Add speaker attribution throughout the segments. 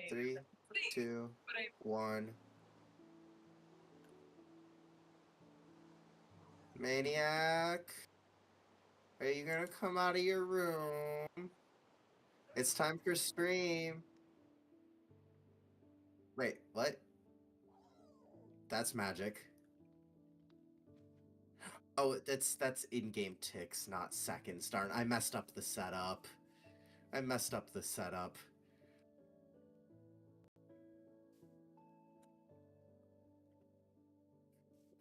Speaker 1: Three, two, one. Maniac, are you gonna come out of your room? It's time for stream. Wait, what? That's magic. Oh, that's in-game ticks, not seconds. Darn, I messed up the setup. I messed up the setup.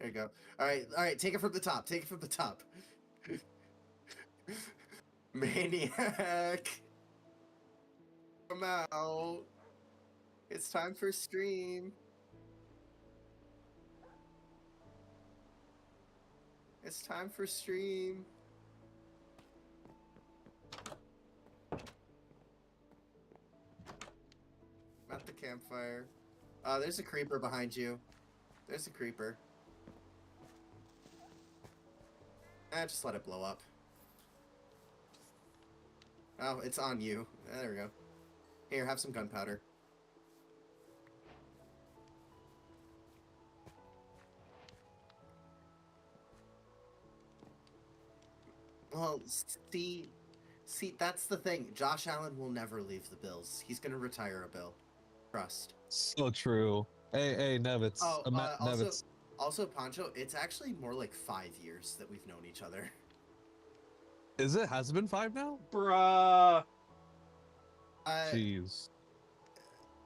Speaker 1: There you go. All right, take it from the top. Take it from the top. Maniac, come out. It's time for stream. It's time for stream. At the campfire. There's a creeper behind you. There's a creeper. Just let it blow up. Oh, it's on you. There we go. Here, have some gunpowder. Well, see, that's the thing. Josh Allen will never leave the Bills. He's gonna retire a Bill. Trust.
Speaker 2: So true. Hey, Nevitz.
Speaker 1: Oh,
Speaker 2: Nevitz.
Speaker 1: also, Pancho, it's actually more like 5 years that we've known each other.
Speaker 2: Is it? Has it been 5 now?
Speaker 3: Bruh.
Speaker 2: Jeez.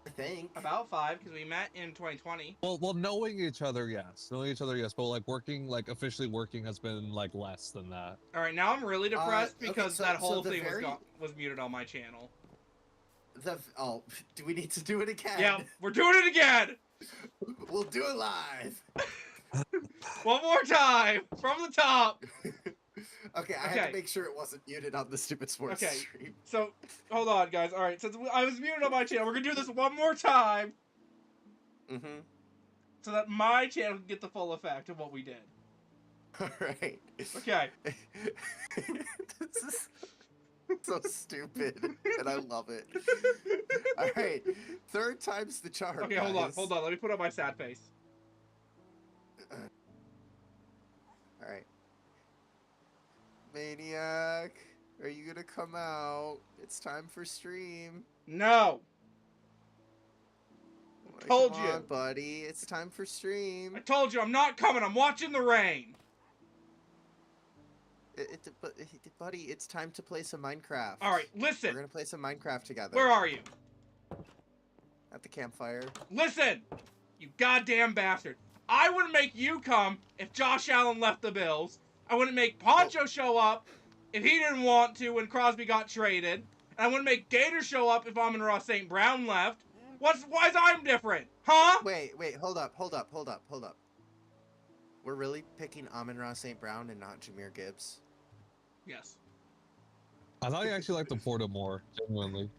Speaker 1: I think.
Speaker 3: About 5, because we met in 2020.
Speaker 2: Well, knowing each other, yes. Knowing each other, yes. But like working, like officially working, has been like less than that.
Speaker 3: All right, now I'm really depressed because
Speaker 1: so
Speaker 3: that whole thing
Speaker 1: very...
Speaker 3: was muted on my channel.
Speaker 1: Oh, do we need to do it again?
Speaker 3: Yeah, we're doing it again.
Speaker 1: We'll do it live.
Speaker 3: One more time from the top.
Speaker 1: Okay, I had to make sure it wasn't muted on the stupid sports stream.
Speaker 3: So, hold on, guys. All right, since I was muted on my channel, we're gonna do this one more time.
Speaker 1: Mm-hmm.
Speaker 3: So that my channel can get the full effect of what we did.
Speaker 1: All right.
Speaker 3: Okay.
Speaker 1: This is so stupid, and I love it. All right, third time's the charm.
Speaker 3: Okay,
Speaker 1: guys.
Speaker 3: hold on. Let me put on my sad face.
Speaker 1: All right. Maniac, are you gonna come out? It's time for stream.
Speaker 3: No. I told
Speaker 1: come
Speaker 3: you,
Speaker 1: on, buddy. It's time for stream.
Speaker 3: I told you, I'm not coming. I'm watching the rain.
Speaker 1: Buddy, it's time to play some Minecraft.
Speaker 3: All right, listen.
Speaker 1: We're gonna play some Minecraft together.
Speaker 3: Where are you?
Speaker 1: At the campfire.
Speaker 3: Listen, you goddamn bastard. I wouldn't make you come if Josh Allen left the Bills. I wouldn't make Poncho show up if he didn't want to when Crosby got traded. And I wouldn't make Gator show up if Amon-Ra St. Brown left. Why is I'm different? Huh?
Speaker 1: Wait, hold up. We're really picking Amon-Ra St. Brown and not Jahmyr Gibbs?
Speaker 3: Yes.
Speaker 2: I thought you actually liked Laporta more, genuinely.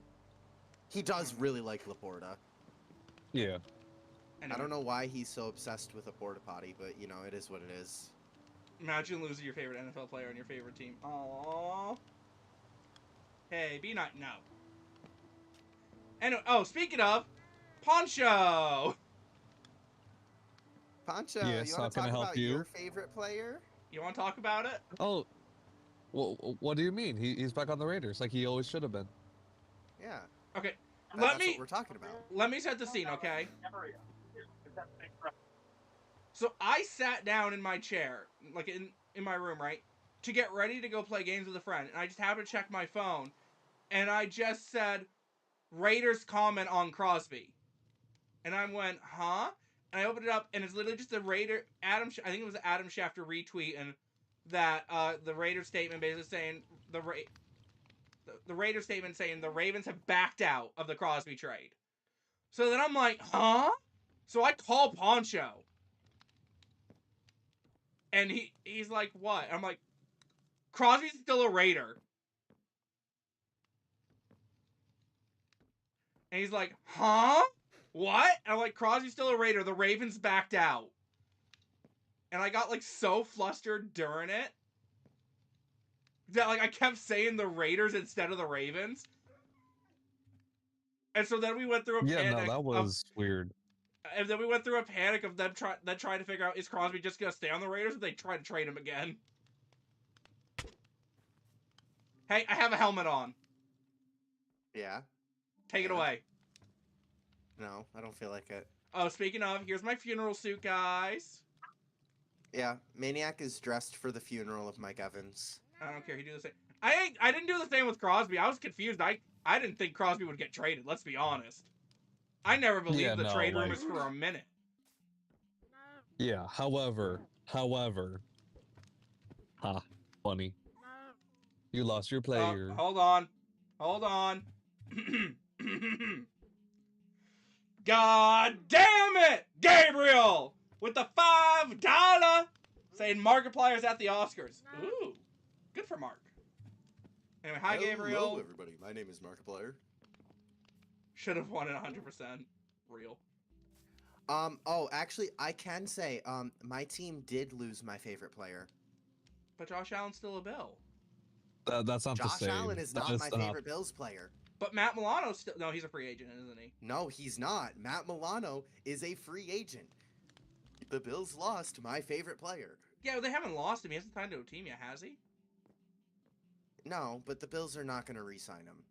Speaker 1: He does really like Laporta.
Speaker 2: Yeah.
Speaker 1: Anyway. I don't know why he's so obsessed with a porta potty, but you know, it is what it is.
Speaker 3: Imagine losing your favorite NFL player on your favorite team. Aww. Hey, be not no. Anyway, oh, speaking of, Poncho.
Speaker 1: Poncho,
Speaker 2: yes,
Speaker 1: you want to talk about your favorite player?
Speaker 3: You want to talk about it?
Speaker 2: Oh, well, what do you mean? He's back on the Raiders, like he always should have been.
Speaker 1: Yeah.
Speaker 3: Okay.
Speaker 1: That's what we're talking about.
Speaker 3: Let me set the scene, okay? So I sat down in my chair, like in my room, right, to get ready to go play games with a friend, and I just happened to check my phone, and I just said, Raiders comment on Crosby. And I went, huh? And I opened it up, and it's literally just the Raider, I think it was Adam Schefter retweet, and that, the Raider statement basically saying, the Raider statement saying the Ravens have backed out of the Crosby trade. So then I'm like, huh? So I call Poncho. And he's like, what? I'm like, Crosby's still a Raider. And he's like, huh? What? And I'm like, Crosby's still a Raider. The Ravens backed out. And I got, like, so flustered during it that, like, I kept saying the Raiders instead of the Ravens. And so then we went through a
Speaker 2: Yeah, no,
Speaker 3: panic.
Speaker 2: that was weird.
Speaker 3: And then we went through a panic of them trying to figure out, is Crosby just gonna stay on the Raiders, or they try to trade him again? Hey, I have a helmet on.
Speaker 1: Yeah.
Speaker 3: Take it
Speaker 1: And?
Speaker 3: away.
Speaker 1: No, I don't feel like it.
Speaker 3: Oh, speaking of, here's my funeral suit, guys.
Speaker 1: Yeah, Maniac is dressed for the funeral of Mike Evans.
Speaker 3: I don't care. He do the same. I didn't do the same with Crosby. I was confused. I didn't think Crosby would get traded. Let's be honest. I never believed
Speaker 2: Yeah,
Speaker 3: the
Speaker 2: no,
Speaker 3: trade
Speaker 2: like-
Speaker 3: rumors for a minute.
Speaker 2: Yeah, however, funny. You lost your player.
Speaker 3: Hold on. God damn it! Gabriel! With the $5 saying Markiplier's at the Oscars. Ooh. Good for Mark. Anyway, hi Gabriel.
Speaker 1: Hello everybody, my name is Markiplier.
Speaker 3: Should have won it 100%. Real.
Speaker 1: Oh, actually, I can say, my team did lose my favorite player.
Speaker 3: But Josh Allen's still a Bill.
Speaker 2: That's not the
Speaker 1: Josh
Speaker 2: same.
Speaker 1: Allen is not my favorite Bills player.
Speaker 3: But Matt Milano's still... No, he's a free agent, isn't he?
Speaker 1: No, he's not. Matt Milano is a free agent. The Bills lost my favorite player.
Speaker 3: Yeah, they haven't lost him. He hasn't signed to a team yet, has he?
Speaker 1: No, but the Bills are not going to re-sign him.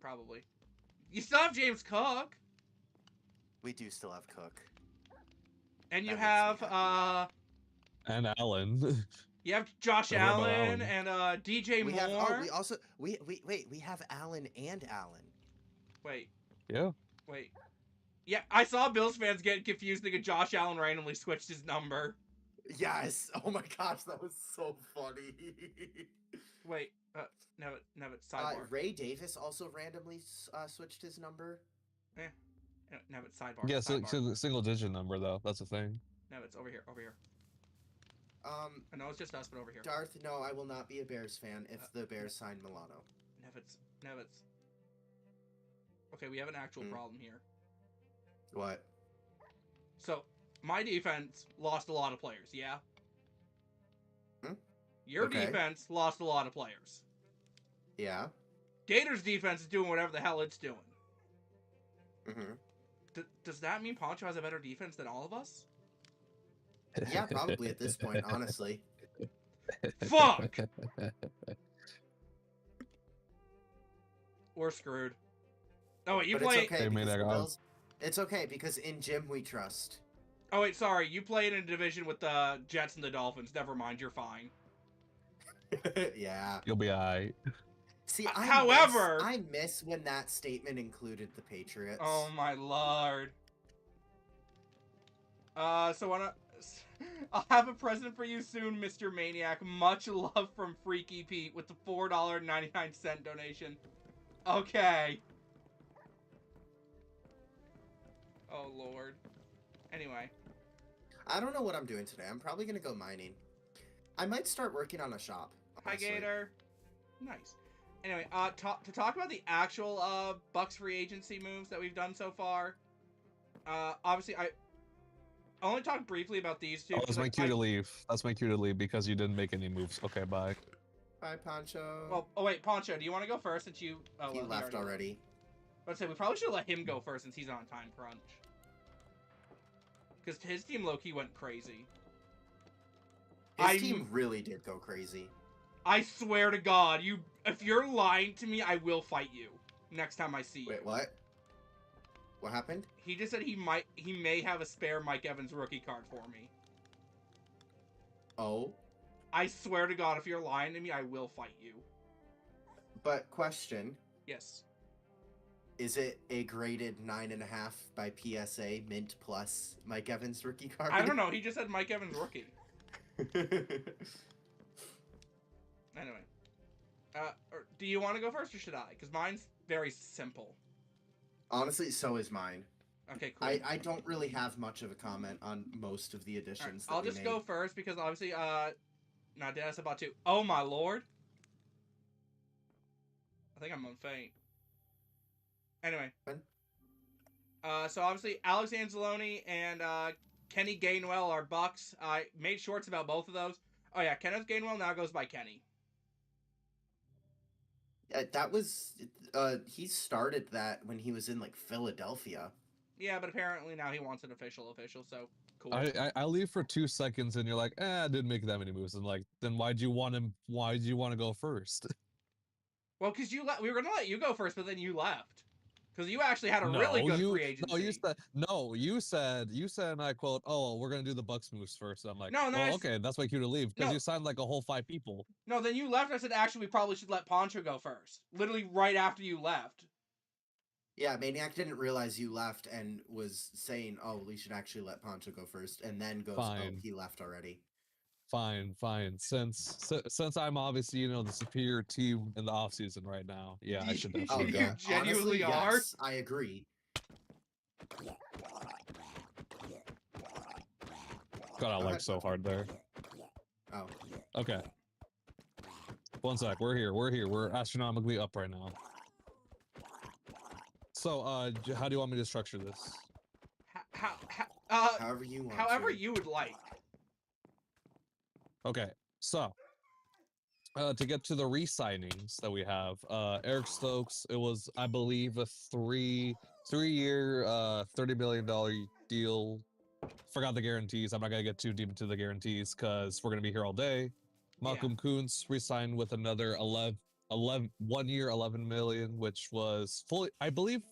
Speaker 3: Probably. You still have James Cook.
Speaker 1: We do still have Cook.
Speaker 3: And you
Speaker 1: That makes me
Speaker 3: have,
Speaker 2: And Allen.
Speaker 3: You have Josh
Speaker 2: What about
Speaker 3: Allen
Speaker 2: Allen?
Speaker 3: and DJ
Speaker 1: We
Speaker 3: Moore.
Speaker 1: have, oh, we also, wait, we have Allen and Allen.
Speaker 3: Wait,
Speaker 2: Yeah.
Speaker 3: wait. Yeah, I saw Bills fans getting confused thinking Josh Allen randomly switched his number.
Speaker 1: Yes. Oh my gosh, that was so funny.
Speaker 3: Wait, no, it's sidebar.
Speaker 1: Ray Davis also randomly switched his number.
Speaker 3: No, it's sidebar.
Speaker 2: Yeah,
Speaker 3: sidebar.
Speaker 2: single digit number though. That's a thing.
Speaker 3: No, it's over here. I know it's just us, but over here.
Speaker 1: Darth, no, I will not be a Bears fan if the Bears sign Milano.
Speaker 3: Nevitz. Okay, we have an actual problem here.
Speaker 1: What?
Speaker 3: So, my defense lost a lot of players, yeah?
Speaker 1: Hmm?
Speaker 3: Your
Speaker 1: Okay.
Speaker 3: defense lost a lot of players.
Speaker 1: Yeah.
Speaker 3: Gators' defense is doing whatever the hell it's doing.
Speaker 1: Mm-hmm.
Speaker 3: Does that mean Poncho has a better defense than all of us?
Speaker 1: Yeah, probably at this point, honestly.
Speaker 3: Fuck! We're screwed. Oh wait, you
Speaker 1: But
Speaker 3: play.
Speaker 1: it's okay
Speaker 2: They made
Speaker 1: because
Speaker 2: that
Speaker 1: the
Speaker 2: out.
Speaker 1: Bills. It's okay because in Jim we trust.
Speaker 3: Oh wait, sorry. You played in a division with the Jets and the Dolphins. Never mind, you're fine.
Speaker 1: Yeah.
Speaker 2: You'll be alright.
Speaker 1: See,
Speaker 3: However-
Speaker 1: I miss when that statement included the Patriots.
Speaker 3: Oh my lord. So I'll have a present for you soon, Mr. Maniac. Much love from Freaky Pete with the $4.99 donation. Okay. Oh lord. Anyway.
Speaker 1: I don't know what I'm doing today. I'm probably gonna go mining. I might start working on a shop.
Speaker 3: Hi,
Speaker 1: honestly.
Speaker 3: Gator. Nice. Anyway, to talk about the actual Bucks free agency moves that we've done so far. Obviously, I only talked briefly about these two.
Speaker 2: Oh, that's my cue to leave. That's my cue to leave because you didn't make any moves. Okay, bye.
Speaker 1: Bye, Poncho.
Speaker 3: Well, oh wait, Poncho, do you want to go first since you? Oh,
Speaker 1: he
Speaker 3: well,
Speaker 1: left already.
Speaker 3: Let's say we probably should let him go first since he's on a time crunch. Because his team low-key went crazy.
Speaker 1: His team really did go crazy.
Speaker 3: I swear to God, if you're lying to me, I will fight you next time I see you.
Speaker 1: Wait, what? What happened?
Speaker 3: He just said he may have a spare Mike Evans rookie card for me.
Speaker 1: Oh.
Speaker 3: I swear to God, if you're lying to me, I will fight you.
Speaker 1: But question.
Speaker 3: Yes.
Speaker 1: Is it a graded 9.5 by PSA Mint Plus Mike Evans rookie card?
Speaker 3: I don't know. He just said Mike Evans rookie. Anyway. Do you want to go first or should I? Because mine's very simple.
Speaker 1: Honestly, so is mine.
Speaker 3: Okay, cool.
Speaker 1: I don't really have much of a comment on most of the additions.
Speaker 3: Right, I'll just go first because obviously, not Dennis about to. Oh my lord. I think I'm on faint. Anyway.
Speaker 1: When?
Speaker 3: So obviously Alex Anzalone and Kenny Gainwell are Bucks. I made shorts about both of those. Oh yeah, Kenneth Gainwell now goes by Kenny.
Speaker 1: That was he started that when he was in like Philadelphia.
Speaker 3: Yeah, but apparently now he wants an official, so cool.
Speaker 2: I leave for 2 seconds and you're like, I didn't make that many moves. And like, then why'd you want him? Why'd you want to go first?
Speaker 3: Well, because we were gonna let you go first, but then you left. Because you actually had a really
Speaker 2: No,
Speaker 3: good free agency.
Speaker 2: You said, and I quote, "Oh, we're gonna do the Bucks moves first." I'm like,
Speaker 3: No, and then
Speaker 2: well, okay, that's my cue to leave because
Speaker 3: No.
Speaker 2: you signed like a whole 5 people.
Speaker 3: No, then you left. I said, actually, we probably should let Poncho go first. Literally right after you left.
Speaker 1: Yeah, Maniac didn't realize you left and was saying, "Oh, we should actually let Poncho go first," and then goes, "Oh,
Speaker 2: Fine.
Speaker 1: he left already."
Speaker 2: Fine. Since I'm obviously the superior team in the off season right now, yeah, I should
Speaker 1: Oh
Speaker 2: definitely
Speaker 1: yeah,
Speaker 2: go.
Speaker 3: genuinely
Speaker 1: honestly,
Speaker 3: are?
Speaker 1: yes, I agree.
Speaker 2: God, I like so hard there.
Speaker 1: Oh,
Speaker 2: Okay. One sec. We're here. We're astronomically up right now. So, how do you want me to structure this?
Speaker 1: however you want.
Speaker 3: However
Speaker 1: to.
Speaker 3: you would like.
Speaker 2: Okay. So, to get to the re-signings that we have, Eric Stokes, it was, I believe, a three-year, $30 million deal. Forgot the guarantees. I'm not gonna get too deep into the guarantees because we're gonna be here all day. Malcolm Kuntz re-signed with another 1 year, 11 million, which was fully, I believe,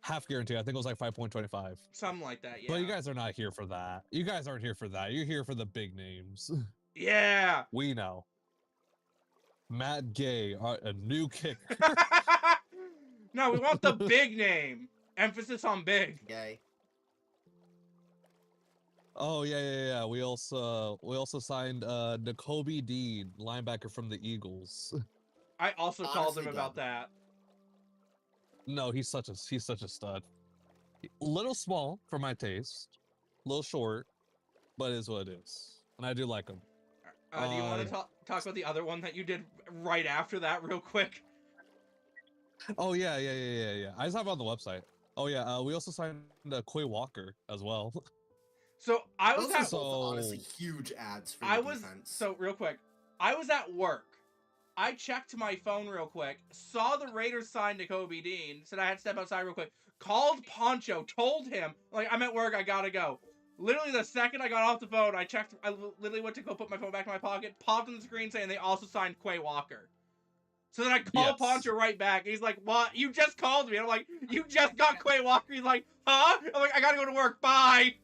Speaker 2: half guarantee. I think it was like 5.25.
Speaker 3: Something like that, yeah.
Speaker 2: But you guys are not here for that. You guys aren't here for that. You're here for the big names.
Speaker 3: Yeah.
Speaker 2: We know. Matt Gay, a new kicker.
Speaker 3: No, we want the big name. Emphasis on big.
Speaker 1: Gay.
Speaker 2: Oh yeah. We also signed Nakobe Dean, linebacker from the Eagles.
Speaker 3: I also called him
Speaker 1: Honestly,
Speaker 3: about
Speaker 1: good.
Speaker 3: that.
Speaker 2: No, he's such a stud. Little small for my taste, little short, but it is what it is, and I do like him.
Speaker 3: Do you want to talk about the other one that you did right after that, real quick?
Speaker 2: Oh yeah. I just have it on the website. Oh yeah, we also signed Quay Walker as well.
Speaker 3: So I was
Speaker 1: Those
Speaker 3: at
Speaker 1: are both honestly huge ads for the defense.
Speaker 3: So real quick, I was at work. I checked my phone real quick, saw the Raiders sign Nakobe Dean, said I had to step outside real quick, called Poncho, told him, like, I'm at work, I gotta go. Literally the second I got off the phone, I literally went to go put my phone back in my pocket, popped on the screen saying they also signed Quay Walker. So then I call Poncho right back. He's like, what? You just called me. And I'm like, you just got Quay Walker. He's like, huh? I'm like, I gotta go to work. Bye.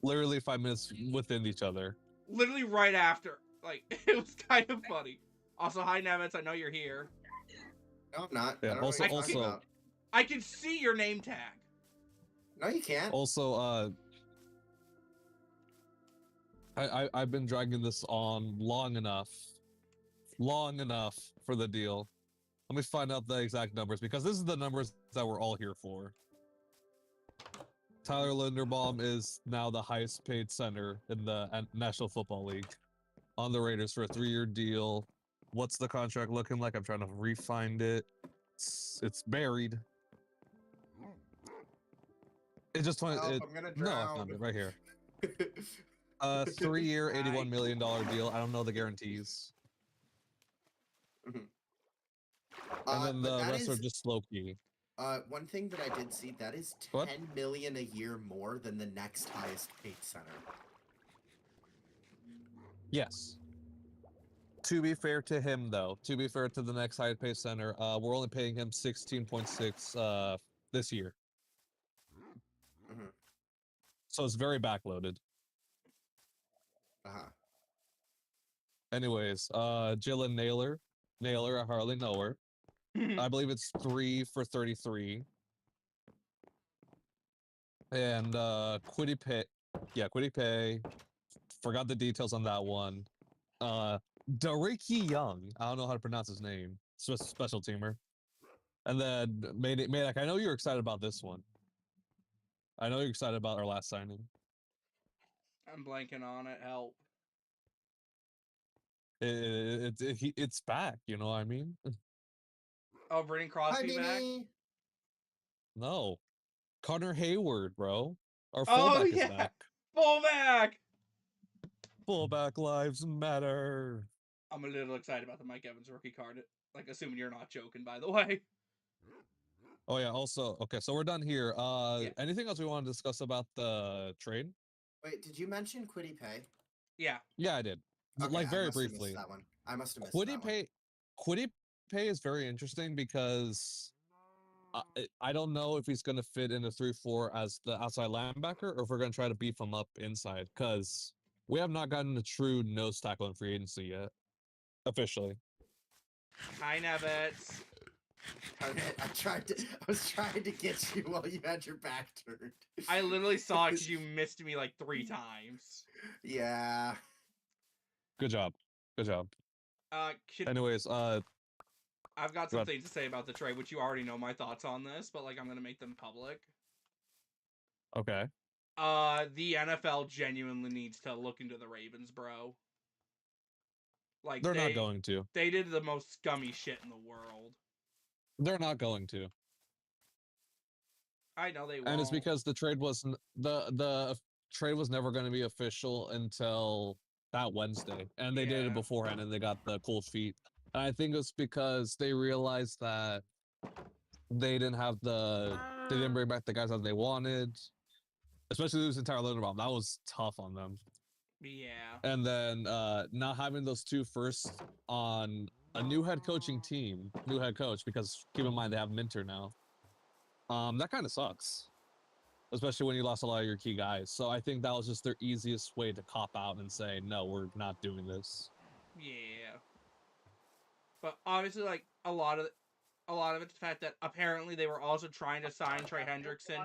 Speaker 2: Literally 5 minutes within each other.
Speaker 3: Literally right after. Like, it was kind of funny. Also, hi, Nemitz. I know you're here.
Speaker 1: No, I'm not.
Speaker 2: Yeah, also,
Speaker 3: I can see your name tag.
Speaker 1: No, you can't.
Speaker 2: Also, I've been dragging this on long enough for the deal. Let me find out the exact numbers because this is the numbers that we're all here for. Tyler Linderbaum is now the highest paid center in the National Football League on the Raiders for a 3-year deal. What's the contract looking like? I'm trying to re-find it. It's buried. It's just 20.
Speaker 1: I'm gonna drown.
Speaker 2: No, I found it right here. 3-year, $81 million deal. I don't know the guarantees. And then the rest are just low key.
Speaker 1: One thing that I did see, that is $10 million a year more than the next highest paid center.
Speaker 2: Yes. To be fair to him, though, to be fair to the next highest paid center, we're only paying him 16.6 this year. So it's very backloaded. Anyways, Jalen Naylor, I hardly know her. I believe it's 3 for 33. And Quiddy Pay. Forgot the details on that one. Dariki Young. I don't know how to pronounce his name. Special teamer. And then Maniac, I know you're excited about this one. I know you're excited about our last signing.
Speaker 3: I'm blanking on it. Help.
Speaker 2: It's back, you know what I mean?
Speaker 3: Oh, Brennan Crosby back?
Speaker 2: No. Connor Hayward, bro. Our fullback is back.
Speaker 3: Fullback!
Speaker 2: Fullback lives matter.
Speaker 3: I'm a little excited about the Mike Evans rookie card. Like, assuming you're not joking, by the way.
Speaker 2: Oh yeah. Also, okay, so we're done here.
Speaker 3: Yeah.
Speaker 2: Anything else we want to discuss about the trade?
Speaker 1: Wait, did you mention Quiddy Pay?
Speaker 3: Yeah.
Speaker 2: Yeah, I did.
Speaker 1: Okay,
Speaker 2: Like
Speaker 1: I
Speaker 2: very
Speaker 1: must have missed
Speaker 2: briefly.
Speaker 1: that one. I must have missed
Speaker 2: Quiddy
Speaker 1: that one.
Speaker 2: Pay, Quiddy Pay is very interesting because I don't know if he's going to fit in a 3-4 as the outside linebacker or if we're going to try to beef him up inside because we have not gotten a true nose tackle in free agency yet, officially.
Speaker 3: Hi, Nevitz.
Speaker 1: I was trying to get you while you had your back turned.
Speaker 3: I literally saw it because you missed me like 3 times.
Speaker 1: Yeah.
Speaker 2: Good job. Good job. Anyways,
Speaker 3: I've got
Speaker 2: go ahead.
Speaker 3: some things to say about the trade, which you already know my thoughts on this, but like I'm gonna make them public.
Speaker 2: Okay.
Speaker 3: The NFL genuinely needs to look into the Ravens, bro. Like
Speaker 2: They're not going to.
Speaker 3: They did the most scummy shit in the world.
Speaker 2: They're not going to.
Speaker 3: I know they won't.
Speaker 2: And it's because the trade was the trade was never going to be official until that Wednesday, and they did
Speaker 3: Yeah.
Speaker 2: it beforehand, and they got the cold feet. And I think it's because they realized that they didn't bring back the guys that they wanted, especially losing Tyler Linderbaum. That was tough on them.
Speaker 3: Yeah.
Speaker 2: And then not having those two first on a new head coach, because keep in mind they have Minter now. That kind of sucks, especially when you lost a lot of your key guys. So I think that was just their easiest way to cop out and say, no, we're not doing this.
Speaker 3: Yeah. But obviously, like a lot of it's the fact that apparently they were also trying to sign Trey Hendrickson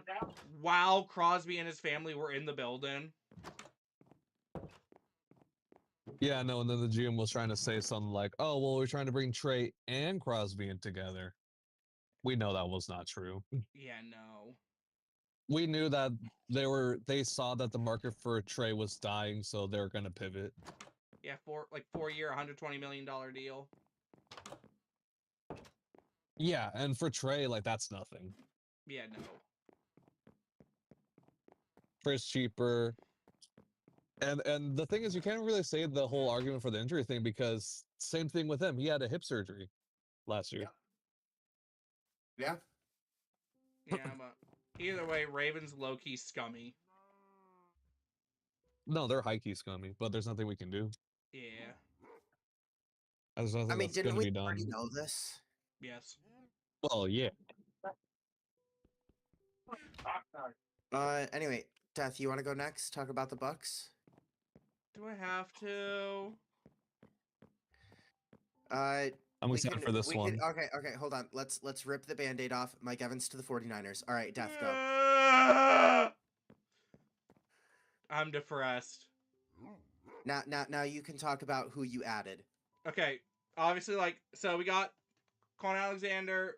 Speaker 3: while Crosby and his family were in the building.
Speaker 2: Yeah, no, and then the GM was trying to say something like, oh, well, we're trying to bring Trey and Crosby in together. We know that was not true.
Speaker 3: Yeah, no.
Speaker 2: We knew that they saw that the market for Trey was dying, so they're going to pivot.
Speaker 3: Yeah, 4-year, $120 million deal.
Speaker 2: Yeah, and for Trey, like, that's nothing.
Speaker 3: Yeah, no.
Speaker 2: Trey's cheaper. And the thing is, you can't really say the whole argument for the injury thing because same thing with him. He had a hip surgery last year.
Speaker 1: Yeah.
Speaker 3: Yeah, but either way, Ravens low-key scummy.
Speaker 2: No, they're high-key scummy, but there's nothing we can do.
Speaker 3: Yeah.
Speaker 2: There's nothing that's
Speaker 1: didn't
Speaker 2: going to
Speaker 1: we
Speaker 2: be done.
Speaker 1: already know this?
Speaker 3: Yes.
Speaker 2: Well, yeah.
Speaker 1: Anyway, Death, you want to go next? Talk about the Bucks?
Speaker 3: Do I have to?
Speaker 2: I'm excited for this one.
Speaker 1: Okay, hold on. Let's rip the Band-Aid off. Mike Evans to the 49ers. All right, Death, go.
Speaker 3: I'm depressed.
Speaker 1: Now you can talk about who you added.
Speaker 3: Okay, obviously, so we got Quan Alexander,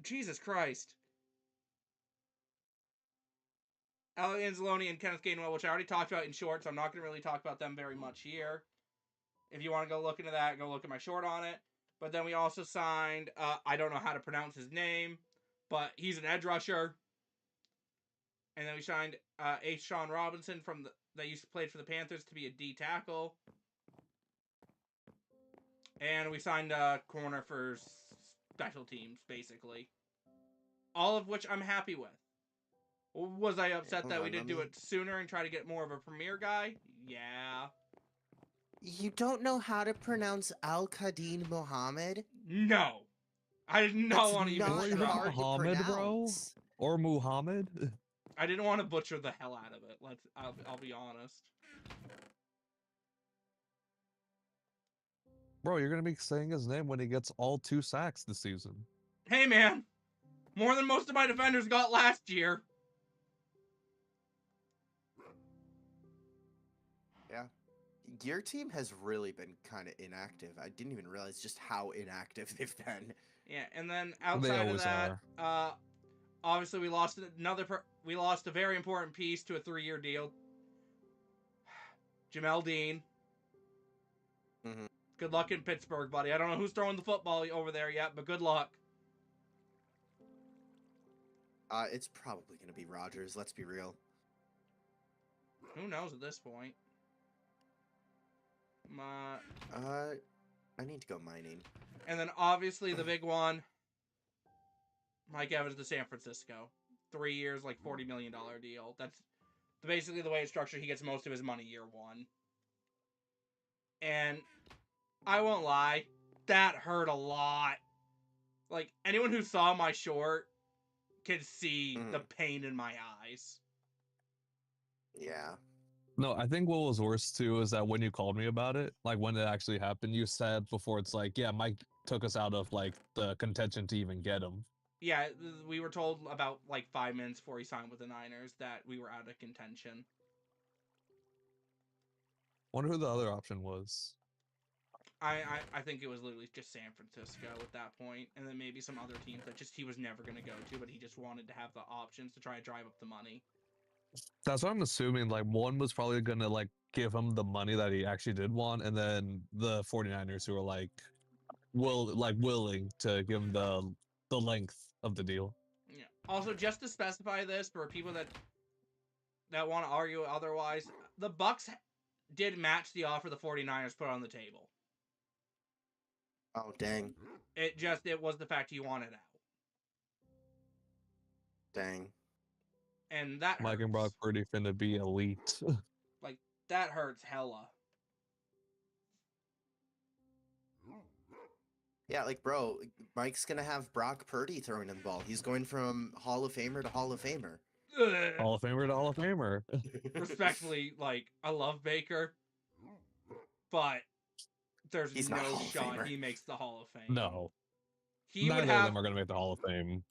Speaker 3: Jesus Christ. Ali Anzalone and Kenneth Gainwell, which I already talked about in short, so I'm not going to really talk about them very much here. If you want to go look into that, go look at my short on it. But then we also signed, I don't know how to pronounce his name, but he's an edge rusher. And then we signed Sean Robinson that used to play for the Panthers to be a D tackle. And we signed a corner for special teams, basically. All of which I'm happy with. Was I upset that we didn't do it sooner and try to get more of a premier guy? Yeah.
Speaker 1: You don't know how to pronounce Al-Qadin Muhammad?
Speaker 3: No. I did not want to even
Speaker 1: not
Speaker 3: try.
Speaker 1: hard to
Speaker 2: Muhammad, bro?
Speaker 1: pronounce.
Speaker 2: Or Muhammad?
Speaker 3: I didn't want to butcher the hell out of it. I'll be honest.
Speaker 2: Bro, you're going to be saying his name when he gets all 2 sacks this season.
Speaker 3: Hey, man. More than most of my defenders got last year.
Speaker 1: Yeah. Your team has really been kind of inactive. I didn't even realize just how inactive they've been.
Speaker 3: Yeah, and then outside of that, obviously we lost a very important piece to a 3-year deal. Jamel Dean.
Speaker 1: Mm-hmm.
Speaker 3: Good luck in Pittsburgh, buddy. I don't know who's throwing the football over there yet, but good luck.
Speaker 1: It's probably going to be Rodgers, let's be real.
Speaker 3: Who knows at this point?
Speaker 1: I need to go mining.
Speaker 3: And then obviously the big one, Mike Evans to San Francisco. 3 years, like $40 million deal. That's basically the way it's structured. He gets most of his money year one. And I won't lie, that hurt a lot. Like, anyone who saw my short can see the pain in my eyes.
Speaker 1: Yeah.
Speaker 2: No, I think what was worse too is that when you called me about it, like when it actually happened, you said before it's like, yeah, Mike took us out of like the contention to even get him.
Speaker 3: Yeah, we were told about like 5 minutes before he signed with the Niners that we were out of contention.
Speaker 2: Wonder who the other option was.
Speaker 3: I think it was literally just San Francisco at that point, and then maybe some other teams that just he was never going to go to, but he just wanted to have the options to try to drive up the money.
Speaker 2: That's what I'm assuming. Like one was probably gonna like give him the money that he actually did want, and then the 49ers who were like willing to give him the length of the deal.
Speaker 3: Yeah. Also, just to specify this for people that want to argue otherwise, the Bucks did match the offer the 49ers put on the table.
Speaker 1: Oh, dang.
Speaker 3: It was the fact he wanted out.
Speaker 1: Dang.
Speaker 3: And that
Speaker 2: Mike
Speaker 3: hurts.
Speaker 2: and Brock Purdy finna be elite.
Speaker 3: Like, that hurts hella.
Speaker 1: Yeah, like, bro, Mike's gonna have Brock Purdy throwing him the ball. He's going from Hall of Famer to Hall of Famer.
Speaker 2: Hall of Famer to Hall of Famer.
Speaker 3: Respectfully, like, I love Baker, but there's
Speaker 1: He's
Speaker 3: no
Speaker 1: not a Hall of
Speaker 3: shot
Speaker 1: Famer.
Speaker 3: he makes the Hall of Fame.
Speaker 2: No.
Speaker 3: Neither
Speaker 2: of them are gonna make the Hall of Fame.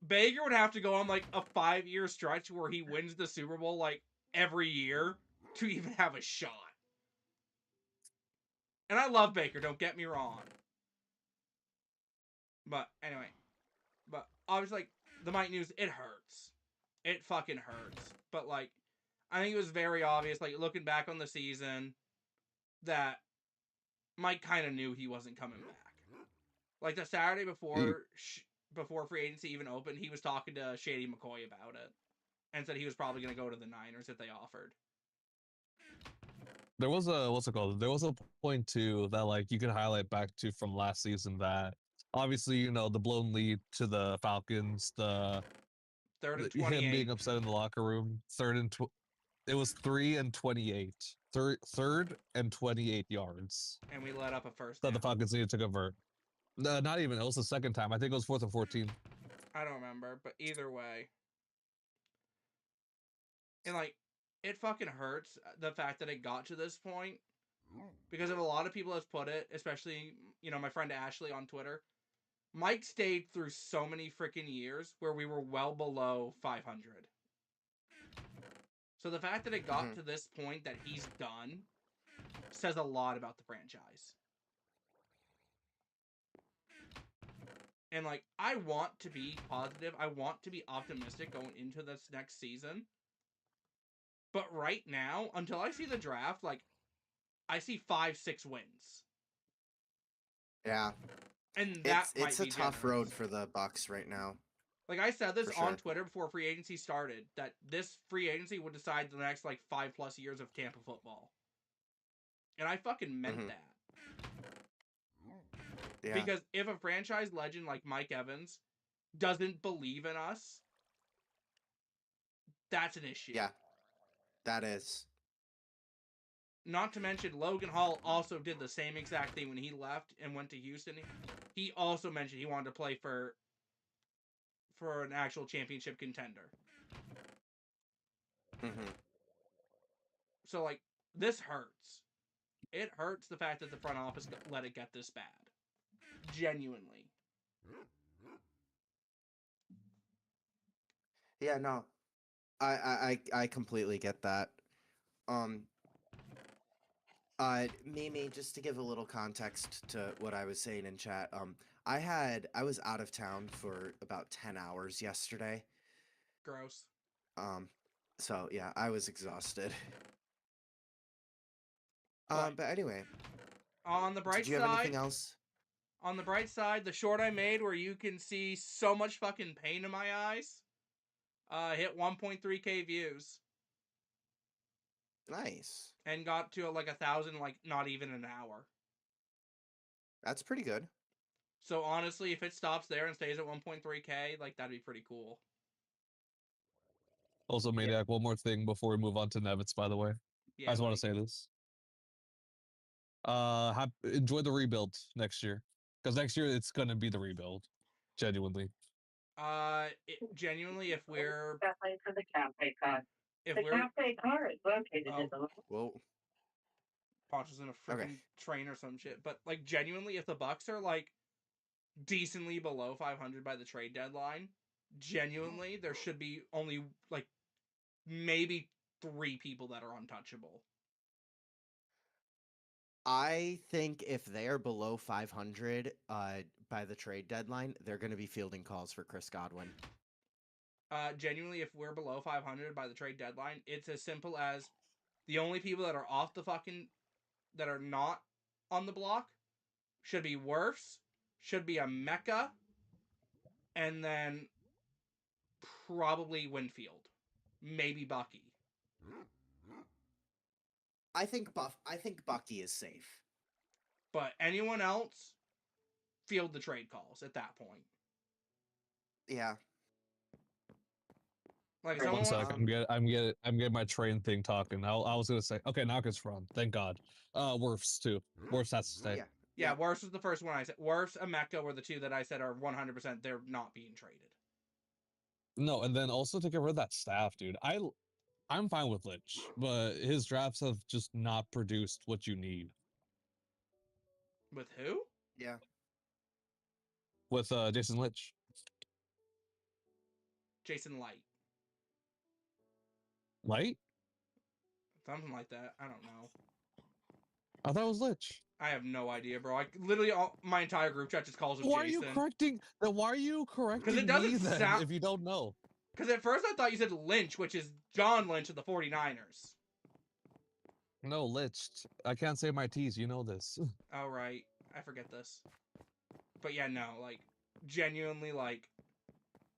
Speaker 3: Baker would have to go on like a 5-year stretch where he wins the Super Bowl like every year to even have a shot. And I love Baker, don't get me wrong. But anyway, obviously, like, the Mike news, it hurts. It fucking hurts. But like, I think it was very obvious, like looking back on the season, that Mike kind of knew he wasn't coming back. Like the Saturday before free agency even opened, he was talking to Shady McCoy about it, and said he was probably going to go to the Niners if they offered.
Speaker 2: There was a what's it called? There was a point too that like you can highlight back to from last season that obviously the blown lead to the Falcons,
Speaker 3: Third and
Speaker 2: him
Speaker 3: 28.
Speaker 2: being upset in the locker room, it was 3 and 28, third and 28 yards,
Speaker 3: And we let up a first
Speaker 2: that
Speaker 3: down.
Speaker 2: the Falcons needed to convert. Not even. It was the second time. I think it was 4th and 14.
Speaker 3: I don't remember, but either way. And like, it fucking hurts the fact that it got to this point. Because if a lot of people have put it, especially, my friend Ashley on Twitter, Mike stayed through so many freaking years where we were well below 500. So the fact that it got to this point that he's done says a lot about the franchise. And like, I want to be positive. I want to be optimistic going into this next season. But right now, until I see the draft, like, I see 5-6 wins.
Speaker 1: Yeah.
Speaker 3: And that
Speaker 1: it's a tough road
Speaker 3: generous.
Speaker 1: for the Bucks right now.
Speaker 3: Like, I said this
Speaker 1: For
Speaker 3: on
Speaker 1: sure.
Speaker 3: Twitter before free agency started, that this free agency would decide the next, like, 5+ years of Tampa football. And I fucking meant that.
Speaker 1: Yeah.
Speaker 3: Because if a franchise legend like Mike Evans doesn't believe in us, that's an issue.
Speaker 1: Yeah. That is.
Speaker 3: Not to mention, Logan Hall also did the same exact thing when he left and went to Houston. He also mentioned he wanted to play for an actual championship contender. So, like, this hurts. It hurts the fact that the front office let it get this bad. Genuinely.
Speaker 1: Yeah, no. I completely get that. Mimi, just to give a little context to what I was saying in chat, I was out of town for about 10 hours yesterday.
Speaker 3: Gross.
Speaker 1: So yeah, I was exhausted.
Speaker 3: But
Speaker 1: anyway.
Speaker 3: On the bright
Speaker 1: did you
Speaker 3: side,
Speaker 1: have anything else?
Speaker 3: On the bright side, the short I made where you can see so much fucking pain in my eyes, hit 1.3k views.
Speaker 1: Nice.
Speaker 3: and got to like 1,000 like not even an hour.
Speaker 1: That's pretty good.
Speaker 3: So honestly, if it stops there and stays at 1.3K, like that'd be pretty cool.
Speaker 2: Also, Maniac, one more thing before we move on to Nevitz, by the way.
Speaker 3: Yeah,
Speaker 2: I just want
Speaker 3: buddy.
Speaker 2: to say this. Enjoy the rebuild next year. Because next year it's gonna be the rebuild. Genuinely.
Speaker 3: Genuinely, if we're
Speaker 4: For the cafe car.
Speaker 3: if
Speaker 4: The
Speaker 3: we're
Speaker 4: cafe car is located
Speaker 3: Oh.
Speaker 4: in the
Speaker 1: Well,
Speaker 3: Poncho's in a freaking
Speaker 1: Okay.
Speaker 3: train or some shit, but like genuinely, if the Bucks are like decently below 500 by the trade deadline, genuinely there should be only like maybe 3 people that are untouchable.
Speaker 1: I think if they are below 500 by the trade deadline, they're going to be fielding calls for Chris Godwin.
Speaker 3: Genuinely, if we're below 500 by the trade deadline, it's as simple as the only people that are off the fucking that are not on the block should be Werfs, should be a Mecca, and then probably Winfield, maybe Bucky.
Speaker 1: I think Bucky is safe.
Speaker 3: But anyone else, field the trade calls at that point.
Speaker 1: Yeah.
Speaker 3: Like
Speaker 2: One
Speaker 3: someone,
Speaker 2: sec, I'm getting my train thing talking. I was gonna say, okay, now it's from. Thank God. Werfs too. Werfs has to stay.
Speaker 1: Yeah.
Speaker 3: yeah, Werfs was the first one I said. Werfs and Mecca were the 2 that I said are 100%. They're not being traded.
Speaker 2: No, and then also to get rid of that staff, dude. I'm fine with Lich, but his drafts have just not produced what you need.
Speaker 3: With who?
Speaker 1: Yeah.
Speaker 2: With Jason Lich.
Speaker 3: Jason Light.
Speaker 2: Light?
Speaker 3: Something like that. I don't know.
Speaker 2: I thought it was Lich.
Speaker 3: I have no idea, bro. I literally my entire group chat just calls him
Speaker 2: Why
Speaker 3: Jason.
Speaker 2: are you correcting? Then why are you correcting
Speaker 3: it doesn't
Speaker 2: me then
Speaker 3: sound-
Speaker 2: if you don't know?
Speaker 3: Because at first I thought you said Lynch, which is John Lynch of the 49ers.
Speaker 2: No, Lich. I can't say my T's. You know this.
Speaker 3: Oh, right. I forget this. But yeah, no, like, genuinely, like,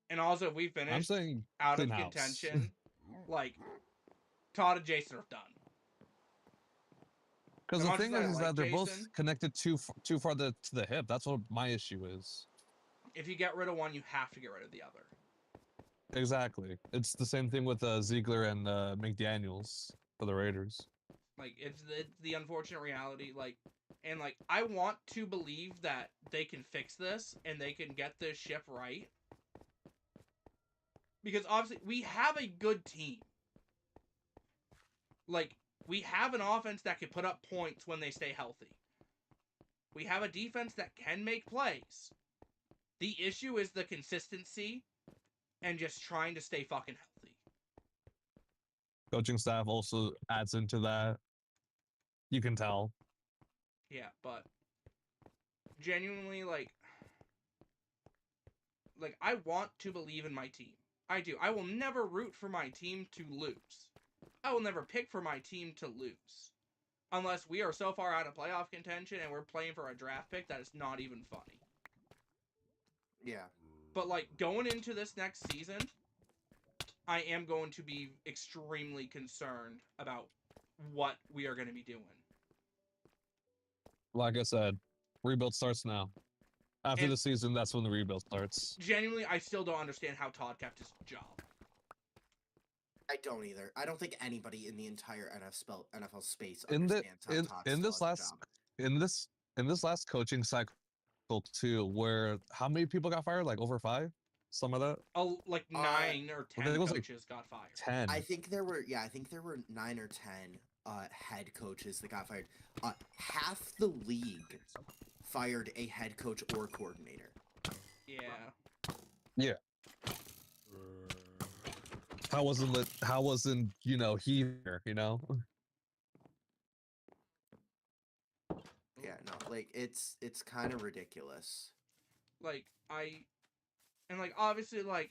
Speaker 3: and also if we
Speaker 2: I'm
Speaker 3: finish
Speaker 2: saying
Speaker 3: out of
Speaker 2: clean house.
Speaker 3: contention, like, Todd and Jason are done.
Speaker 2: Because
Speaker 3: As
Speaker 2: the
Speaker 3: much
Speaker 2: thing
Speaker 3: as I
Speaker 2: is
Speaker 3: like
Speaker 2: that they're both
Speaker 3: Jason-
Speaker 2: connected too far to the hip. That's what my issue is.
Speaker 3: If you get rid of one, you have to get rid of the other.
Speaker 2: Exactly. It's the same thing with Ziegler and McDaniels for the Raiders.
Speaker 3: Like, it's the unfortunate reality, like, and, like, I want to believe that they can fix this and they can get this ship right. Because, obviously, we have a good team. Like, we have an offense that can put up points when they stay healthy. We have a defense that can make plays. The issue is the consistency and just trying to stay fucking healthy.
Speaker 2: Coaching staff also adds into that. You can tell.
Speaker 3: Yeah, but genuinely, like I want to believe in my team. I do. I will never root for my team to lose. I will never pick for my team to lose. Unless we are so far out of playoff contention and we're playing for a draft pick that it's not even funny.
Speaker 1: Yeah.
Speaker 3: But, like, going into this next season, I am going to be extremely concerned about what we are going to be doing.
Speaker 2: Like I said, rebuild starts now. After
Speaker 3: And-
Speaker 2: the season, that's when the rebuild starts.
Speaker 3: Genuinely, I still don't understand how Todd kept his job.
Speaker 1: I don't either. I don't think anybody in the entire NFL space
Speaker 2: In the
Speaker 1: understands how Todd
Speaker 2: in
Speaker 1: still
Speaker 2: this
Speaker 1: has a
Speaker 2: last
Speaker 1: job.
Speaker 2: in this last coaching cycle too, where how many people got fired? Like over 5? Some of that?
Speaker 3: Oh, like 9 or 10
Speaker 2: think it was, like,
Speaker 3: coaches got fired.
Speaker 2: 10.
Speaker 1: I think there were 9 or 10 head coaches that got fired. Half the league fired a head coach or coordinator.
Speaker 3: Yeah.
Speaker 2: How wasn't he there, you know?
Speaker 1: Yeah, no, like it's kind of ridiculous.
Speaker 3: Like, like, obviously, like,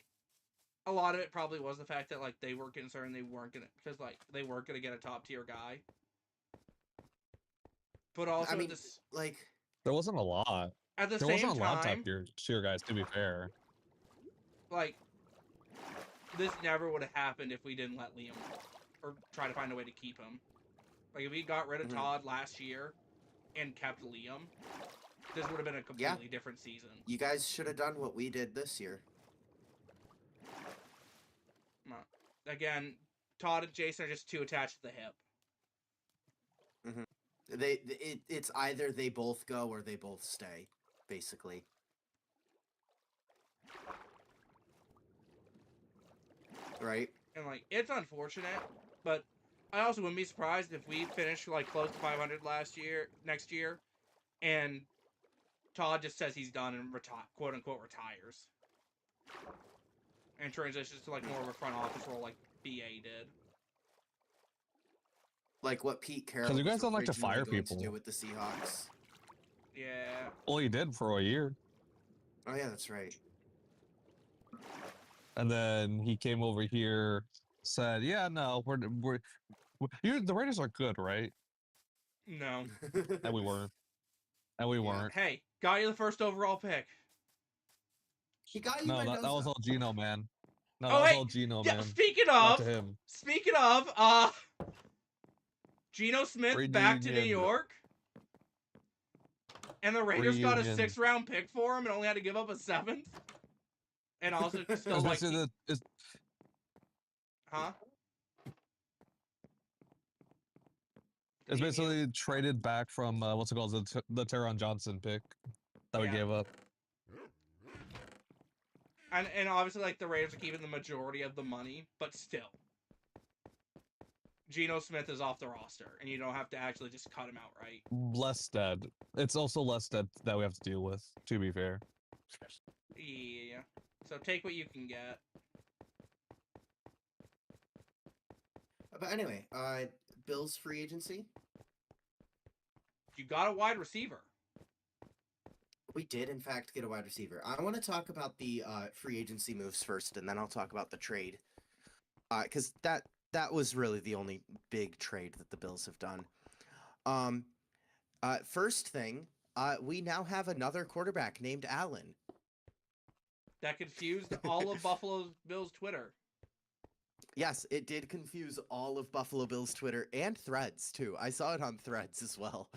Speaker 3: a lot of it probably was the fact that, like, they were concerned they weren't gonna, because, like, they weren't gonna get a top tier guy. But also,
Speaker 1: I mean,
Speaker 3: this,
Speaker 1: like,
Speaker 2: There wasn't a lot.
Speaker 3: at the
Speaker 2: There
Speaker 3: same
Speaker 2: wasn't a lot of
Speaker 3: time,
Speaker 2: top tier guys, to be fair.
Speaker 3: like, this never would have happened if we didn't let Liam, or try to find a way to keep him. Like, if we got rid of
Speaker 1: Mhm.
Speaker 3: Todd last year and kept Liam, this would have been a completely different season.
Speaker 1: You guys should have done what we did this year.
Speaker 3: Again, Todd and Jason are just too attached to the hip.
Speaker 1: It's either they both go or they both stay, basically. Right?
Speaker 3: And, like, it's unfortunate, but I also wouldn't be surprised if we finish, like, close to 500 next year, and Todd just says he's done and quote-unquote retires. And transitions to, like, more of a front office role like BA did.
Speaker 1: Like what Pete Carroll
Speaker 2: Because you guys
Speaker 1: was
Speaker 2: don't like to
Speaker 1: originally
Speaker 2: fire
Speaker 1: going
Speaker 2: people.
Speaker 1: to do with the Seahawks.
Speaker 3: Yeah.
Speaker 2: Well, he did for a year.
Speaker 1: Oh yeah, that's right.
Speaker 2: And then he came over here, said, "Yeah, no, the Raiders are good, right?"
Speaker 3: No.
Speaker 2: And we weren't. And we
Speaker 1: Yeah.
Speaker 2: weren't.
Speaker 3: Hey, got you the first overall pick.
Speaker 1: He got you
Speaker 2: No, that was
Speaker 1: Mendoza.
Speaker 2: all Gino, man. No,
Speaker 3: Oh,
Speaker 2: that was
Speaker 3: hey,
Speaker 2: all Gino,
Speaker 3: Yeah,
Speaker 2: man.
Speaker 3: speaking
Speaker 2: Not
Speaker 3: of,
Speaker 2: to him.
Speaker 3: Geno Smith back to New
Speaker 2: Reunion.
Speaker 3: York, and the Raiders got a
Speaker 2: Reunion.
Speaker 3: 6th-round pick for him and only had to give up a 7th, and also still
Speaker 2: It's
Speaker 3: like,
Speaker 2: basically
Speaker 3: huh?
Speaker 2: it's basically traded back from what's it called, the Teron Johnson pick that we
Speaker 3: Yeah.
Speaker 2: gave up.
Speaker 3: And obviously, like, the Raiders are keeping the majority of the money, but still. Geno Smith is off the roster, and you don't have to actually just cut him outright.
Speaker 2: Less dead. It's also less dead that we have to deal with, to be fair.
Speaker 3: Yeah. So take what you can get.
Speaker 1: But anyway, Bills free agency.
Speaker 3: You got a wide receiver.
Speaker 1: We did, in fact, get a wide receiver. I want to talk about the free agency moves first, and then I'll talk about the trade. Because that was really the only big trade that the Bills have done. First thing, we now have another quarterback named Allen.
Speaker 3: That confused all of Buffalo Bills Twitter.
Speaker 1: Yes, it did confuse all of Buffalo Bills Twitter and Threads, too. I saw it on Threads as well.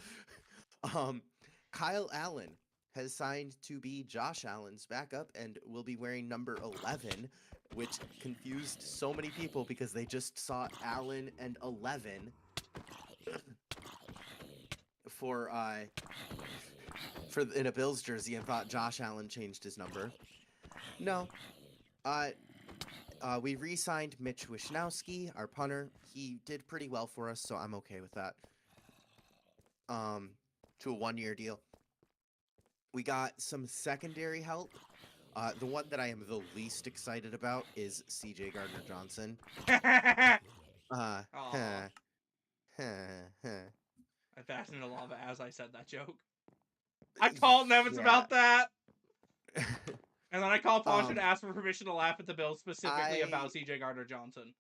Speaker 1: Kyle Allen has signed to be Josh Allen's backup and will be wearing number 11, which confused so many people because they just saw Allen and 11 for in a Bills jersey and thought Josh Allen changed his number. No. We re-signed Mitch Wishnowsky, our punter. He did pretty well for us, so I'm okay with that. To a 1-year deal. We got some secondary help. The one that I am the least excited about is C.J. Gardner-Johnson.
Speaker 3: I
Speaker 1: I
Speaker 3: passed into lava as I said that joke. I called Nevins about that. And then I called Poncho to ask for permission to laugh at the Bills specifically about C.J. Gardner-Johnson.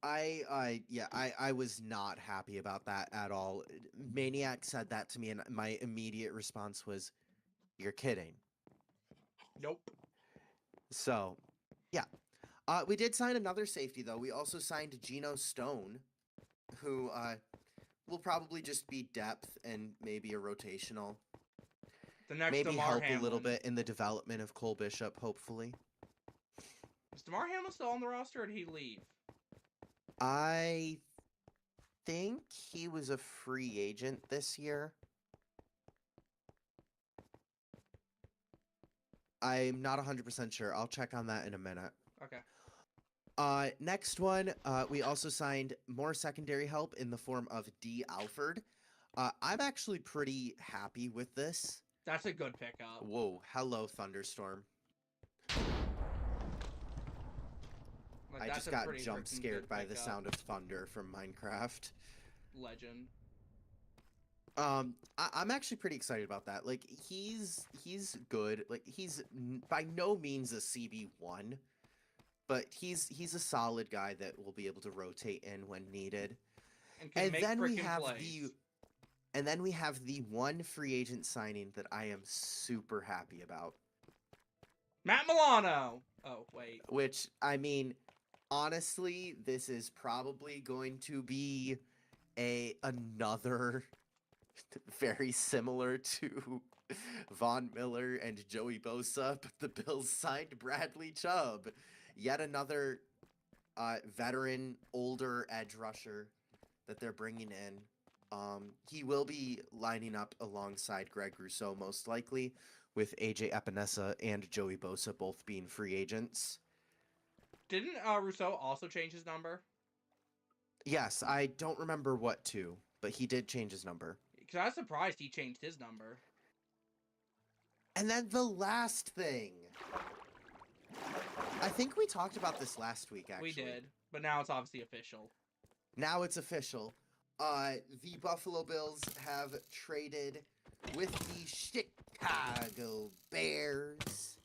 Speaker 1: I was not happy about that at all. Maniac said that to me, and my immediate response was, "You're kidding."
Speaker 3: Nope.
Speaker 1: So, yeah. We did sign another safety, though. We also signed Geno Stone, who will probably just be depth and maybe a rotational.
Speaker 3: The next
Speaker 1: Maybe
Speaker 3: DeMar
Speaker 1: help
Speaker 3: Hamlin.
Speaker 1: a little bit in the development of Cole Bishop, hopefully.
Speaker 3: Is DeMar Hamlin still on the roster, or did he leave?
Speaker 1: I think he was a free agent this year. I'm not 100% sure. I'll check on that in a minute.
Speaker 3: Okay.
Speaker 1: Next one, we also signed more secondary help in the form of D. Alford. I'm actually pretty happy with this.
Speaker 3: That's a good pickup.
Speaker 1: Whoa, hello, Thunderstorm.
Speaker 3: Like,
Speaker 1: I just got jump scared by the sound of thunder from Minecraft.
Speaker 3: Legend.
Speaker 1: I'm actually pretty excited about that. Like, he's good. Like, he's by no means a CB1, but he's a solid guy that will be able to rotate in when needed.
Speaker 3: And then we have
Speaker 1: the one free agent signing that I am super happy about.
Speaker 3: Matt Milano. Oh, wait.
Speaker 1: Which, I mean, honestly, this is probably going to be another very similar to Von Miller and Joey Bosa, but the Bills signed Bradley Chubb, yet another veteran, older edge rusher that they're bringing in. He will be lining up alongside Greg Rousseau most likely, with AJ Epinesa and Joey Bosa both being free agents.
Speaker 3: Didn't Rousseau also change his number?
Speaker 1: Yes, I don't remember what to, but he did change his number.
Speaker 3: Because I was surprised he changed his number.
Speaker 1: And then the last thing. I think we talked about this last week, actually.
Speaker 3: We did, but now it's obviously official.
Speaker 1: Now it's official. The Buffalo Bills have traded with the Chicago Bears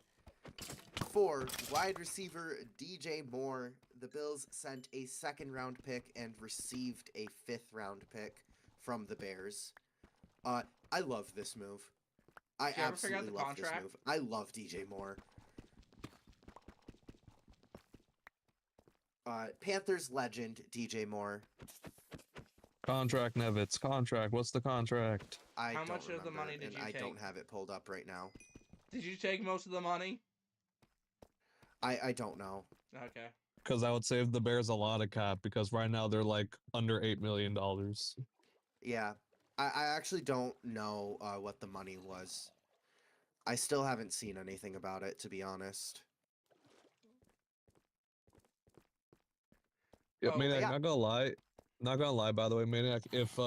Speaker 1: for wide receiver DJ Moore. The Bills sent a 2nd-round pick and received a 5th-round pick from the Bears. I love this move. I
Speaker 3: Did you ever figure out
Speaker 1: absolutely
Speaker 3: the
Speaker 1: love this
Speaker 3: contract?
Speaker 1: move. I love DJ Moore. Panthers legend DJ Moore.
Speaker 2: Contract, Nevitz. Contract. What's the contract?
Speaker 1: I
Speaker 3: How
Speaker 1: don't
Speaker 3: much of the
Speaker 1: remember,
Speaker 3: money did
Speaker 1: and
Speaker 3: you
Speaker 1: I don't
Speaker 3: take?
Speaker 1: have it pulled up right now.
Speaker 3: Did you take most of the money?
Speaker 1: I don't know.
Speaker 3: Okay.
Speaker 2: Because I would save the Bears a lot of cap because right now they're like under $8 million.
Speaker 1: Yeah, I actually don't know what the money was. I still haven't seen anything about it, to be honest.
Speaker 2: Yeah,
Speaker 3: Oh,
Speaker 2: Maniac,
Speaker 1: yeah.
Speaker 2: not gonna lie, by the way, Maniac, if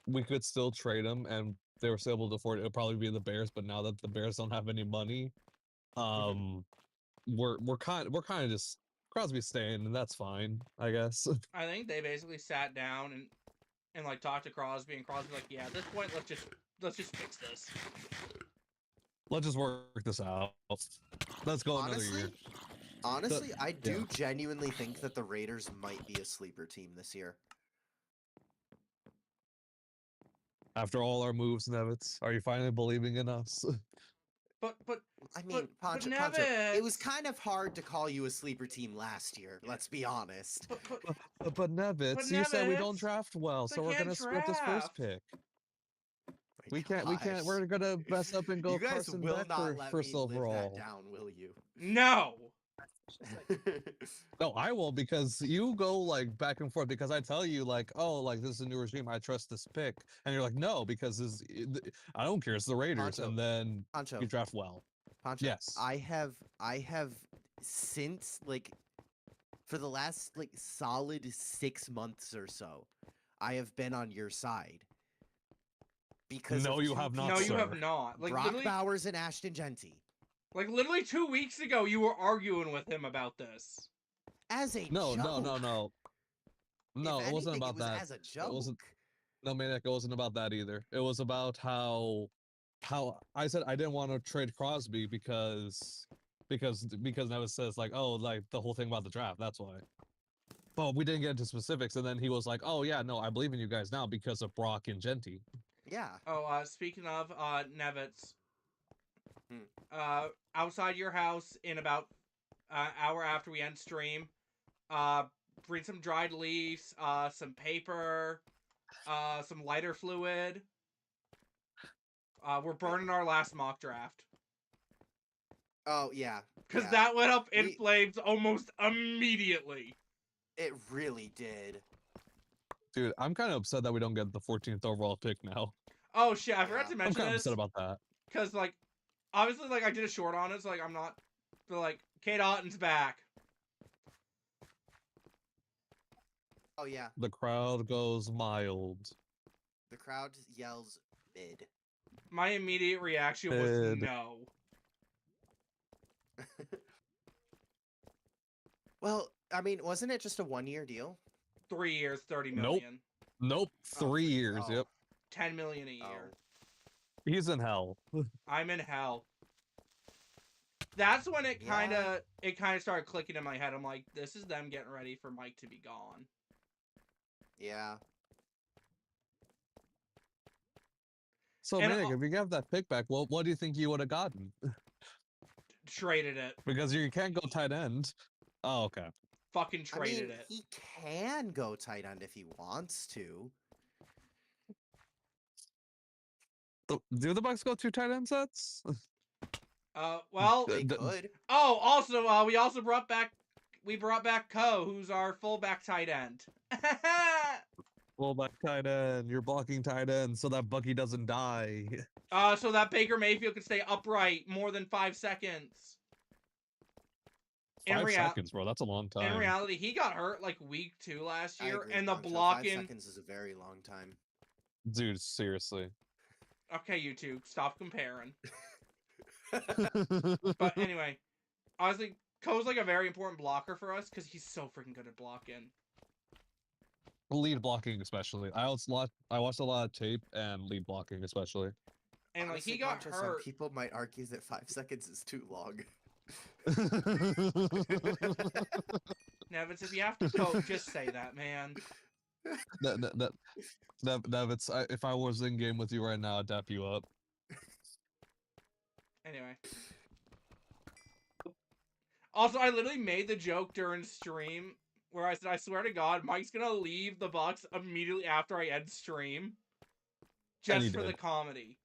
Speaker 2: we could still trade them and they were still able to afford it, it'd probably be the Bears, but now that the Bears don't have any money, we're kind of just Crosby staying, and that's fine, I guess.
Speaker 3: I think they basically sat down and like talked to Crosby, and Crosby like, yeah, at this point, let's just fix this.
Speaker 2: Let's just work this out. Let's go another year.
Speaker 1: Honestly, I do
Speaker 2: yeah.
Speaker 1: genuinely think that the Raiders might be a sleeper team this year.
Speaker 2: After all our moves, Nevitz, are you finally believing in us?
Speaker 3: But
Speaker 1: I mean, Pancho, it was kind of hard to call you a sleeper team last year, let's be honest.
Speaker 2: But Nevitz, you said we don't
Speaker 3: Nevitz,
Speaker 2: draft well,
Speaker 3: they
Speaker 2: so we're
Speaker 3: can't
Speaker 2: gonna screw up this first
Speaker 3: draft.
Speaker 2: pick. We can't. We're gonna mess up and go
Speaker 1: You guys
Speaker 2: Carson
Speaker 1: will
Speaker 2: Beck
Speaker 1: not
Speaker 2: for
Speaker 1: let
Speaker 2: first
Speaker 1: me live
Speaker 2: overall.
Speaker 1: that down, will you?
Speaker 3: No.
Speaker 2: No, I won't because you go like back and forth because I tell you like, oh, like this is a new regime. I trust this pick, and you're like, no, because I don't care. It's the Raiders,
Speaker 1: Pancho,
Speaker 2: and then
Speaker 1: Pancho,
Speaker 2: you draft well.
Speaker 1: Pancho,
Speaker 2: Yes.
Speaker 1: I have since like for the last like solid 6 months or so, I have been on your side. Because
Speaker 2: No,
Speaker 1: of
Speaker 2: you
Speaker 1: two
Speaker 2: have not,
Speaker 3: No, you
Speaker 2: sir.
Speaker 3: have not. Like
Speaker 1: Brock
Speaker 3: literally,
Speaker 1: Bowers and Ashton Genty.
Speaker 3: like literally 2 weeks ago, you were arguing with him about this.
Speaker 1: As a
Speaker 2: No,
Speaker 1: joke.
Speaker 2: No,
Speaker 1: If
Speaker 2: it wasn't
Speaker 1: anything,
Speaker 2: about
Speaker 1: it was
Speaker 2: that.
Speaker 1: as a
Speaker 2: It
Speaker 1: joke.
Speaker 2: wasn't. No, Maniac, it wasn't about that either. It was about how I said I didn't want to trade Crosby because Nevis says like, oh, like the whole thing about the draft. That's why. But we didn't get into specifics, and then he was like, oh yeah, no, I believe in you guys now because of Brock and Genty.
Speaker 1: Yeah.
Speaker 3: Oh, speaking of Nevitz,
Speaker 1: Hmm.
Speaker 3: Outside your house in about hour after we end stream, bring some dried leaves, some paper, some lighter fluid. We're burning our last mock draft.
Speaker 1: Oh, yeah.
Speaker 3: Because
Speaker 1: yeah.
Speaker 3: that went up in flames almost immediately.
Speaker 1: It really did.
Speaker 2: Dude, I'm kind of upset that we don't get the 14th overall pick now.
Speaker 3: Oh shit, I forgot to
Speaker 2: I'm
Speaker 3: mention
Speaker 2: kind of
Speaker 3: this.
Speaker 2: upset about that.
Speaker 3: Because, like, obviously, like, I did a short on it, so, like, I'm not... But, like, Kate Otten's back.
Speaker 1: Oh, yeah.
Speaker 2: The crowd goes mild.
Speaker 1: The crowd yells mid.
Speaker 3: My immediate reaction was no.
Speaker 1: Well, I mean, wasn't it just a 1-year deal?
Speaker 3: 3 years, 30 million.
Speaker 2: Nope. 3 years.
Speaker 1: Oh.
Speaker 2: Yep.
Speaker 3: 10 million a year.
Speaker 2: He's in hell.
Speaker 3: I'm in hell. That's when it kind of started clicking in my head. I'm like, this is them getting ready for Mike to be gone.
Speaker 1: Yeah.
Speaker 2: So,
Speaker 3: And
Speaker 2: Manic, if you have that pick back, what do you think you would have gotten?
Speaker 3: Traded it.
Speaker 2: Because you can't go tight end. Oh, okay.
Speaker 3: fucking
Speaker 1: I
Speaker 3: traded
Speaker 1: mean,
Speaker 3: it.
Speaker 1: he can go tight end if he wants to.
Speaker 2: Do the Bucks go 2 tight end sets?
Speaker 3: Well,
Speaker 1: They
Speaker 2: d-
Speaker 1: could.
Speaker 3: oh, also, we also brought back Ko, who's our fullback tight end.
Speaker 2: Fullback tight end. You're blocking tight end so that Bucky doesn't die.
Speaker 3: So that Baker Mayfield can stay upright more than 5 seconds.
Speaker 2: 5 seconds, bro. That's a long time.
Speaker 3: In reality, he got hurt like week 2 last
Speaker 1: I
Speaker 3: year,
Speaker 1: agree,
Speaker 3: and the
Speaker 1: Poncho. 5
Speaker 3: blocking.
Speaker 1: seconds is a very long time.
Speaker 2: Dude, seriously.
Speaker 3: Okay, you two, stop comparing. But anyway, honestly, Ko's like a very important blocker for us because he's so freaking good at blocking.
Speaker 2: Lead blocking, especially. I watched a lot of tape and lead blocking, especially.
Speaker 3: And like
Speaker 1: Honestly,
Speaker 3: he got
Speaker 1: Poncho,
Speaker 3: hurt.
Speaker 1: Some people might argue that 5 seconds is too long.
Speaker 3: Nevitz, if you have to coach, just say that, man.
Speaker 2: Nevitz, if I was in game with you right now, I'd dap you up.
Speaker 3: Anyway. Also, I literally made the joke during stream where I said, I swear to God, Mike's gonna leave the Bucks immediately after I end stream. Just for the comedy.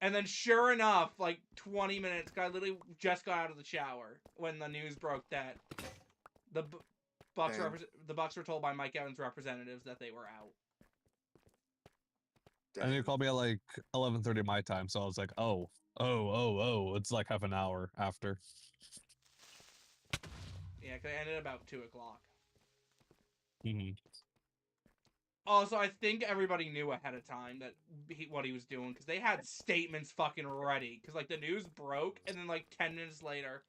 Speaker 3: And then sure enough, like 20 minutes, I literally just got out of the shower when the news broke that the Bucks were told by Mike Evans' representatives that they were out.
Speaker 2: And you called me at like 11:30 my time, so I was like, oh, it's like half an hour after.
Speaker 3: Yeah, because I ended about 2 o'clock.
Speaker 2: Mm-hmm.
Speaker 3: Also, I think everybody knew ahead of time that what he was doing, because they had statements fucking ready. Because, like, the news broke, and then, like, 10 minutes later,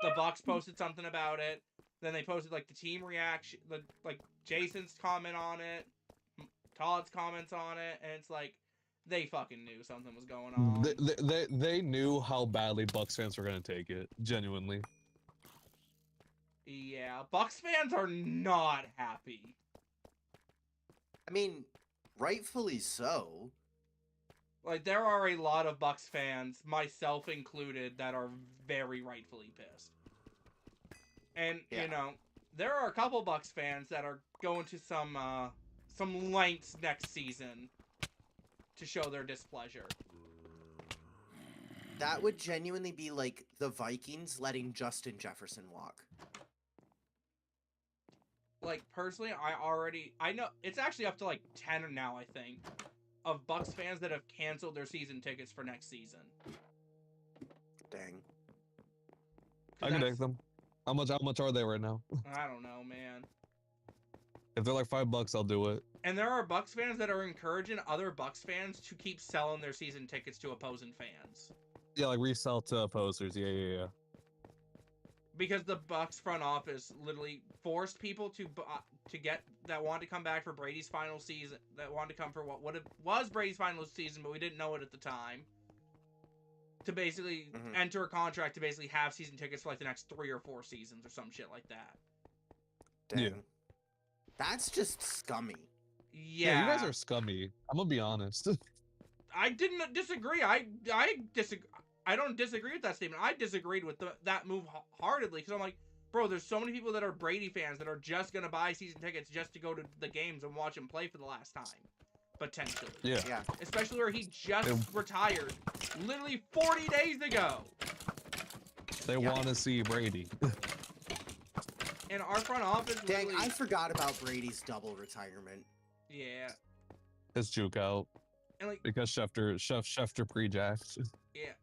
Speaker 3: the Bucks posted something about it. Then they posted, like, the team reaction, like, Jason's comment on it, Todd's comments on it, and it's like, they fucking knew something was going on.
Speaker 2: They knew how badly Bucks fans were going to take it, genuinely.
Speaker 3: Yeah, Bucks fans are not happy.
Speaker 1: I mean, rightfully so.
Speaker 3: Like, there are a lot of Bucks fans, myself included, that are very rightfully pissed. And, you know, there are a couple Bucks fans that are going to some lengths next season to show their displeasure.
Speaker 1: That would genuinely be like the Vikings letting Justin Jefferson walk.
Speaker 3: Like, personally, I know, it's actually up to, like, 10 now, I think, of Bucks fans that have canceled their season tickets for next season.
Speaker 1: Dang.
Speaker 2: I can take them. How much are they right now?
Speaker 3: I don't know, man.
Speaker 2: If they're like $5, I'll do it.
Speaker 3: And there are Bucks fans that are encouraging other Bucks fans to keep selling their season tickets to opposing fans.
Speaker 2: Yeah, like resell to opposers. Yeah.
Speaker 3: Because the Bucks front office literally forced people to get that wanted to come back for Brady's final season, that wanted to come for what it was Brady's final season, but we didn't know it at the time. To basically enter a contract to basically have season tickets for like the next 3 or 4 seasons or some shit like that.
Speaker 1: Dang.
Speaker 2: Yeah.
Speaker 1: That's just scummy.
Speaker 3: Yeah,
Speaker 2: you guys are scummy. I'm gonna be honest.
Speaker 3: I didn't disagree. I disagree. I don't disagree with that statement. I disagreed with that move heartedly because I'm like, bro, there's so many people that are Brady fans that are just gonna buy season tickets just to go to the games and watch him play for the last time, potentially.
Speaker 2: Yeah.
Speaker 3: Especially where he just retired, literally 40 days ago.
Speaker 2: They want to see Brady.
Speaker 3: And our front office.
Speaker 1: Dang, I forgot about Brady's double retirement.
Speaker 3: Yeah.
Speaker 2: His juke out.
Speaker 3: And like
Speaker 2: because Schefter pre-jacked.
Speaker 3: Yeah.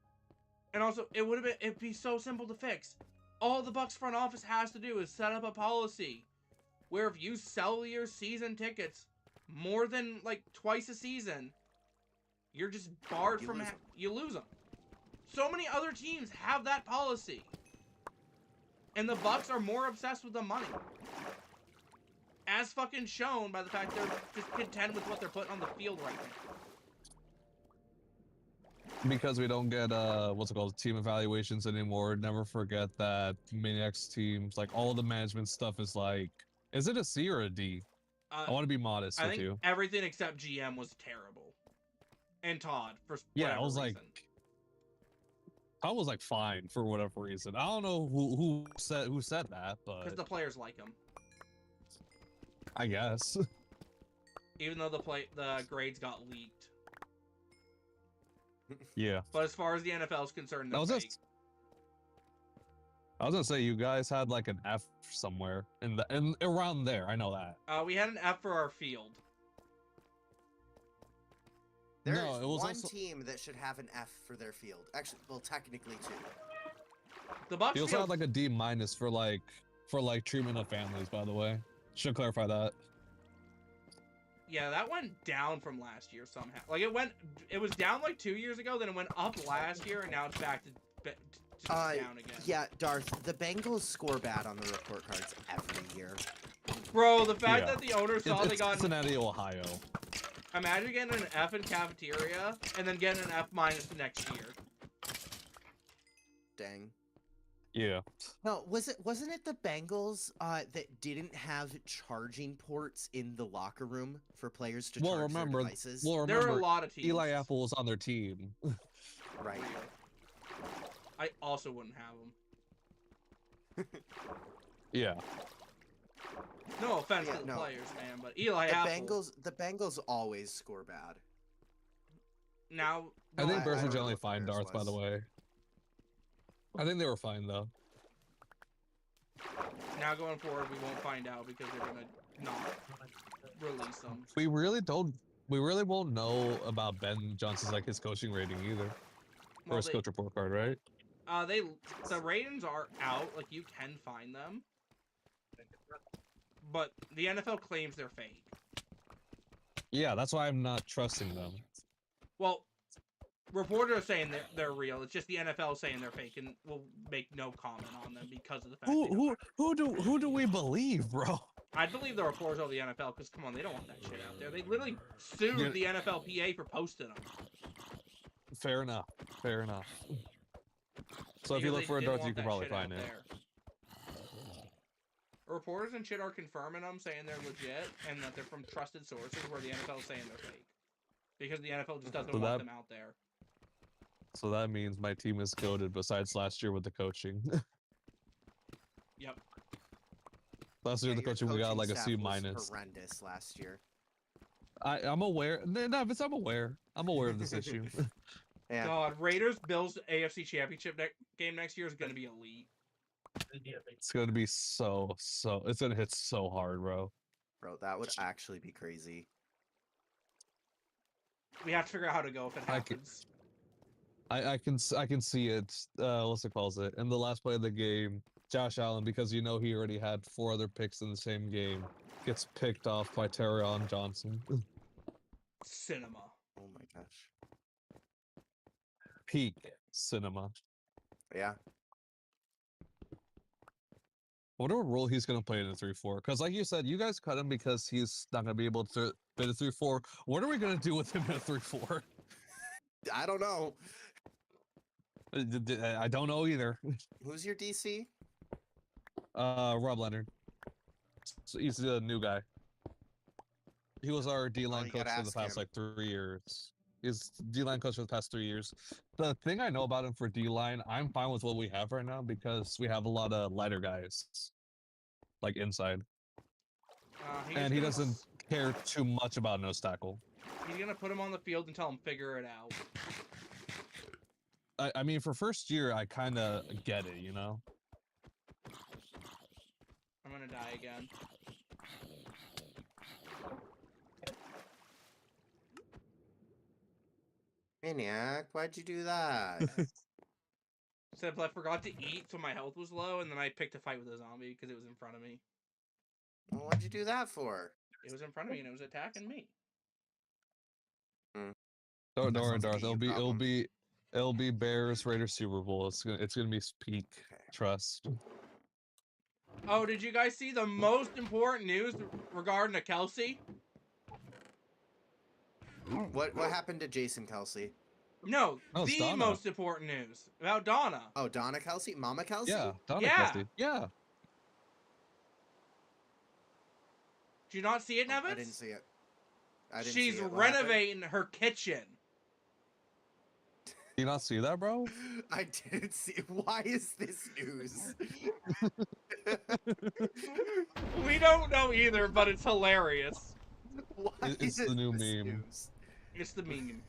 Speaker 3: And also, it'd be so simple to fix. All the Bucks front office has to do is set up a policy where if you sell your season tickets more than like twice a season, you're just barred from you lose them. So many other teams have that policy. And the Bucks are more obsessed with the money. As fucking shown by the fact they're just content with what they're putting on the field right now.
Speaker 2: Because we don't get what's it called, team evaluations anymore. Never forget that Maniacs teams, like all the management stuff is like, is it a C or a D? I want to be modest with you.
Speaker 3: Everything except GM was terrible. And Todd for
Speaker 2: I was
Speaker 3: reason.
Speaker 2: like, Tom was like fine for whatever reason. I don't know who said that,
Speaker 3: Because
Speaker 2: but
Speaker 3: the players like him.
Speaker 2: I guess.
Speaker 3: Even though the grades got leaked.
Speaker 2: Yeah.
Speaker 3: But as far as the NFL is concerned,
Speaker 2: I
Speaker 3: they're
Speaker 2: was
Speaker 3: fake.
Speaker 2: just I was gonna say you guys had like an F somewhere in around there. I know that.
Speaker 3: We had an F for our field.
Speaker 1: There's
Speaker 2: No, it was
Speaker 1: one
Speaker 2: also
Speaker 1: team that should have an F for their field. Actually, well, technically two.
Speaker 3: The Bucks
Speaker 2: you also
Speaker 3: field,
Speaker 2: had like a D- for like treatment of families. By the way, should clarify that.
Speaker 3: yeah, that went down from last year somehow. Like it was down like 2 years ago, then it went up last year, and now it's back to down again.
Speaker 1: Yeah, Darth, the Bengals score bad on the report cards every year.
Speaker 3: Bro, the fact
Speaker 2: Yeah.
Speaker 3: that the owner saw they
Speaker 2: It's
Speaker 3: got
Speaker 2: Cincinnati, Ohio.
Speaker 3: imagine getting an F in cafeteria and then getting an F minus the next year.
Speaker 1: Dang.
Speaker 2: Yeah.
Speaker 1: No, wasn't it the Bengals that didn't have charging ports in the locker room for players to
Speaker 2: Well,
Speaker 1: charge
Speaker 2: remember,
Speaker 1: their devices?
Speaker 2: well,
Speaker 3: There are a
Speaker 2: remember,
Speaker 3: lot of teams.
Speaker 2: Eli Apple was on their team.
Speaker 1: Right.
Speaker 3: I also wouldn't have them.
Speaker 2: Yeah.
Speaker 3: No offense
Speaker 1: Yeah,
Speaker 3: to the
Speaker 1: no.
Speaker 3: players, man, but Eli
Speaker 1: The
Speaker 3: Apple.
Speaker 1: Bengals always score bad.
Speaker 3: Now,
Speaker 2: I think
Speaker 1: I
Speaker 2: Bears were
Speaker 1: don't know
Speaker 2: generally
Speaker 1: what the
Speaker 2: fine,
Speaker 1: Bears
Speaker 2: Darth, by the
Speaker 1: was.
Speaker 2: way. I think they were fine, though.
Speaker 3: now going forward, we won't find out because they're gonna not release them.
Speaker 2: We really won't know about Ben Johnson's, like, his coaching rating either. Or
Speaker 3: Well,
Speaker 2: his coach report card, right?
Speaker 3: the ratings are out. Like you can find them, but the NFL claims they're fake.
Speaker 2: Yeah, that's why I'm not trusting them.
Speaker 3: Well, reporters are saying they're real. It's just the NFL saying they're fake, and will make no comment on them because of the fact.
Speaker 2: Who do we believe, bro?
Speaker 3: I'd believe the reporters over the NFL because come on, they don't want that shit out there. They literally sued the NFLPA for posting them.
Speaker 2: Fair enough. Fair enough. So if
Speaker 3: Because
Speaker 2: you look
Speaker 3: they
Speaker 2: for a
Speaker 3: didn't
Speaker 2: Darth,
Speaker 3: want
Speaker 2: you can
Speaker 3: that
Speaker 2: probably
Speaker 3: shit out
Speaker 2: find it.
Speaker 3: there. Reporters and shit are confirming them, saying they're legit, and that they're from trusted sources, where the NFL is saying they're fake. Because the NFL just doesn't
Speaker 2: So
Speaker 3: want
Speaker 2: that-
Speaker 3: them out there.
Speaker 2: So that means my team is goated besides last year with the coaching.
Speaker 3: Yep.
Speaker 2: Last year
Speaker 1: Yeah,
Speaker 2: the
Speaker 1: your
Speaker 2: coaching we got like a
Speaker 1: staff
Speaker 2: C
Speaker 1: was
Speaker 2: minus.
Speaker 1: horrendous last year.
Speaker 2: I'm aware. No, I'm aware. I'm aware of this issue.
Speaker 1: Yeah.
Speaker 3: God, Raiders Bills AFC Championship game next year is going to be elite.
Speaker 2: It's gonna be so. It's gonna hit so hard, bro.
Speaker 1: Bro, that would actually be crazy.
Speaker 3: We have to figure out how to go if it happens.
Speaker 2: I can see it. What's it calls it? In the last play of the game, Josh Allen, because you know he already had 4 other picks in the same game, gets picked off by Terron Johnson.
Speaker 3: Cinema.
Speaker 1: Oh my gosh.
Speaker 2: Peak cinema.
Speaker 1: Yeah.
Speaker 2: I wonder what role he's gonna play in a 3-4. Because like you said, you guys cut him because he's not gonna be able to fit a 3-4. What are we gonna do with him in a 3-4?
Speaker 1: I don't know.
Speaker 2: I don't know either.
Speaker 1: Who's your DC?
Speaker 2: Rob Leonard. So he's the new guy. He was our D-line
Speaker 1: you
Speaker 2: coach
Speaker 1: gotta
Speaker 2: for the
Speaker 1: ask
Speaker 2: past
Speaker 1: him.
Speaker 2: like 3 years. He's D-line coach for the past 3 years. The thing I know about him for D-line, I'm fine with what we have right now because we have a lot of lighter guys, like inside, and he doesn't care too much about nose tackle.
Speaker 3: He's going to put him on the field and tell him figure it out.
Speaker 2: I mean, for first year, I kind of get it, you know?
Speaker 3: I'm going to die again.
Speaker 1: Maniac, why'd you do that?
Speaker 3: Except I forgot to eat, so my health was low, and then I picked a fight with a zombie because it was in front of me.
Speaker 1: Well, what'd you do that for?
Speaker 3: It was in front of me, and it was attacking me.
Speaker 2: Don't
Speaker 1: That
Speaker 2: worry,
Speaker 1: sounds like
Speaker 2: Darth.
Speaker 1: a you
Speaker 2: It'll be Bears Raiders Super Bowl. It's gonna be peak.
Speaker 1: Okay.
Speaker 2: Trust.
Speaker 3: Oh, did you guys see the most important news regarding to Kelsey?
Speaker 1: What happened to Jason Kelsey?
Speaker 3: No,
Speaker 2: Oh, it's
Speaker 3: the
Speaker 2: Donna.
Speaker 3: most important news about Donna.
Speaker 1: Oh, Donna Kelsey? Mama Kelsey?
Speaker 2: Yeah, Donna
Speaker 3: Yeah.
Speaker 2: Kelsey. Yeah.
Speaker 3: Did you not see it, Nevins?
Speaker 1: I didn't see it. I didn't
Speaker 3: She's
Speaker 1: see it. What happened?
Speaker 3: renovating her kitchen.
Speaker 2: you not see that, bro?
Speaker 1: I didn't see. Why is this news?
Speaker 3: We don't know either, but it's hilarious.
Speaker 1: Why
Speaker 2: It's
Speaker 1: is
Speaker 2: the new
Speaker 1: this
Speaker 2: meme.
Speaker 1: news?
Speaker 3: It's the meme.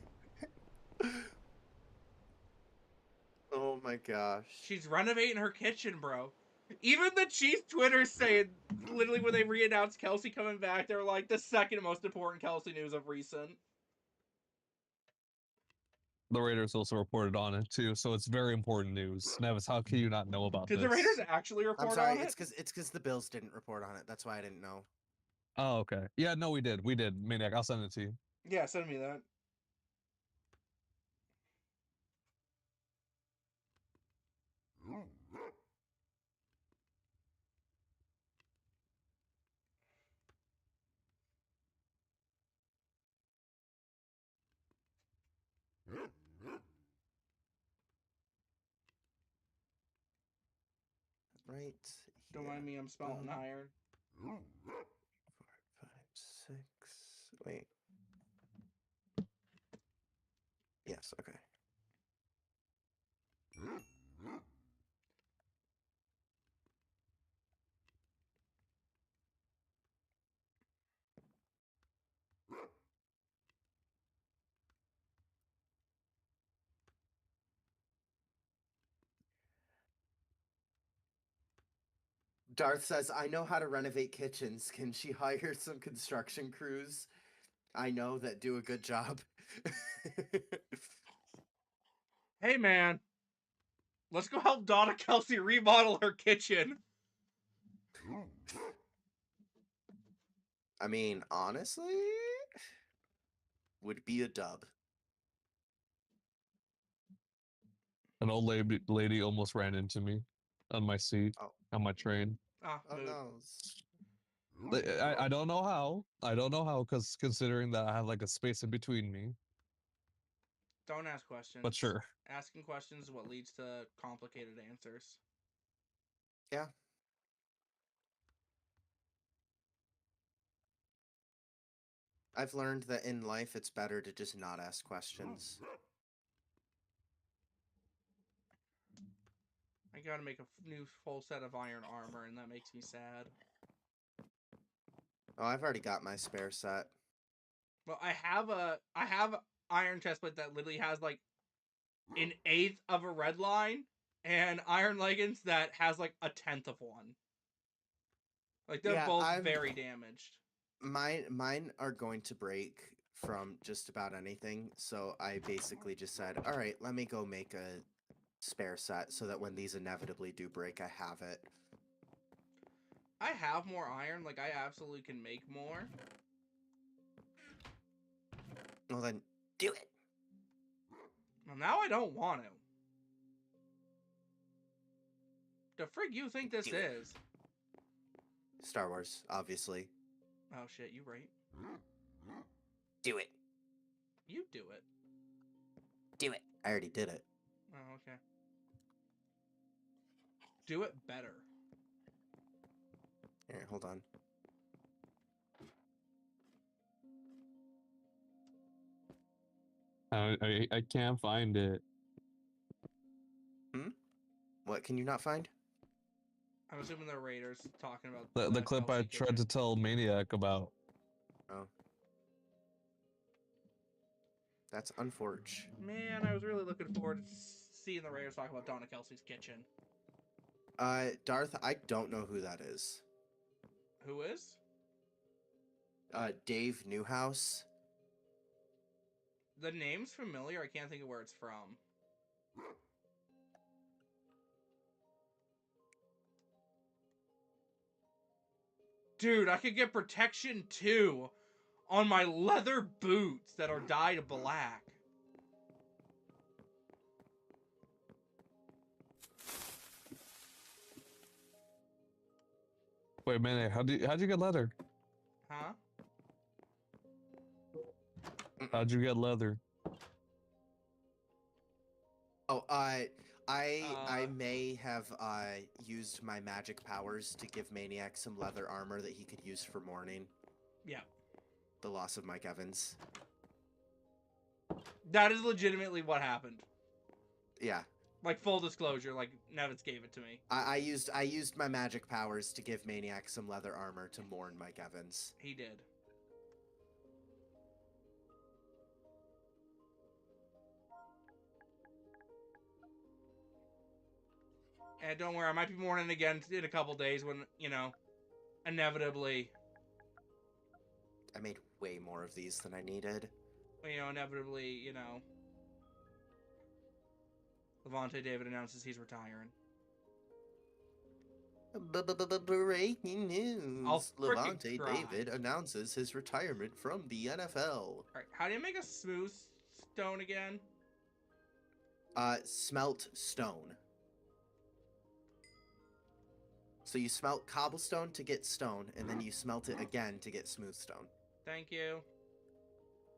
Speaker 1: Oh my gosh.
Speaker 3: She's renovating her kitchen, bro. Even the Chiefs Twitter saying, literally when they re-announced Kelsey coming back, they were like, the second most important Kelsey news of recent.
Speaker 2: The Raiders also reported on it too, so it's very important news. Nevis, how can you not know about
Speaker 3: Did
Speaker 2: this?
Speaker 3: the Raiders actually
Speaker 1: I'm
Speaker 3: report
Speaker 1: sorry.
Speaker 3: on it?
Speaker 1: It's because the Bills didn't report on it. That's why I didn't know.
Speaker 2: Oh, okay. Yeah, no, we did. We did. Maniac, I'll send it to you.
Speaker 3: Yeah, send me that.
Speaker 1: Right.
Speaker 3: Don't
Speaker 1: here.
Speaker 3: mind me, I'm smelting iron.
Speaker 1: 4, 5, 6. Wait. Yes. Okay. Darth says, I know how to renovate kitchens. Can she hire some construction crews? I know that do a good job.
Speaker 3: Hey, man. Let's go help Donna Kelsey remodel her kitchen.
Speaker 1: I mean, honestly, would be a dub.
Speaker 2: An old lady almost ran into me on my seat,
Speaker 1: Oh.
Speaker 2: on my train.
Speaker 3: Ah,
Speaker 1: Oh
Speaker 3: mood.
Speaker 1: no.
Speaker 2: I don't know how. I don't know how, because considering that I have like a space in between me.
Speaker 3: Don't ask questions.
Speaker 2: But sure.
Speaker 3: Asking questions is what leads to complicated answers.
Speaker 1: Yeah. I've learned that in life it's better to just not ask questions.
Speaker 3: I gotta make a new full set of iron armor, and that makes me sad.
Speaker 1: Oh, I've already got my spare set.
Speaker 3: Well, I have iron chestplate that literally has like an eighth of a red line, and iron leggings that has like a tenth of one. Like they're
Speaker 1: Yeah,
Speaker 3: both
Speaker 1: I've-
Speaker 3: very damaged.
Speaker 1: Mine are going to break from just about anything, so I basically just said, all right, let me go make a spare set so that when these inevitably do break, I have it.
Speaker 3: I have more iron, like I absolutely can make more.
Speaker 1: Well then, do it.
Speaker 3: Well, now I don't want to. The frig you think this
Speaker 1: Do it.
Speaker 3: is?
Speaker 1: Star Wars, obviously.
Speaker 3: Oh shit, you right.
Speaker 1: Do it.
Speaker 3: You do it.
Speaker 1: Do it. I already did it.
Speaker 3: Oh, okay. Do it better.
Speaker 1: Here, hold on.
Speaker 2: I can't find it.
Speaker 1: What can you not find?
Speaker 3: I'm assuming the Raiders talking about
Speaker 2: The clip I
Speaker 3: Kelsey
Speaker 2: tried to
Speaker 3: kitchen.
Speaker 2: tell Maniac about.
Speaker 1: Oh. That's unfortunate.
Speaker 3: Man, I was really looking forward to seeing the Raiders talk about Donna Kelsey's kitchen.
Speaker 1: Darth, I don't know who that is.
Speaker 3: Who is?
Speaker 1: Dave Newhouse.
Speaker 3: The name's familiar. I can't think of where it's from. Dude, I could get protection too on my leather boots that are dyed black.
Speaker 2: Wait, Maniac, how'd you get leather?
Speaker 3: Huh?
Speaker 2: How'd you get leather?
Speaker 1: Oh, I may have used my magic powers to give Maniac some leather armor that he could use for mourning.
Speaker 3: Yeah.
Speaker 1: The loss of Mike Evans.
Speaker 3: That is legitimately what happened.
Speaker 1: Yeah.
Speaker 3: Like, full disclosure, like, Nevitz gave it to me.
Speaker 1: I used my magic powers to give Maniac some leather armor to mourn Mike Evans.
Speaker 3: He did. And don't worry, I might be mourning again in a couple days when, you know, inevitably,
Speaker 1: I made way more of these than I needed.
Speaker 3: Levante David announces he's retiring.
Speaker 1: Breaking news.
Speaker 3: I'll frickin'
Speaker 1: Levante
Speaker 3: cry.
Speaker 1: David announces his retirement from the NFL.
Speaker 3: Alright, how do you make a smooth stone again?
Speaker 1: Smelt stone. So you smelt cobblestone to get stone, and then you smelt it again to get smooth stone.
Speaker 3: Thank you.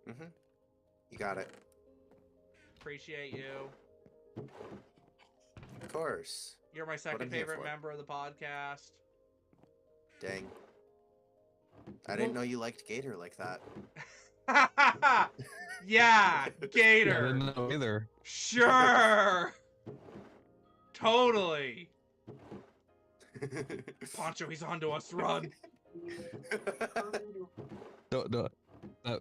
Speaker 1: Mm-hmm. You got it.
Speaker 3: Appreciate you.
Speaker 1: Of course.
Speaker 3: You're my
Speaker 1: I'm
Speaker 3: second
Speaker 1: here
Speaker 3: favorite
Speaker 1: for.
Speaker 3: member of the podcast.
Speaker 1: Dang. I didn't know you liked Gator like that.
Speaker 3: Yeah,
Speaker 2: Yeah, I
Speaker 3: Gator.
Speaker 2: didn't know either.
Speaker 3: Sure. Totally. Poncho, he's onto us. Run.
Speaker 2: Don't,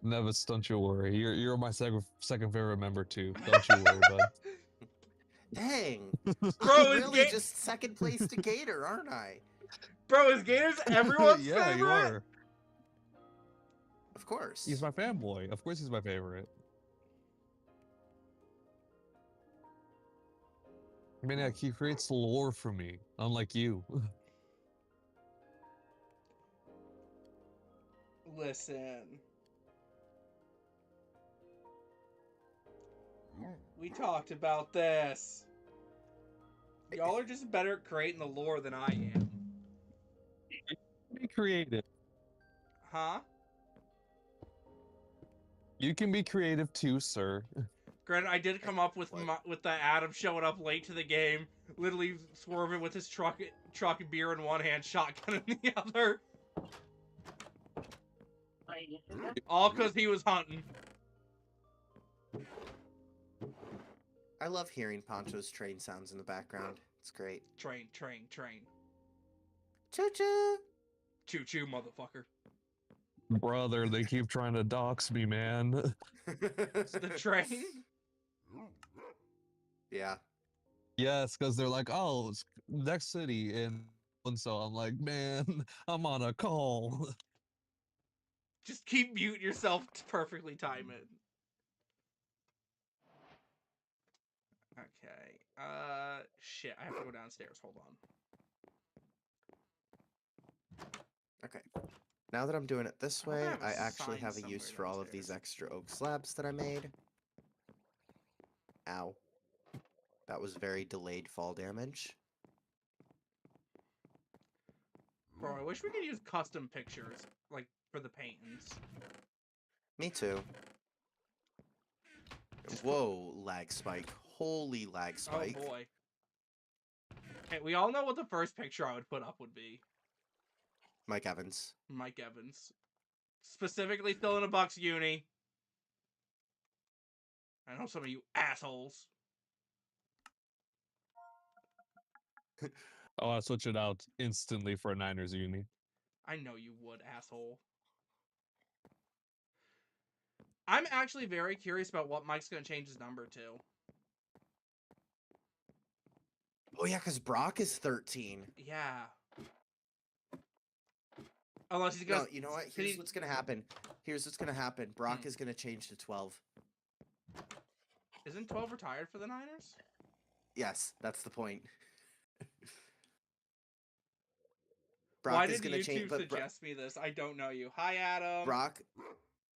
Speaker 2: Nevis, don't you worry. You're my second favorite member too. Don't you worry, bud.
Speaker 1: Dang.
Speaker 3: Bro,
Speaker 1: I'm
Speaker 3: is
Speaker 1: really
Speaker 3: Ga-
Speaker 1: just second place to Gator, aren't I?
Speaker 3: Bro, is Gator's everyone's
Speaker 2: Yeah,
Speaker 3: favorite?
Speaker 2: you are.
Speaker 1: Of course.
Speaker 2: He's my fanboy. Of course, he's my favorite. I mean, like, he creates lore for me, unlike you.
Speaker 3: Listen. We talked about this. Y'all are just better at creating the lore than I am.
Speaker 2: Be creative.
Speaker 3: Huh?
Speaker 2: You can be creative too, sir.
Speaker 3: Granted, I did come up with
Speaker 1: What?
Speaker 3: with the Adam showing up late to the game, literally swerving with his truck beer in one hand, shotgun in the other, all because he was hunting.
Speaker 1: I love hearing Poncho's train sounds in the background. It's great.
Speaker 3: Train.
Speaker 1: Choo-choo!
Speaker 3: Choo choo, motherfucker.
Speaker 2: Brother, they keep trying to dox me, man.
Speaker 3: The train?
Speaker 1: Yeah.
Speaker 2: Yes, because they're like, oh, it's next city, and so I'm like, man, I'm on a call.
Speaker 3: Just keep muting yourself to perfectly time it. Okay. Shit, I have to go downstairs. Hold on.
Speaker 1: Okay. Now that I'm doing it this
Speaker 3: I hope I
Speaker 1: way,
Speaker 3: have a
Speaker 1: I actually
Speaker 3: sign
Speaker 1: have a use
Speaker 3: somewhere
Speaker 1: for all of these
Speaker 3: downstairs.
Speaker 1: extra oak slabs that I made. Ow. That was very delayed fall damage.
Speaker 3: Bro, I wish we could use custom pictures, like, for the paintings.
Speaker 1: Me too. Whoa, lag spike. Holy lag spike.
Speaker 3: Oh boy. Okay, we all know what the first picture I would put up would be.
Speaker 1: Mike Evans.
Speaker 3: Mike Evans. Specifically still in a Bucks uni. I know some of you assholes.
Speaker 2: Oh, I switch it out instantly for a Niners uni.
Speaker 3: I know you would, asshole. I'm actually very curious about what Mike's gonna change his number to.
Speaker 1: Oh yeah, because Brock is 13.
Speaker 3: Yeah. Unless he's gonna...
Speaker 1: No, you know what? Here's what's gonna happen. Here's what's gonna happen. Brock is gonna change to 12.
Speaker 3: Isn't 12 retired for the Niners?
Speaker 1: Yes, that's the point.
Speaker 3: Why
Speaker 1: is
Speaker 3: did
Speaker 1: gonna
Speaker 3: YouTube
Speaker 1: change, but
Speaker 3: suggest me this? I don't know you. Hi, Adam.
Speaker 1: Brock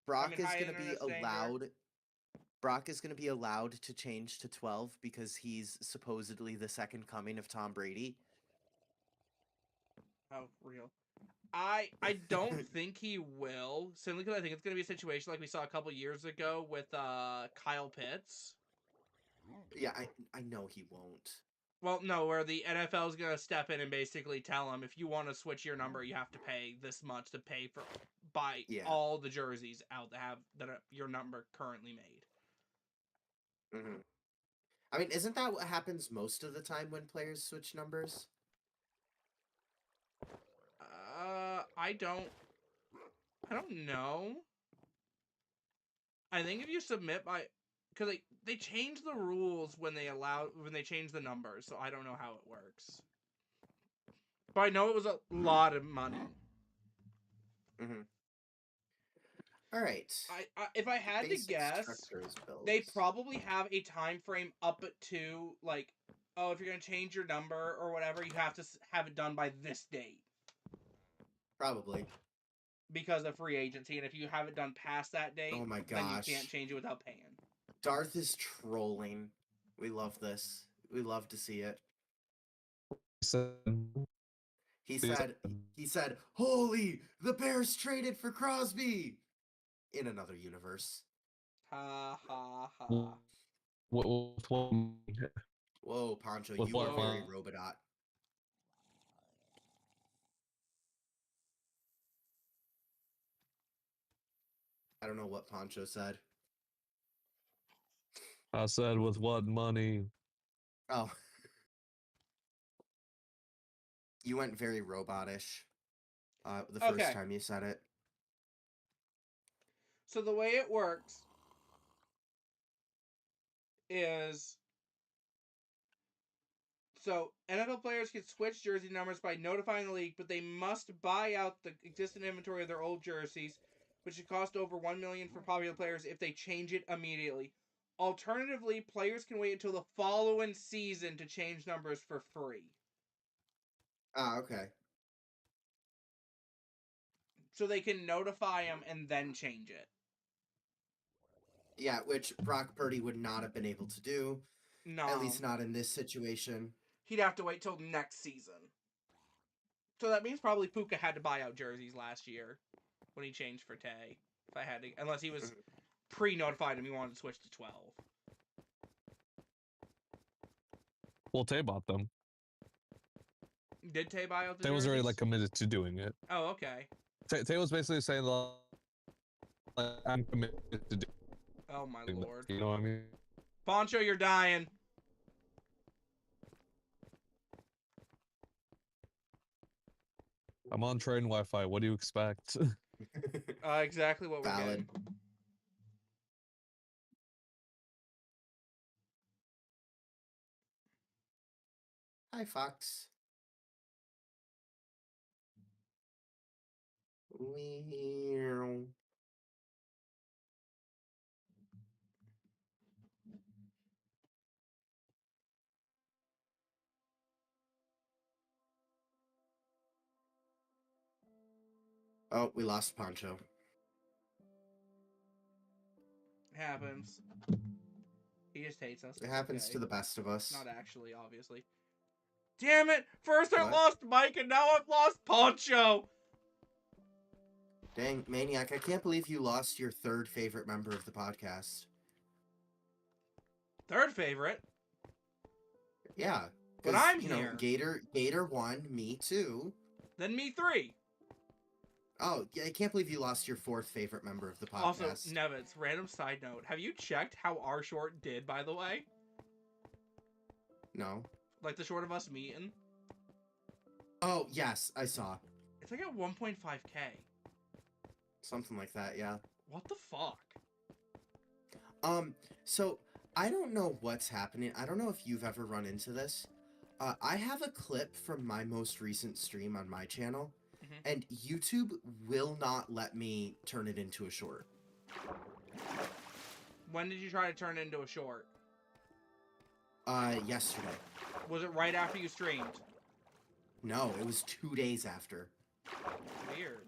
Speaker 3: hi,
Speaker 1: is gonna be
Speaker 3: Internet Stranger.
Speaker 1: allowed. Brock is gonna be allowed to change to 12 because he's supposedly the second coming of Tom Brady.
Speaker 3: Oh, real. I don't think he will, simply because I think it's going to be a situation like we saw a couple years ago with Kyle Pitts.
Speaker 1: Yeah, I know he won't.
Speaker 3: Well, no, where the NFL is going to step in and basically tell him, if you want to switch your number, you have to pay this much to pay for buy all the jerseys out that have your number currently made.
Speaker 1: Mm-hmm. I mean, isn't that what happens most of the time when players switch numbers?
Speaker 3: I don't know. I think if you submit by, because they change the rules when they change the numbers, so I don't know how it works. But I know it was a lot of money.
Speaker 1: Mm-hmm. All right.
Speaker 3: If I had to
Speaker 1: Basic
Speaker 3: guess,
Speaker 1: structures
Speaker 3: they
Speaker 1: builds.
Speaker 3: probably have a time frame up to like, oh, if you're gonna change your number or whatever, you have to have it done by this date
Speaker 1: Probably.
Speaker 3: because of free agency, and if you have it done past that date,
Speaker 1: Oh my
Speaker 3: then you
Speaker 1: gosh.
Speaker 3: can't change it without paying.
Speaker 1: Darth is trolling. We love this. We love to see it.
Speaker 2: So,
Speaker 1: He said, "Holy, the Bears traded for Crosby." In another universe.
Speaker 3: Ha ha ha.
Speaker 2: with what,
Speaker 1: Whoa, Poncho,
Speaker 2: with
Speaker 1: you are
Speaker 2: what
Speaker 1: very
Speaker 3: Whoa.
Speaker 1: Robodot. I don't know what Poncho said.
Speaker 2: I said with what money?
Speaker 1: Oh. You went very robotish. The first
Speaker 3: Okay.
Speaker 1: time you said it.
Speaker 3: So the way it works is, so NFL players can switch jersey numbers by notifying the league, but they must buy out the existing inventory of their old jerseys, which should cost over $1 million for popular players if they change it immediately. Alternatively, players can wait until the following season to change numbers for free.
Speaker 1: Ah, okay.
Speaker 3: So they can notify them and then change it.
Speaker 1: Yeah, which Brock Purdy would not have been able to do.
Speaker 3: No.
Speaker 1: At least not in this situation.
Speaker 3: He'd have to wait till next season. So that means probably Puka had to buy out jerseys last year when he changed for Tay. If I had to, unless he was pre-notified him he wanted to switch to 12.
Speaker 2: Well, Tay bought them.
Speaker 3: Did Tay buy out the
Speaker 2: Tay was already
Speaker 3: jerseys?
Speaker 2: like committed to doing it.
Speaker 3: Oh, okay.
Speaker 2: Tay was basically saying like, I'm committed to doing
Speaker 3: Oh my
Speaker 2: that.
Speaker 3: lord.
Speaker 2: You know what I mean?
Speaker 3: Poncho, you're dying.
Speaker 2: I'm on train Wi-Fi. What do you expect?
Speaker 3: Exactly what we're
Speaker 1: Valid.
Speaker 3: getting.
Speaker 1: Hi, Fox. Meow. Oh, we lost Poncho.
Speaker 3: Happens. He just hates us.
Speaker 1: It happens
Speaker 3: okay.
Speaker 1: to the best of us.
Speaker 3: Not actually, obviously. Damn it! First I
Speaker 1: What?
Speaker 3: lost Mike and now I've lost Poncho!
Speaker 1: Dang, Maniac, I can't believe you lost your third favorite member of the podcast.
Speaker 3: Third favorite?
Speaker 1: Yeah.
Speaker 3: But
Speaker 1: 'cause,
Speaker 3: I'm
Speaker 1: you know,
Speaker 3: here.
Speaker 1: Gator won, me too.
Speaker 3: Then me 3.
Speaker 1: Oh, yeah, I can't believe you lost your fourth favorite member of the podcast.
Speaker 3: Also, Nevitz, random side note. Have you checked how our short did, by the way?
Speaker 1: No.
Speaker 3: Like the short of us meeting?
Speaker 1: Oh, yes, I saw.
Speaker 3: It's like at 1.5k.
Speaker 1: Something like that, yeah.
Speaker 3: What the fuck?
Speaker 1: So I don't know what's happening. I don't know if you've ever run into this. I have a clip from my most recent stream on my channel, and YouTube will not let me turn it into a short.
Speaker 3: When did you try to turn it into a short?
Speaker 1: Yesterday.
Speaker 3: Was it right after you streamed?
Speaker 1: No, it was 2 days after.
Speaker 3: Weird.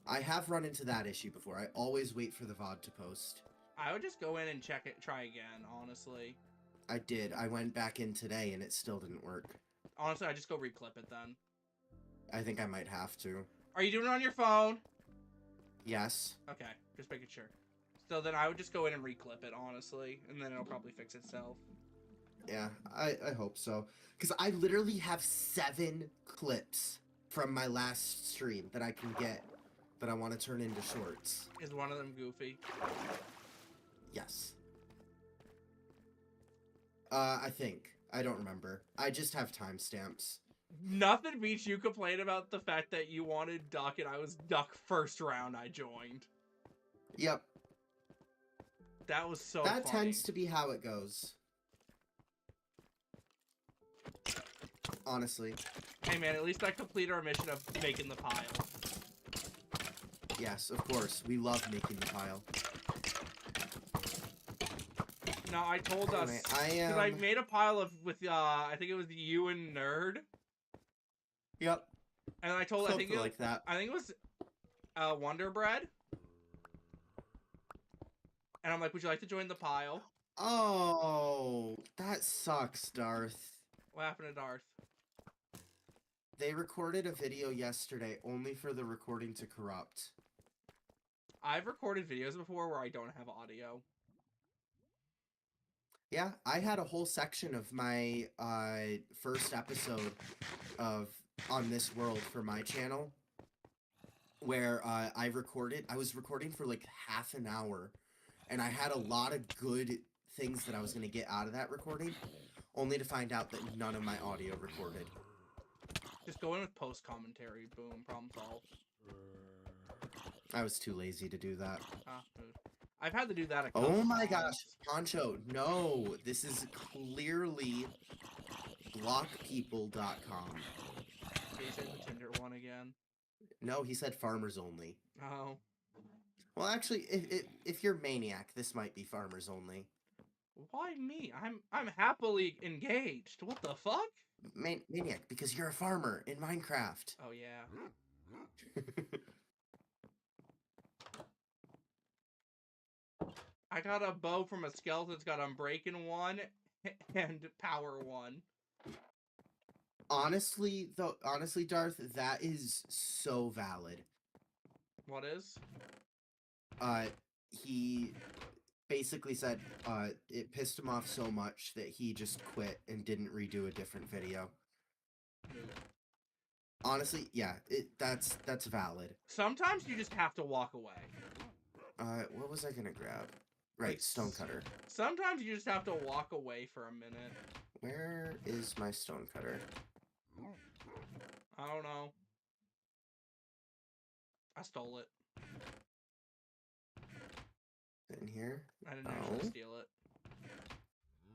Speaker 1: I have run into that issue before. I always wait for the VOD to post.
Speaker 3: I would just go in and check it, try again, honestly.
Speaker 1: I did. I went back in today and it still didn't work.
Speaker 3: Honestly, I just go reclip it then.
Speaker 1: I think I might have to.
Speaker 3: Are you doing it on your phone?
Speaker 1: Yes.
Speaker 3: Okay, just making sure. So then I would just go in and reclip it, honestly, and then it'll probably fix itself.
Speaker 1: Yeah, I hope so. Because I literally have 7 clips from my last stream that I can get that I want to turn into shorts.
Speaker 3: Is one of them goofy?
Speaker 1: Yes. I think. I don't remember. I just have timestamps.
Speaker 3: Nothing beats you complain about the fact that you wanted Duck and I was Duck first round I joined.
Speaker 1: Yep.
Speaker 3: That was so
Speaker 1: That
Speaker 3: funny.
Speaker 1: tends to be how it goes. Honestly.
Speaker 3: Hey man, at least I completed our mission of making the pile.
Speaker 1: Yes, of course. We love making the pile.
Speaker 3: No, I told us
Speaker 1: Anyway,
Speaker 3: because I made a pile of with I think it was you and Nerd,
Speaker 1: Yep.
Speaker 3: and I told I think
Speaker 1: Something
Speaker 3: it,
Speaker 1: like that.
Speaker 3: I think it was Wonder Bread, and I'm like, would you like to join the pile?
Speaker 1: Oh, that sucks, Darth.
Speaker 3: What happened to Darth?
Speaker 1: They recorded a video yesterday only for the recording to corrupt.
Speaker 3: I've recorded videos before where I don't have audio.
Speaker 1: Yeah, I had a whole section of my first episode of On This World for my channel where I was recording for like half an hour, and I had a lot of good things that I was going to get out of that recording, only to find out that none of my audio recorded.
Speaker 3: Just go in with post commentary. Boom, problem solved.
Speaker 1: I was too lazy to do that.
Speaker 3: Ah, dude. I've had to do that a couple
Speaker 1: Oh my
Speaker 3: times.
Speaker 1: gosh, Poncho, no, this is clearly blockpeople.com.
Speaker 3: He said the Tinder one again.
Speaker 1: No, he said farmers only.
Speaker 3: Oh.
Speaker 1: Well, actually, if you're Maniac, this might be farmers only.
Speaker 3: Why me? I'm happily engaged. What the fuck?
Speaker 1: Maniac, because you're a farmer in Minecraft.
Speaker 3: Oh yeah. I got a bow from a skeleton that's got Unbreaking 1 and Power 1.
Speaker 1: Honestly, Darth, that is so valid.
Speaker 3: What is?
Speaker 1: He basically said it pissed him off so much that he just quit and didn't redo a different video. Honestly, yeah, that's valid.
Speaker 3: Sometimes you just have to walk away.
Speaker 1: What was I gonna grab? Right, stonecutter.
Speaker 3: Sometimes you just have to walk away for a minute.
Speaker 1: Where is my stonecutter?
Speaker 3: I don't know. I stole it.
Speaker 1: In here?
Speaker 3: I didn't actually
Speaker 1: Oh.
Speaker 3: steal it.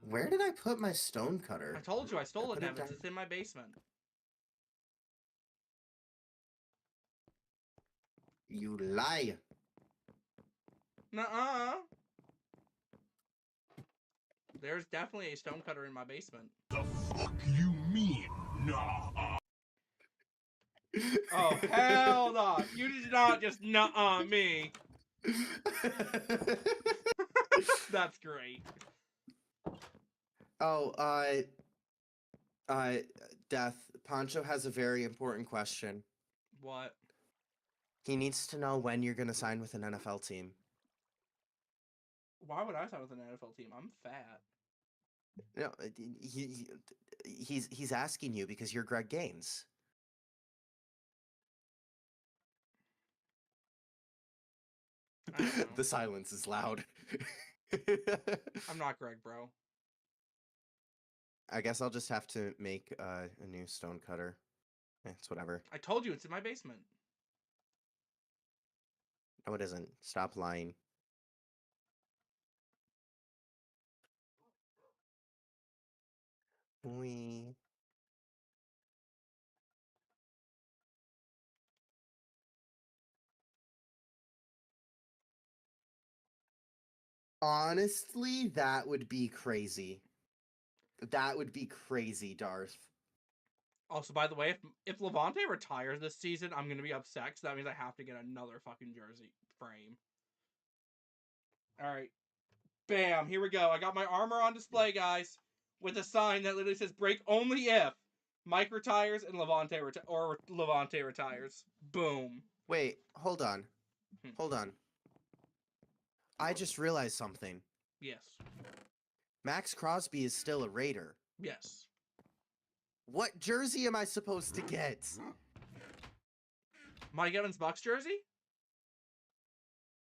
Speaker 1: Where did I put my stonecutter?
Speaker 3: I told you I stole it,
Speaker 1: put it
Speaker 3: Nevins.
Speaker 1: down.
Speaker 3: It's in my basement.
Speaker 1: You lie.
Speaker 3: Nuh-uh. There's definitely a stonecutter in my basement.
Speaker 5: The fuck you mean? Nah.
Speaker 3: Oh, hell no. You did not just nuh-uh me. That's great.
Speaker 1: Oh, Death. Poncho has a very important question.
Speaker 3: What?
Speaker 1: He needs to know when you're gonna sign with an NFL team.
Speaker 3: Why would I sign with an NFL team? I'm fat.
Speaker 1: No, he's asking you because you're Greg Gaines.
Speaker 3: I don't know.
Speaker 1: The silence is loud.
Speaker 3: I'm not Greg, bro.
Speaker 1: I guess I'll just have to make a new stonecutter. It's whatever.
Speaker 3: I told you it's in my basement.
Speaker 1: No, it isn't. Stop lying. We. Honestly, that would be crazy. That would be crazy, Darth.
Speaker 3: Also, by the way, if Levante retires this season, I'm gonna be upset because that means I have to get another fucking jersey frame. All right, bam! Here we go. I got my armor on display, guys, with a sign that literally says "Break only if Mike retires and Levante retires." Boom.
Speaker 1: Wait, hold on.
Speaker 3: Hmm.
Speaker 1: Hold on. I just realized something.
Speaker 3: Yes.
Speaker 1: Max Crosby is still a Raider.
Speaker 3: Yes.
Speaker 1: What jersey am I supposed to get?
Speaker 3: Mike Evans Bucks jersey?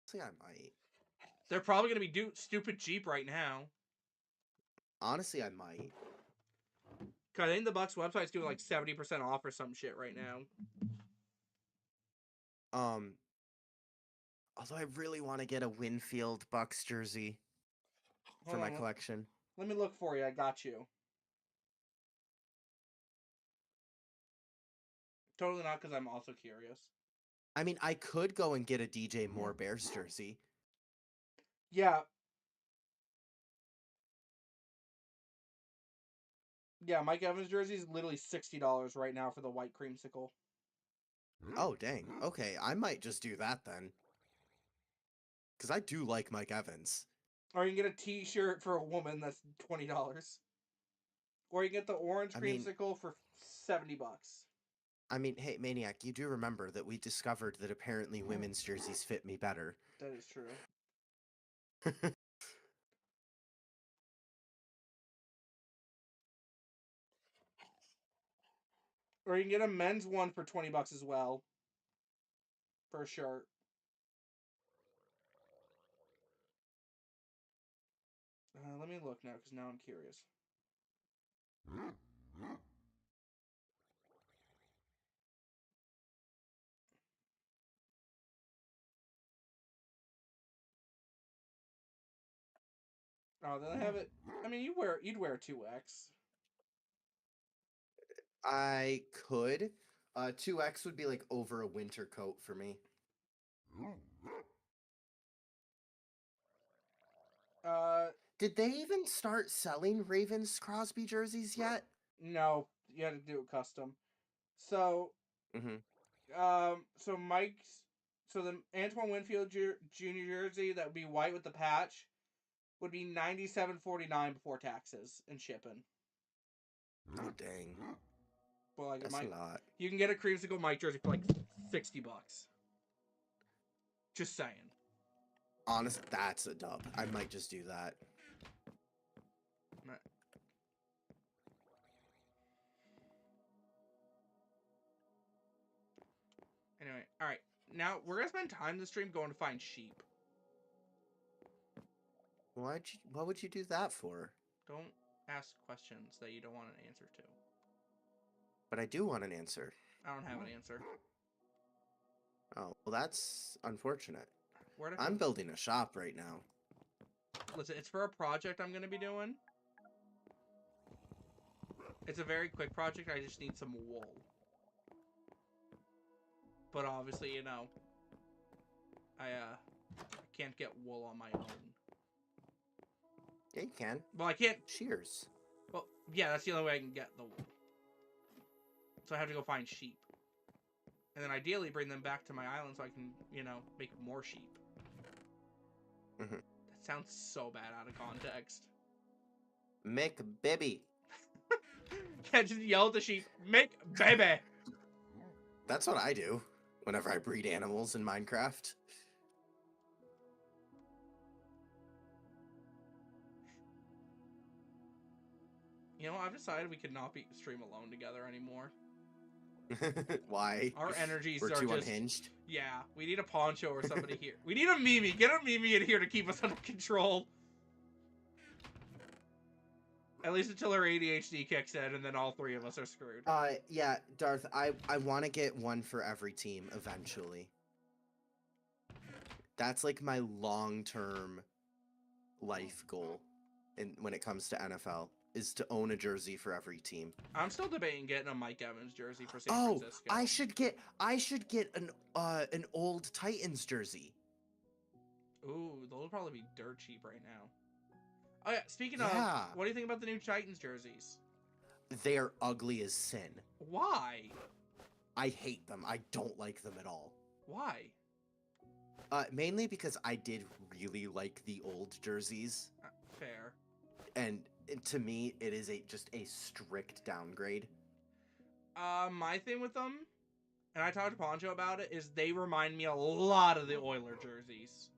Speaker 1: See, I might.
Speaker 3: They're probably gonna be stupid cheap right now.
Speaker 1: Honestly, I might.
Speaker 3: 'Cause I think the Bucks website's doing like 70% off or some shit right now.
Speaker 1: Although I really want to get a Winfield Bucks jersey for
Speaker 3: Hold
Speaker 1: my
Speaker 3: on,
Speaker 1: collection.
Speaker 3: let me look for you. I got you. Totally not, because I'm also curious.
Speaker 1: I mean, I could go and get a DJ Moore Bears jersey.
Speaker 3: Yeah. Yeah, Mike Evans jersey is literally $60 right now for the white creamsicle.
Speaker 1: Oh, dang. Okay, I might just do that then. Because I do like Mike Evans.
Speaker 3: Or you can get a t-shirt for a woman that's $20. Or you can get the orange
Speaker 1: I mean-
Speaker 3: creamsicle for $70.
Speaker 1: I mean, hey, Maniac, you do remember that we discovered that apparently women's jerseys fit me better.
Speaker 3: That is true. Or you can get a men's one for $20 as well. For a shirt. Let me look now, because now I'm curious. Oh, they have it. I mean, you'd wear 2X.
Speaker 1: I could. 2X would be like over a winter coat for me. Did they even start selling Ravens Crosby jerseys yet?
Speaker 3: No, you had to do it custom. So,
Speaker 1: Mm-hmm.
Speaker 3: so Mike's, so the Antoine Winfield Jr. jersey that would be white with the patch would be $97.49 before taxes and shipping.
Speaker 1: Oh, dang.
Speaker 3: But like,
Speaker 1: That's a lot.
Speaker 3: you can get a creamsicle Mike jersey for like $60. Just saying.
Speaker 1: Honest, that's a dub. I might just do that.
Speaker 3: Anyway, all right. Now we're gonna spend time in the stream going to find sheep.
Speaker 1: What would you do that for?
Speaker 3: Don't ask questions that you don't want an answer to.
Speaker 1: But I do want an answer.
Speaker 3: I don't have an answer.
Speaker 1: Oh, well, that's unfortunate.
Speaker 3: Where to
Speaker 1: I'm building a shop right now.
Speaker 3: Listen, it's for a project I'm gonna be doing. It's a very quick project. I just need some wool. But obviously, you know, I can't get wool on my own.
Speaker 1: Yeah, you can.
Speaker 3: Well, I can't.
Speaker 1: Shears.
Speaker 3: Well, yeah, that's the only way I can get the wool. So I have to go find sheep. And then ideally bring them back to my island so I can, you know, make more sheep.
Speaker 1: Mhm.
Speaker 3: That sounds so bad out of context.
Speaker 1: Mick baby.
Speaker 3: Yeah, just yell at the sheep, make baby!
Speaker 1: That's what I do whenever I breed animals in Minecraft.
Speaker 3: You know, I've decided we could not be stream alone together anymore.
Speaker 1: Why?
Speaker 3: Our energies
Speaker 1: We're
Speaker 3: are
Speaker 1: too
Speaker 3: just...
Speaker 1: unhinged.
Speaker 3: Yeah, we need a poncho or somebody here. We need a Mimi. Get a Mimi in here to keep us under control. At least until her ADHD kicks in, and then all three of us are screwed.
Speaker 1: Yeah, Darth, I want to get one for every team eventually. That's like my long-term life goal when it comes to NFL, is to own a jersey for every team.
Speaker 3: I'm still debating getting a Mike Evans jersey for San
Speaker 1: Oh,
Speaker 3: Francisco.
Speaker 1: I should get an old Titans jersey.
Speaker 3: Ooh, those will probably be dirt cheap right now. Oh yeah, speaking
Speaker 1: Yeah.
Speaker 3: of, what do you think about the new Titans jerseys?
Speaker 1: They are ugly as sin.
Speaker 3: Why?
Speaker 1: I hate them. I don't like them at all.
Speaker 3: Why?
Speaker 1: Mainly because I did really like the old jerseys,
Speaker 3: Fair.
Speaker 1: and to me, it is just a strict downgrade.
Speaker 3: My thing with them, and I talked to Poncho about it, is they remind me a lot of the Oiler jerseys.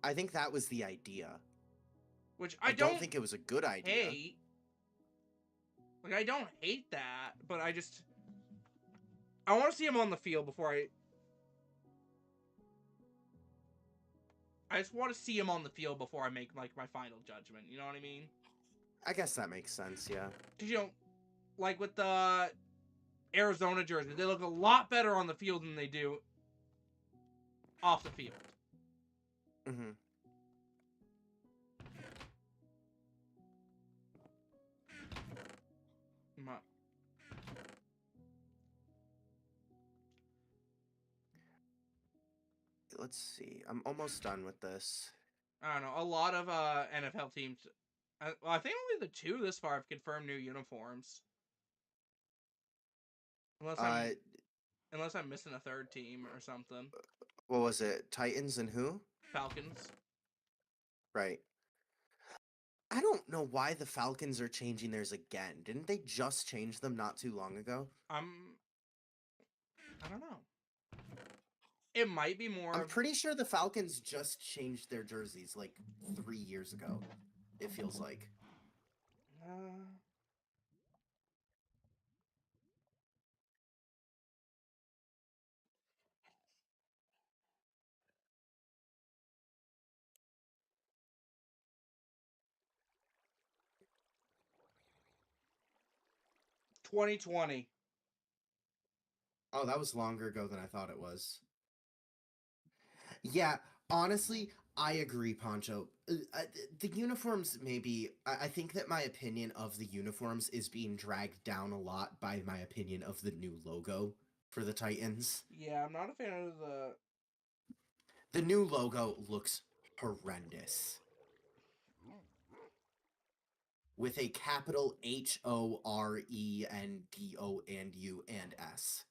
Speaker 1: I think that was the idea.
Speaker 3: Which
Speaker 1: I don't think it was a good idea.
Speaker 3: hate. Like, I don't hate that, but I want to see them on the field before I just want to see him on the field before I make, like, my final judgment. You know what I mean?
Speaker 1: I guess that makes sense. Yeah.
Speaker 3: Because, you know, like with the Arizona jerseys, they look a lot better on the field than they do off the field.
Speaker 1: Mm-hmm.
Speaker 3: My-
Speaker 1: Let's see. I'm almost done with this.
Speaker 3: I don't know. A lot of NFL teams. Well, I think only the two this far have confirmed new uniforms.
Speaker 1: Uh,
Speaker 3: Unless I'm missing a third team or something.
Speaker 1: what was it? Titans and who?
Speaker 3: Falcons.
Speaker 1: Right. I don't know why the Falcons are changing theirs again. Didn't they just change them not too long ago?
Speaker 3: I don't know. It might be more.
Speaker 1: I'm pretty sure the Falcons just changed their jerseys like 3 years ago. It feels like.
Speaker 3: Uh, $2020.
Speaker 1: Oh, that was longer ago than I thought it was. Yeah, honestly, I agree, Poncho. The uniforms, maybe. I think that my opinion of the uniforms is being dragged down a lot by my opinion of the new logo for the Titans.
Speaker 3: Yeah, I'm not a fan of the.
Speaker 1: The new logo looks horrendous. With a capital HORENDO and S.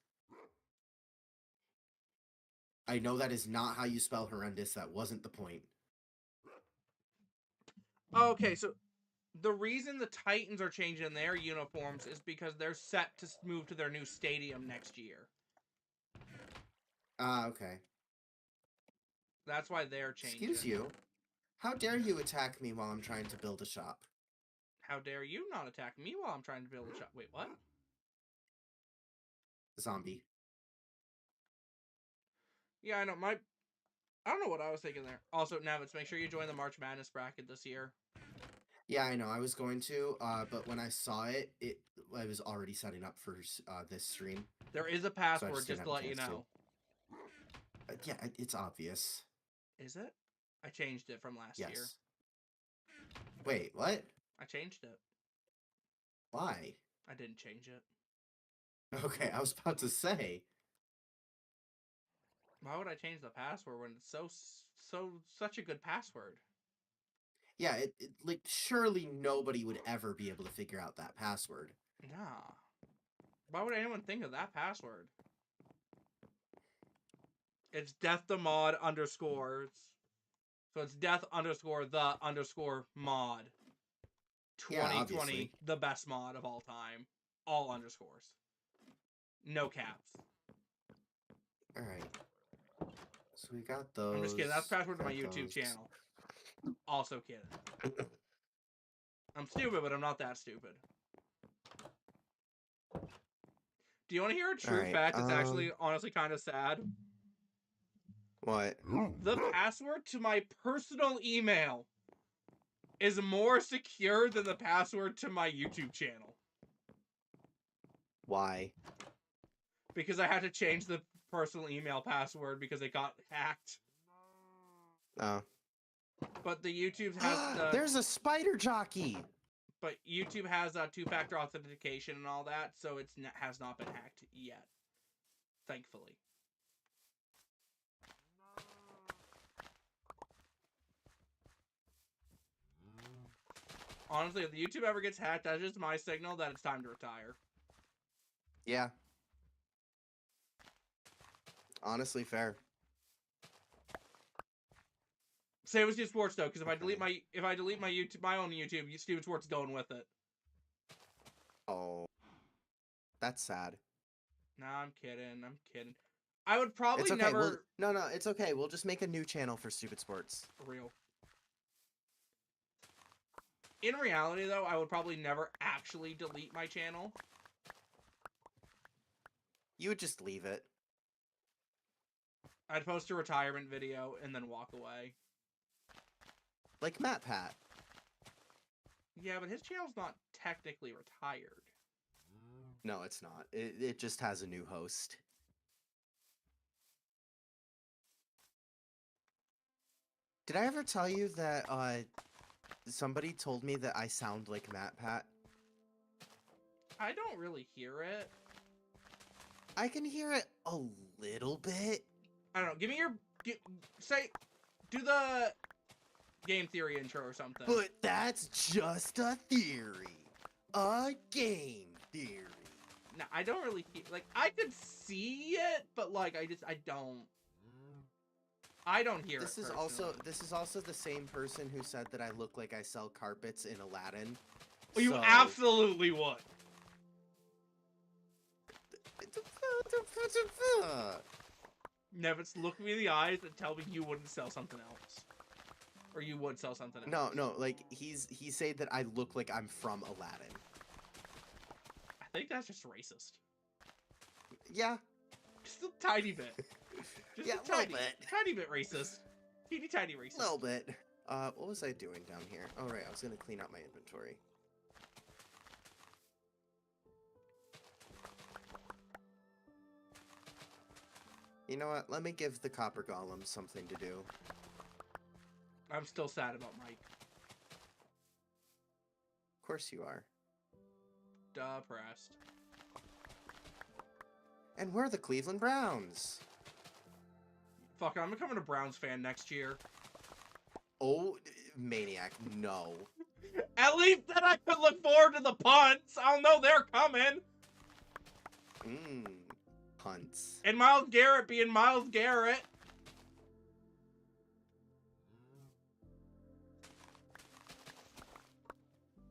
Speaker 1: I know that is not how you spell horrendous. That wasn't the point.
Speaker 3: Okay, so the reason the Titans are changing their uniforms is because they're set to move to their new stadium next year.
Speaker 1: Ah, okay.
Speaker 3: That's why they're changing.
Speaker 1: Excuse you. How dare you attack me while I'm trying to build a shop?
Speaker 3: How dare you not attack me while I'm trying to build a shop? Wait, what?
Speaker 1: Zombie.
Speaker 3: Yeah, I know. I don't know what I was thinking there. Also, Nevitz, make sure you join the March Madness bracket this year.
Speaker 1: Yeah, I know. I was going to, but when I saw it, I was already setting up for this stream.
Speaker 3: There is a password,
Speaker 1: just
Speaker 3: just
Speaker 1: didn't
Speaker 3: to
Speaker 1: have a
Speaker 3: let you
Speaker 1: chance to.
Speaker 3: know.
Speaker 1: Yeah, it's obvious.
Speaker 3: Is it? I changed it from last year.
Speaker 1: Yes. Wait, what?
Speaker 3: I changed it.
Speaker 1: Why?
Speaker 3: I didn't change it.
Speaker 1: Okay, I was about to say.
Speaker 3: Why would I change the password when it's such a good password?
Speaker 1: Yeah, like surely nobody would ever be able to figure out that password.
Speaker 3: Nah. Why would anyone think of that password? It's death the mod underscores. So it's death underscore the underscore mod.
Speaker 1: Yeah,
Speaker 3: 2020,
Speaker 1: obviously.
Speaker 3: the best mod of all time. All underscores. No caps.
Speaker 1: All right. So we got those.
Speaker 3: I'm just kidding. That's password to my
Speaker 1: got
Speaker 3: YouTube
Speaker 1: those.
Speaker 3: channel. Also kidding. I'm stupid, but I'm not that stupid. Do you want to hear a true
Speaker 1: Alright,
Speaker 3: fact that's actually honestly kind of sad?
Speaker 1: What?
Speaker 3: The password to my personal email is more secure than the password to my YouTube channel.
Speaker 1: Why?
Speaker 3: Because I had to change the personal email password because it got hacked.
Speaker 1: Oh.
Speaker 3: But the YouTube has the...
Speaker 1: There's a spider jockey!
Speaker 3: But YouTube has two-factor authentication and all that, so it has not been hacked yet. Thankfully. Honestly, if the YouTube ever gets hacked, that's just my signal that it's time to retire.
Speaker 1: Yeah. Honestly, fair.
Speaker 3: Same with Steve Sports though, because if I delete my YouTube, my own YouTube, Steven Sports going with it.
Speaker 1: Oh. That's sad.
Speaker 3: Nah, I'm kidding. I'm kidding. I would probably
Speaker 1: It's okay.
Speaker 3: never.
Speaker 1: No, it's okay. We'll just make a new channel for Stupid Sports.
Speaker 3: For real. In reality, though, I would probably never actually delete my channel.
Speaker 1: You would just leave it.
Speaker 3: I'd post a retirement video and then walk away.
Speaker 1: Like Matt Pat.
Speaker 3: Yeah, but his channel's not technically retired.
Speaker 1: No, it's not. It just has a new host. Did I ever tell you that somebody told me that I sound like Matt Pat?
Speaker 3: I don't really hear it.
Speaker 1: I can hear it a little bit.
Speaker 3: I don't know. Give me your do the game theory intro or something.
Speaker 1: But that's just a theory. A game theory.
Speaker 3: No, I don't really hear, like, I could see it, but like I don't hear
Speaker 1: This
Speaker 3: it.
Speaker 1: is also the same person who said that I look like I sell carpets in Aladdin.
Speaker 3: Well, you
Speaker 1: So-
Speaker 3: absolutely would. Nevitz, look me in the eyes and tell me you wouldn't sell something else. Or you would sell something else.
Speaker 1: No, like he said that I look like I'm from Aladdin.
Speaker 3: I think that's just racist.
Speaker 1: Yeah.
Speaker 3: Just a tiny bit. Just
Speaker 1: Yeah,
Speaker 3: a
Speaker 1: a little bit.
Speaker 3: tiny bit racist. Teeny tiny racist.
Speaker 1: A little bit. What was I doing down here? Oh, right, I was gonna clean out my inventory. You know what? Let me give the copper golem something to do.
Speaker 3: I'm still sad about Mike.
Speaker 1: Of course you are.
Speaker 3: Depressed.
Speaker 1: And we're the Cleveland Browns.
Speaker 3: Fuck it, I'm becoming a Browns fan next year.
Speaker 1: Oh, maniac, no.
Speaker 3: At least then I could look forward to the punts. I'll know they're coming.
Speaker 1: Punts.
Speaker 3: And Myles Garrett being Myles Garrett.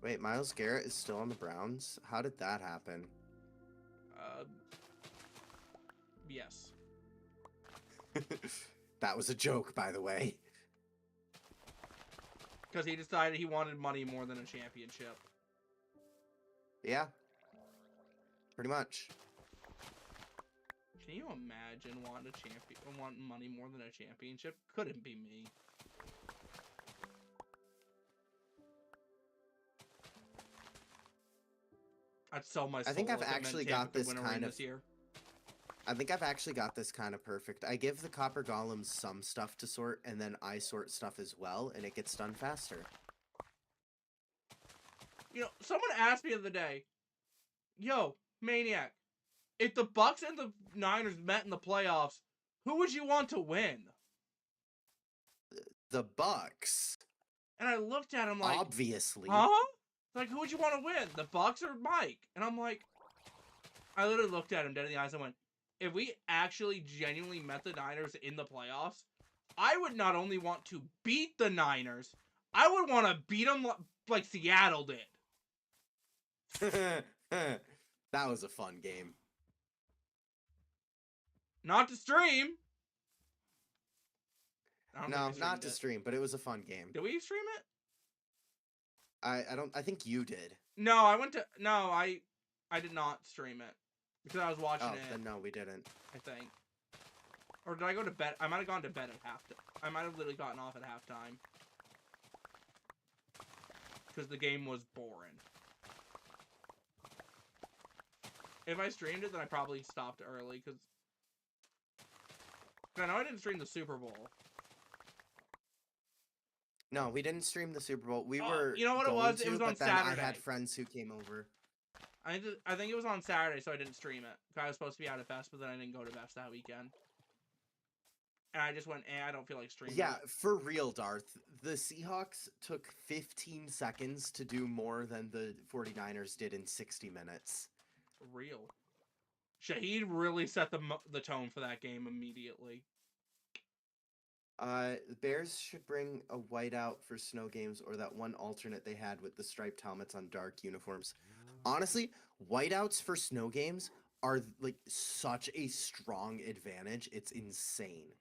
Speaker 1: Wait, Myles Garrett is still on the Browns? How did that happen?
Speaker 3: Yes.
Speaker 1: That was a joke, by the way.
Speaker 3: Because he decided he wanted money more than a championship.
Speaker 1: Yeah. Pretty much.
Speaker 3: Can you imagine wanting money more than a championship? Couldn't be me. I'd sell my soul.
Speaker 1: I think I've
Speaker 3: if it meant
Speaker 1: actually
Speaker 3: Tampa
Speaker 1: got
Speaker 3: could
Speaker 1: this
Speaker 3: win a
Speaker 1: kind
Speaker 3: ring
Speaker 1: of-
Speaker 3: this year.
Speaker 1: I think I've actually got this kind of perfect. I give the copper golems some stuff to sort, and then I sort stuff as well, and it gets done faster.
Speaker 3: You know, someone asked me the other day, "Yo, Maniac, if the Bucks and the Niners met in the playoffs, who would you want to win?"
Speaker 1: The Bucks,
Speaker 3: And I looked at him like,
Speaker 1: obviously.
Speaker 3: "Huh? Like, who would you want to win, the Bucks or Mike?" And I'm like, I literally looked at him dead in the eyes and went, if we actually genuinely met the Niners in the playoffs, I would not only want to beat the Niners, I would want to beat them like Seattle did.
Speaker 1: That was a fun game.
Speaker 3: Not to stream. I don't think
Speaker 1: No,
Speaker 3: we
Speaker 1: not
Speaker 3: streamed
Speaker 1: to
Speaker 3: it.
Speaker 1: stream, but it was a fun game.
Speaker 3: Did we stream it?
Speaker 1: I think you did.
Speaker 3: No, I did not stream it. Because I was watching
Speaker 1: Oh,
Speaker 3: it,
Speaker 1: then no, we didn't.
Speaker 3: I think. Or did I go to bed? I might have gone to bed at halftime. I might have literally gotten off at halftime. Because the game was boring. If I streamed it, then I probably stopped early, because I know I didn't stream the Super Bowl.
Speaker 1: No, we didn't stream the Super Bowl. We
Speaker 3: Oh,
Speaker 1: were
Speaker 3: you know what it
Speaker 1: going
Speaker 3: was? It
Speaker 1: to,
Speaker 3: was
Speaker 1: but
Speaker 3: on
Speaker 1: then I
Speaker 3: Saturday.
Speaker 1: had friends who came over.
Speaker 3: I think it was on Saturday, so I didn't stream it. 'Cause I was supposed to be out at Best, but then I didn't go to Best that weekend. And I just went, I don't feel like streaming
Speaker 1: Yeah,
Speaker 3: it.
Speaker 1: for real, Darth. The Seahawks took 15 seconds to do more than the 49ers did in 60 minutes.
Speaker 3: Real. Shaheed really set the tone for that game immediately.
Speaker 1: The Bears should bring a whiteout for snow games, or that one alternate they had with the striped helmets on dark uniforms. Honestly, whiteouts for snow games are like such a strong advantage. It's insane.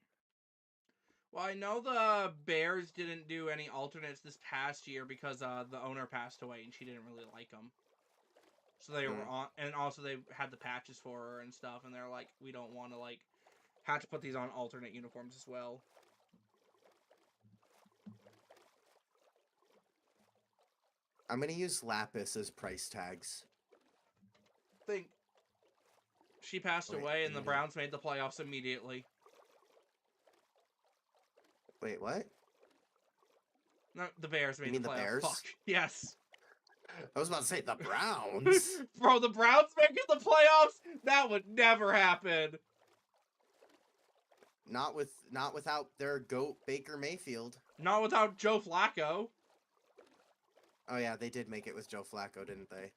Speaker 3: Well, I know the Bears didn't do any alternates this past year because the owner passed away and she didn't really like them. So they were on, and also they had the patches for her and stuff, and they're like, we don't want to like have to put these on alternate uniforms as well.
Speaker 1: I'm gonna use Lapis as price tags.
Speaker 3: Think she passed
Speaker 1: Wait,
Speaker 3: away,
Speaker 1: a
Speaker 3: and the
Speaker 1: minute.
Speaker 3: Browns made the playoffs immediately.
Speaker 1: Wait, what?
Speaker 3: No, the Bears made
Speaker 1: mean
Speaker 3: the
Speaker 1: the
Speaker 3: playoffs.
Speaker 1: Bears?
Speaker 3: Fuck. Yes.
Speaker 1: I was about to say the Browns.
Speaker 3: Bro, the Browns making the playoffs? That would never happen.
Speaker 1: not without their goat Baker Mayfield.
Speaker 3: Not without Joe Flacco.
Speaker 1: Oh yeah, they did make it with Joe Flacco, didn't they?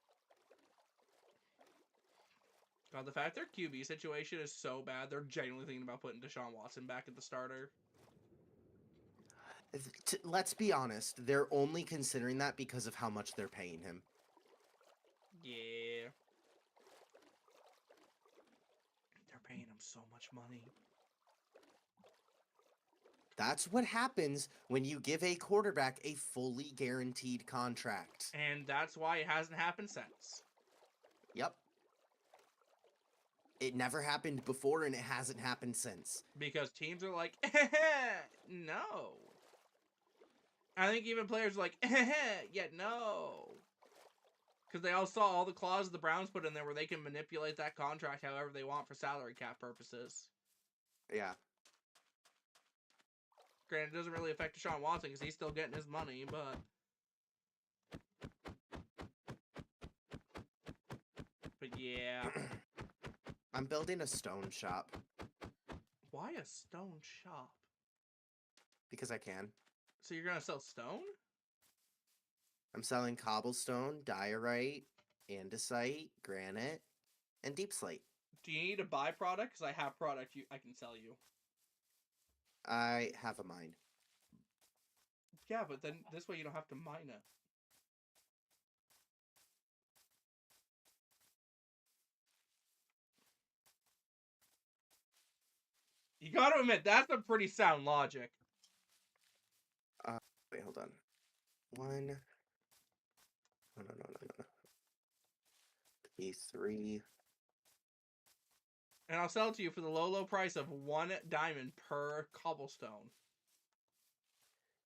Speaker 3: God, the fact their QB situation is so bad, they're genuinely thinking about putting Deshaun Watson back at the starter.
Speaker 1: Let's be honest, they're only considering that because of how much they're paying him.
Speaker 3: Yeah. They're paying him so much money.
Speaker 1: That's what happens when you give a quarterback a fully guaranteed contract.
Speaker 3: And that's why it hasn't happened since.
Speaker 1: Yep. It never happened before and it hasn't happened since.
Speaker 3: Because teams are like, no. I think even players are like, yeah, no. Because they all saw all the clauses the Browns put in there where they can manipulate that contract however they want for salary cap purposes.
Speaker 1: Yeah.
Speaker 3: Granted, it doesn't really affect Deshaun Watson because he's still getting his money, but... But yeah.
Speaker 1: I'm building a stone shop
Speaker 3: Why a stone shop?
Speaker 1: because I can.
Speaker 3: So you're going to sell stone?
Speaker 1: I'm selling cobblestone, diorite, andesite, granite, and deep slate.
Speaker 3: Do you need a byproduct? Because I have product I can sell you.
Speaker 1: I have a mine.
Speaker 3: Yeah, but then this way you don't have to mine it. You gotta admit, that's a pretty sound logic.
Speaker 1: Wait, hold on. One. No. P3.
Speaker 3: And I'll sell it to you for the low price of 1 diamond per cobblestone.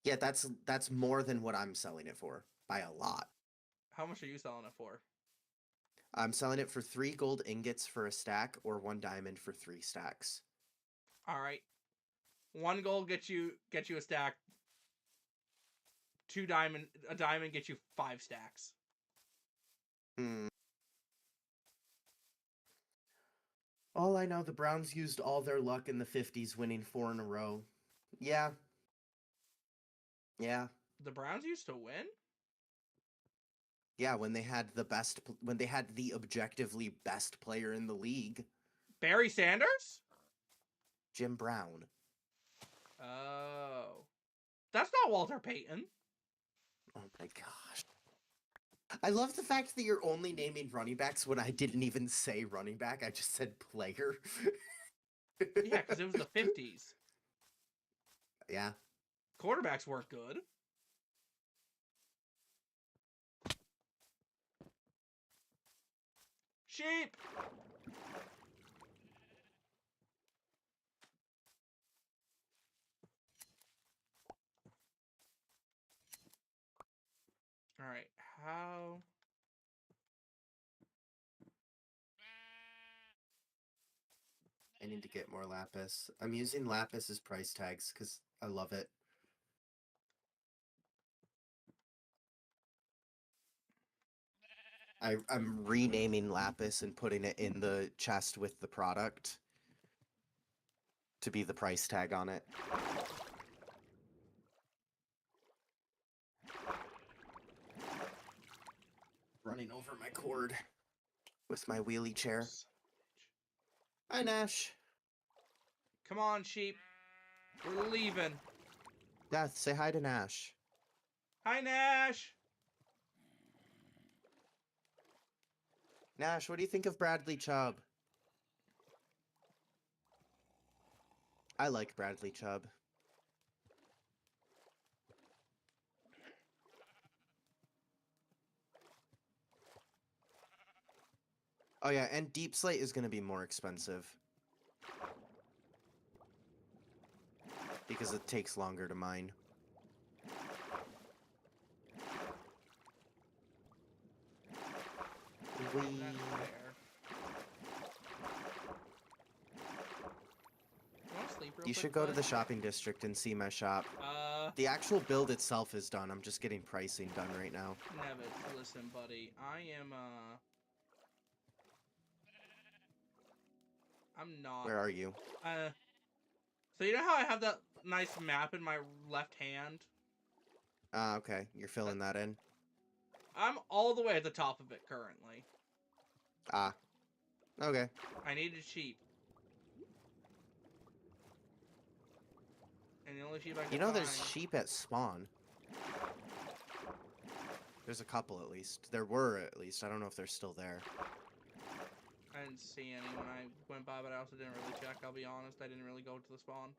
Speaker 1: Yeah, that's more than what I'm selling it for by a lot.
Speaker 3: How much are you selling it for?
Speaker 1: I'm selling it for 3 gold ingots for a stack or 1 diamond for 3 stacks.
Speaker 3: Alright. 1 gold gets you a stack. A diamond gets you 5 stacks.
Speaker 1: All I know, the Browns used all their luck in the 50s, winning 4 in a row. Yeah.
Speaker 3: The Browns used to win?
Speaker 1: Yeah, when they had the objectively best player in the league,
Speaker 3: Barry Sanders?
Speaker 1: Jim Brown.
Speaker 3: Oh. That's not Walter Payton.
Speaker 1: Oh my gosh. I love the fact that you're only naming running backs when I didn't even say running back. I just said player.
Speaker 3: Yeah, because it was the 50s.
Speaker 1: Yeah.
Speaker 3: Quarterbacks weren't good. Sheep! Alright, how...
Speaker 1: I need to get more lapis. I'm using lapis as price tags because I love it. I'm renaming lapis and putting it in the chest with the product to be the price tag on it. Running over my cord with my wheelie chair. Hi, Nash.
Speaker 3: Come on, sheep. We're leaving.
Speaker 1: Death, say hi to Nash.
Speaker 3: Hi, Nash!
Speaker 1: Nash, what do you think of Bradley Chubb? I like Bradley Chubb. Oh yeah, and Deep Slate is going to be more expensive. Because it takes longer to mine. We.
Speaker 3: That's fair. You want to sleep real
Speaker 1: You
Speaker 3: quick,
Speaker 1: should go to
Speaker 3: bud?
Speaker 1: the shopping district and see my shop. The actual build itself is done. I'm just getting pricing done right now.
Speaker 3: Nevitz, listen, buddy. I'm not.
Speaker 1: Where are you?
Speaker 3: So you know how I have that nice map in my left hand?
Speaker 1: Ah, okay. You're filling that in.
Speaker 3: I'm all the way at the top of it currently.
Speaker 1: Ah. Okay.
Speaker 3: I needed sheep. And the only sheep I could
Speaker 1: You know
Speaker 3: find...
Speaker 1: there's sheep at spawn. There's a couple at least. There were at least. I don't know if they're still there.
Speaker 3: I didn't see any when I went by, but I also didn't really check, I'll be honest. I didn't really go to the spawn.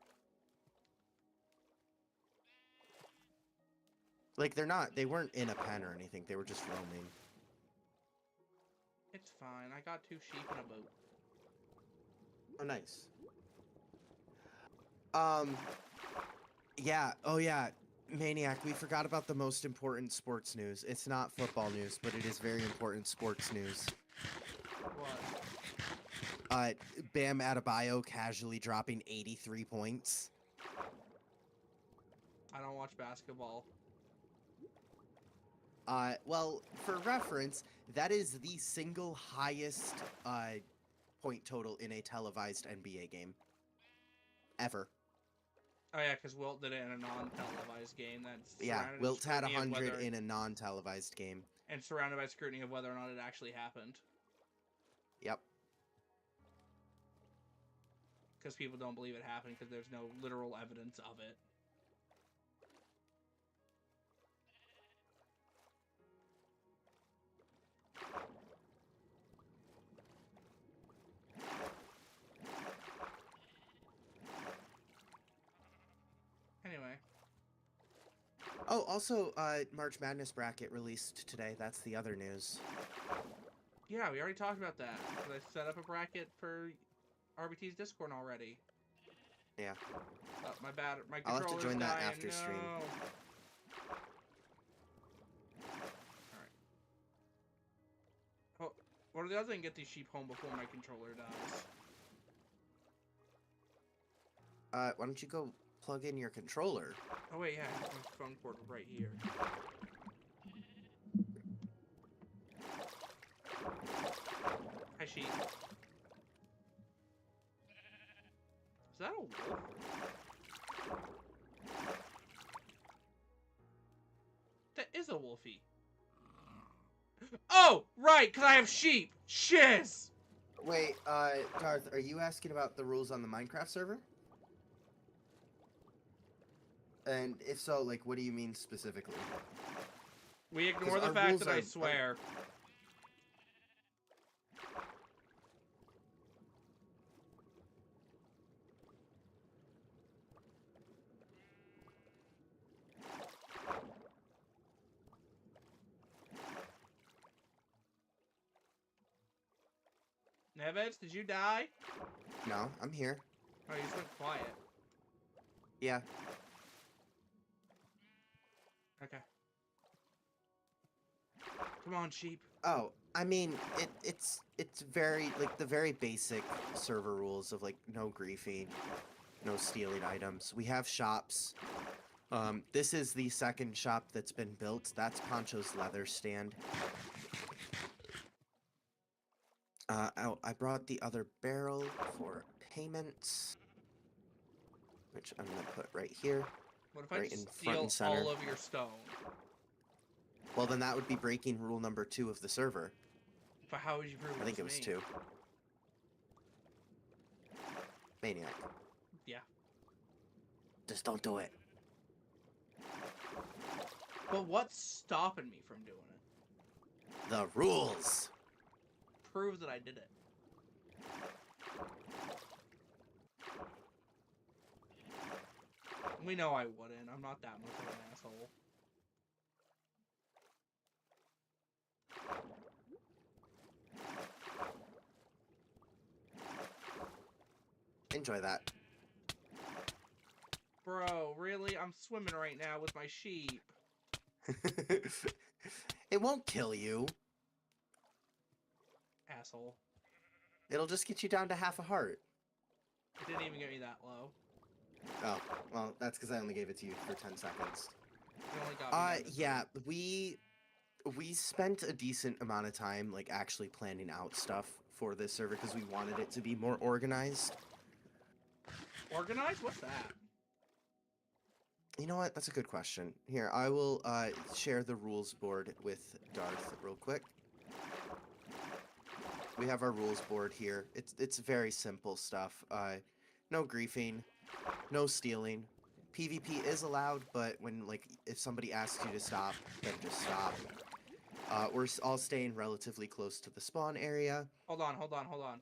Speaker 1: Like, they weren't in a pen or anything. They were just roaming.
Speaker 3: It's fine. I got 2 sheep and a boat.
Speaker 1: Oh, nice. Yeah. Oh, yeah. Maniac, we forgot about the most important sports news. It's not football news, but it is very important sports news.
Speaker 3: What?
Speaker 1: Bam Adebayo casually dropping 83 points.
Speaker 3: I don't watch basketball.
Speaker 1: Well, for reference, that is the single highest, point total in a televised NBA game. Ever.
Speaker 3: Oh yeah, because Wilt did it in a non-televised game. That's
Speaker 1: Yeah,
Speaker 3: surrounded in
Speaker 1: Wilt had
Speaker 3: scrutiny of
Speaker 1: 100
Speaker 3: whether-
Speaker 1: in a non-televised game.
Speaker 3: and surrounded by scrutiny of whether or not it actually happened.
Speaker 1: Yep.
Speaker 3: Because people don't believe it happened because there's no literal evidence of it. Anyway.
Speaker 1: Oh, also, March Madness bracket released today. That's the other news.
Speaker 3: Yeah, we already talked about that. 'Cause I set up a bracket for RBT's Discord already.
Speaker 1: Yeah.
Speaker 3: Oh, my bad. My
Speaker 1: I'll have to
Speaker 3: controller's
Speaker 1: join that
Speaker 3: dying.
Speaker 1: after stream.
Speaker 3: No. Alright. Oh, what are the other thing? Get these sheep home before my controller dies.
Speaker 1: Why don't you go plug in your controller?
Speaker 3: Oh wait, yeah, I have my phone cord right here. Hi, sheep. Is that a wolf? That is a wolfie. Oh, right, because I have sheep. Shiz!
Speaker 1: Wait, Darth, are you asking about the rules on the Minecraft server? And if so, like, what do you mean specifically?
Speaker 3: We ignore
Speaker 1: 'Cause
Speaker 3: the
Speaker 1: our
Speaker 3: fact
Speaker 1: rules
Speaker 3: that I
Speaker 1: are-
Speaker 3: swear. Nevitz, did you die?
Speaker 1: No, I'm here.
Speaker 3: Oh, you just went quiet.
Speaker 1: Yeah.
Speaker 3: Okay. Come on, sheep.
Speaker 1: Oh, I mean, it's very, like, the very basic server rules of, like, no griefing, no stealing items. We have shops. This is the second shop that's been built. That's Poncho's leather stand. I brought the other barrel for payments, which I'm gonna put right here.
Speaker 3: What if I
Speaker 1: Right
Speaker 3: just
Speaker 1: in front and
Speaker 3: steal all
Speaker 1: center.
Speaker 3: of your stone?
Speaker 1: Well, then that would be breaking rule number 2 of the server.
Speaker 3: But how would you prove
Speaker 1: I think it was
Speaker 3: me?
Speaker 1: 2. Maniac.
Speaker 3: Yeah.
Speaker 1: Just don't do it.
Speaker 3: But what's stopping me from doing it?
Speaker 1: The rules.
Speaker 3: Prove that I did it. We know I wouldn't. I'm not that much of an asshole.
Speaker 1: Enjoy that.
Speaker 3: Bro, really? I'm swimming right now with my sheep.
Speaker 1: It won't kill you.
Speaker 3: Asshole.
Speaker 1: It'll just get you down to half a heart.
Speaker 3: It didn't even get me that low.
Speaker 1: Oh, well, that's because I only gave it to you for 10 seconds.
Speaker 3: You only got me down to
Speaker 1: Yeah, we spent a decent amount of time, like, actually planning out stuff for this server because we wanted it to be more organized.
Speaker 3: 3. Organized? What's that?
Speaker 1: You know what? That's a good question. Here, I will share the rules board with Darth real quick. We have our rules board here. It's very simple stuff. No griefing, no stealing. PvP is allowed, but when if somebody asks you to stop, then just stop. We're all staying relatively close to the spawn area.
Speaker 3: Hold on.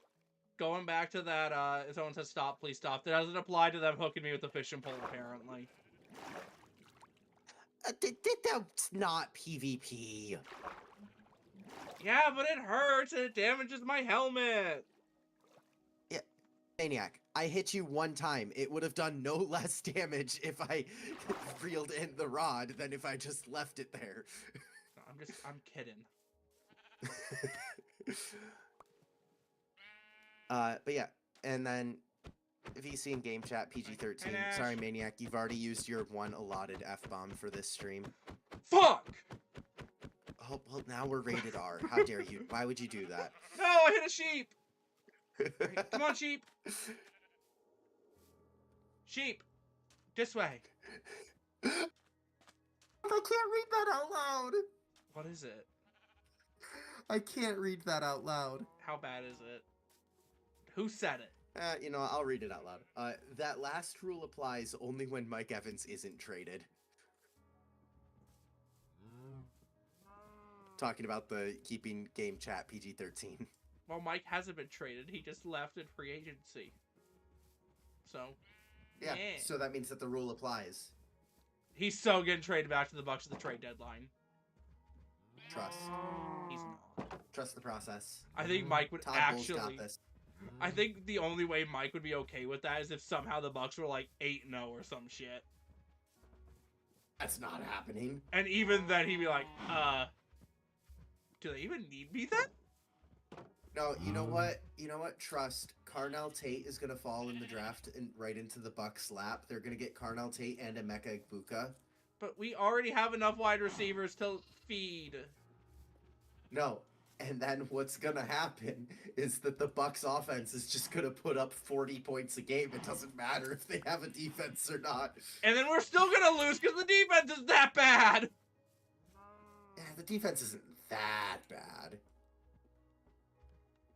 Speaker 3: Going back to that, if someone says stop, please stop. That doesn't apply to them hooking me with the fishing pole, apparently.
Speaker 1: That's not PvP.
Speaker 3: Yeah, but it hurts and it damages my helmet.
Speaker 1: Yeah, Maniac, I hit you one time. It would have done no less damage if I reeled in the rod than if I just left it there.
Speaker 3: No, I'm kidding.
Speaker 1: But yeah, and then VC and game chat PG-13.
Speaker 3: Hey, Nash.
Speaker 1: Sorry, Maniac, you've already used your one allotted F-bomb for this stream.
Speaker 3: Fuck!
Speaker 1: Oh, well, now we're rated R. How dare you? Why would you do that?
Speaker 3: No, I hit a sheep! Right, come on, sheep! Sheep! This way.
Speaker 1: I can't read that out loud!
Speaker 3: What is it?
Speaker 1: I can't read that out loud.
Speaker 3: How bad is it? Who said it?
Speaker 1: You know, I'll read it out loud. That last rule applies only when Mike Evans isn't traded. Talking about the keeping game chat PG-13.
Speaker 3: Well, Mike hasn't been traded. He just left in free agency. So,
Speaker 1: Yeah, so that means that the rule applies.
Speaker 3: He's so getting traded back to the Bucks at the trade deadline.
Speaker 1: Trust.
Speaker 3: He's not.
Speaker 1: Trust the process.
Speaker 3: I think Mike would
Speaker 1: Todd Bowles got
Speaker 3: actually...
Speaker 1: this.
Speaker 3: I think the only way Mike would be okay with that is if somehow the Bucks were like 8-0 or some shit.
Speaker 1: That's not happening.
Speaker 3: And even then he'd be like, do they even need me then?
Speaker 1: No, you know what? You know what? Trust. Carnell Tate is gonna fall in the draft and right into the Bucks' lap. They're gonna get Carnell Tate and Emeka Egbuka.
Speaker 3: But we already have enough wide receivers to feed.
Speaker 1: No. And then what's gonna happen is that the Bucks offense is just gonna put up 40 points a game. It doesn't matter if they have a defense or not.
Speaker 3: And then we're still gonna lose because the defense is that bad!
Speaker 1: Yeah, the defense isn't that bad.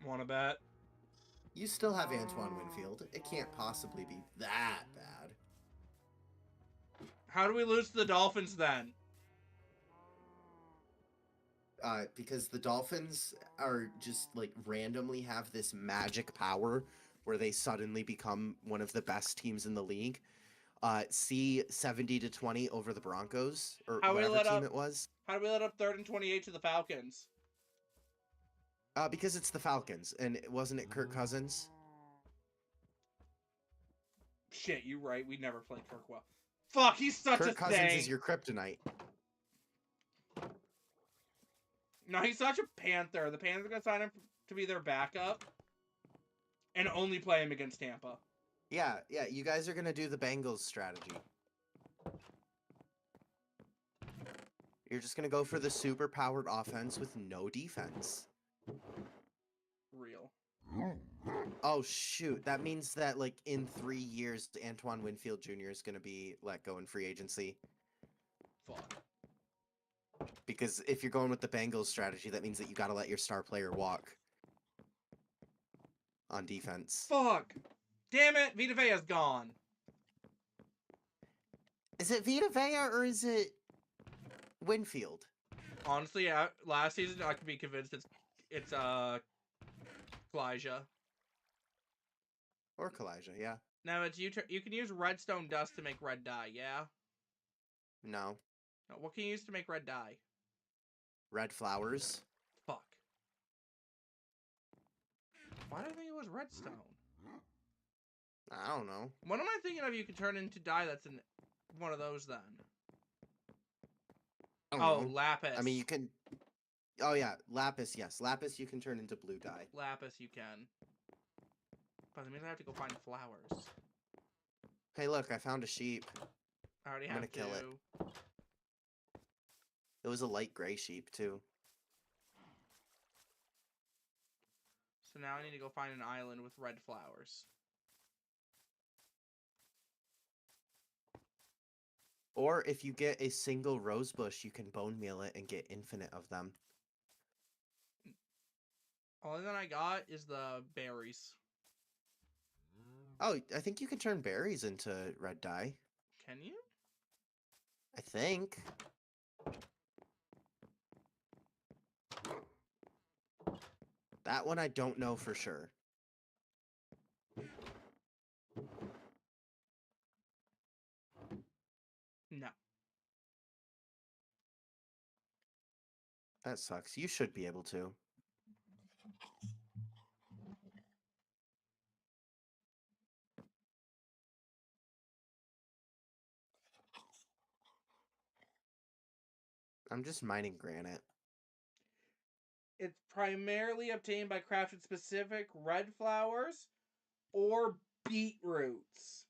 Speaker 3: Wanna bet?
Speaker 1: You still have Antoine Winfield. It can't possibly be that bad.
Speaker 3: How do we lose to the Dolphins then?
Speaker 1: Because the Dolphins are just like randomly have this magic power where they suddenly become one of the best teams in the league. See 70-20 over the Broncos or whatever team it was.
Speaker 3: How do we let up 3rd and 28 to the Falcons?
Speaker 1: Because it's the Falcons, and wasn't it Kirk Cousins?
Speaker 3: Shit, you're right. We never played Kirk well. Fuck, he's such
Speaker 1: Kirk
Speaker 3: a
Speaker 1: Cousins
Speaker 3: thing.
Speaker 1: is your kryptonite.
Speaker 3: No, he's such a Panther. The Panthers are gonna sign him to be their backup, and only play him against Tampa.
Speaker 1: Yeah, you guys are gonna do the Bengals strategy. You're just gonna go for the super powered offense with no defense.
Speaker 3: Real.
Speaker 1: Oh shoot, that means that like in 3 years, Antoine Winfield Jr. is gonna be let go in free agency.
Speaker 3: Fuck.
Speaker 1: Because if you're going with the Bengals strategy, that means that you gotta let your star player walk on defense.
Speaker 3: Fuck. Damn it, Vita Vea's gone.
Speaker 1: Is it Vita Vea or is it Winfield?
Speaker 3: Honestly, last season I could be convinced it's Kalijah.
Speaker 1: Or Kalijah, yeah.
Speaker 3: Now it's you can use redstone dust to make red dye, yeah?
Speaker 1: No.
Speaker 3: No, what can you use to make red dye?
Speaker 1: Red flowers.
Speaker 3: Fuck. Why do I think it was redstone?
Speaker 1: I don't know.
Speaker 3: What am I thinking of you can turn into dye that's in one of those then?
Speaker 1: I don't
Speaker 3: Oh,
Speaker 1: know.
Speaker 3: lapis.
Speaker 1: I mean, you can... Oh yeah, lapis. Yes, lapis. You can turn into blue dye.
Speaker 3: Lapis, you can. But it means I have to go find flowers.
Speaker 1: Hey, look! I found a sheep.
Speaker 3: I already
Speaker 1: I'm
Speaker 3: have
Speaker 1: gonna kill it.
Speaker 3: to.
Speaker 1: It was a light gray sheep too.
Speaker 3: So now I need to go find an island with red flowers.
Speaker 1: Or if you get a single rose bush, you can bone meal it and get infinite of them.
Speaker 3: Only thing I got is the berries.
Speaker 1: Oh, I think you can turn berries into red dye.
Speaker 3: Can you?
Speaker 1: I think. That one I don't know for sure.
Speaker 3: No.
Speaker 1: That sucks. You should be able to. I'm just mining granite.
Speaker 3: It's primarily obtained by crafting specific red flowers or beetroots.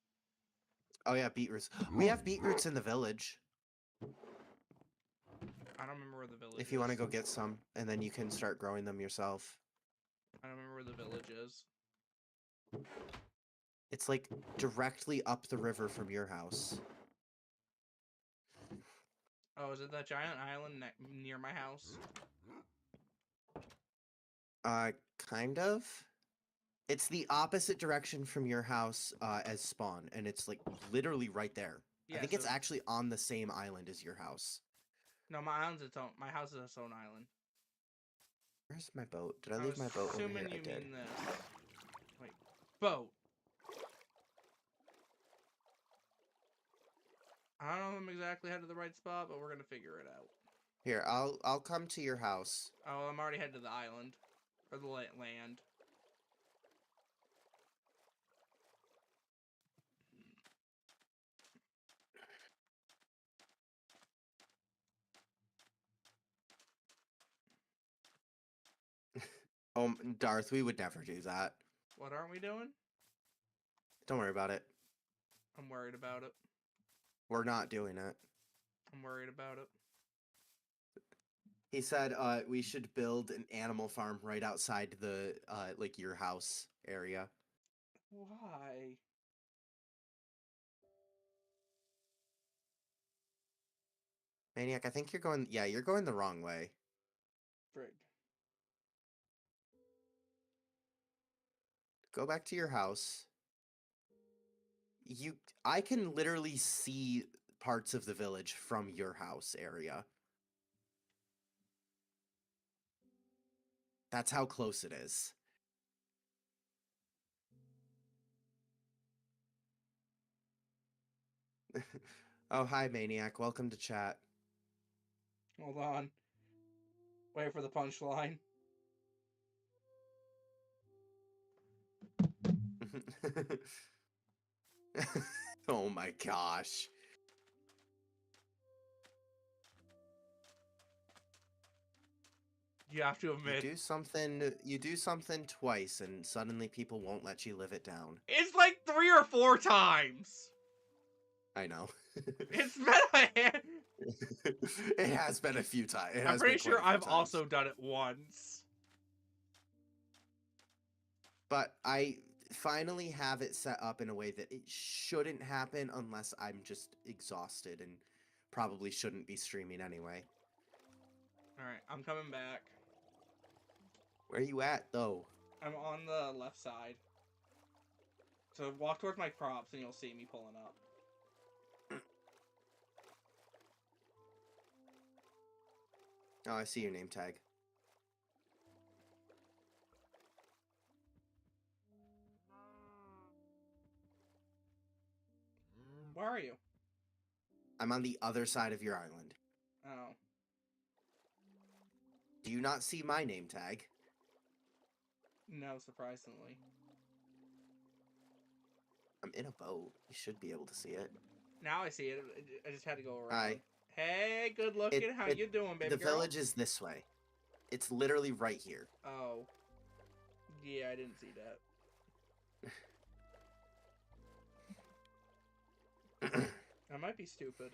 Speaker 1: Oh yeah, beetroots. We have beetroots in the village.
Speaker 3: I don't remember where the village is.
Speaker 1: If you want to go get some, and then you can start growing them yourself.
Speaker 3: I don't remember where the village is.
Speaker 1: It's like directly up the river from your house.
Speaker 3: Oh, is it that giant island near my house?
Speaker 1: Kind of. It's the opposite direction from your house as spawn, and it's like literally right there.
Speaker 3: Yeah,
Speaker 1: I think it's
Speaker 3: so-
Speaker 1: actually on the same island as your house.
Speaker 3: No, my island's its own. My house is its own island.
Speaker 1: Where's my boat? Did I
Speaker 3: I'm
Speaker 1: leave my boat over here?
Speaker 3: assuming
Speaker 1: I
Speaker 3: you
Speaker 1: did.
Speaker 3: mean this. Wait, boat. I don't know if I'm exactly headed to the right spot, but we're gonna figure it out.
Speaker 1: Here, I'll come to your house.
Speaker 3: Oh, I'm already headed to the island. Or the land.
Speaker 1: Oh, Darth, we would never do that.
Speaker 3: What aren't we doing?
Speaker 1: Don't worry about it.
Speaker 3: I'm worried about it.
Speaker 1: We're not doing it.
Speaker 3: I'm worried about it.
Speaker 1: He said we should build an animal farm right outside the like your house area.
Speaker 3: Why?
Speaker 1: Maniac, I think you're going you're going the wrong way.
Speaker 3: Frig.
Speaker 1: Go back to your house. I can literally see parts of the village from your house area. That's how close it is. Oh, hi, Maniac. Welcome to chat.
Speaker 3: Hold on. Wait for the punchline.
Speaker 1: Oh my gosh.
Speaker 3: You have to admit,
Speaker 1: You do something twice and suddenly people won't let you live it down.
Speaker 3: it's like 3 or 4 times.
Speaker 1: I know.
Speaker 3: It's been a hand.
Speaker 1: It has been a few times.
Speaker 3: I'm pretty sure I've also done it once.
Speaker 1: But I finally have it set up in a way that it shouldn't happen unless I'm just exhausted and probably shouldn't be streaming anyway.
Speaker 3: Alright, I'm coming back.
Speaker 1: Where are you at, though?
Speaker 3: I'm on the left side. So walk towards my crops and you'll see me pulling up.
Speaker 1: Oh, I see your name tag.
Speaker 3: Where are you?
Speaker 1: I'm on the other side of your island.
Speaker 3: Oh.
Speaker 1: Do you not see my name tag?
Speaker 3: No, surprisingly.
Speaker 1: I'm in a boat. You should be able to see it.
Speaker 3: Now I see it. I just had to go around.
Speaker 1: Hi.
Speaker 3: Hey, good looking. How you doing, baby
Speaker 1: The
Speaker 3: girl?
Speaker 1: village is this way. It's literally right here.
Speaker 3: Oh. Yeah, I didn't see that. I might be stupid.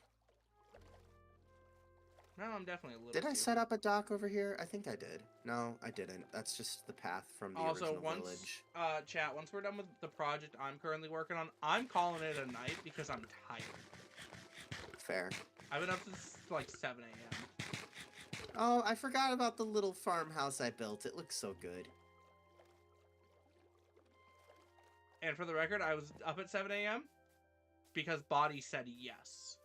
Speaker 3: No, I'm definitely a little
Speaker 1: Did I
Speaker 3: stupid.
Speaker 1: set up a dock over here? I think I did. No, I didn't. That's just the path from the
Speaker 3: Also,
Speaker 1: original
Speaker 3: once,
Speaker 1: village.
Speaker 3: chat, once we're done with the project I'm currently working on, I'm calling it a night because I'm tired.
Speaker 1: Fair.
Speaker 3: I've been up since like 7 a.m.
Speaker 1: Oh, I forgot about the little farmhouse I built. It looks so good.
Speaker 3: And for the record, I was up at 7 a.m. because Body said yes.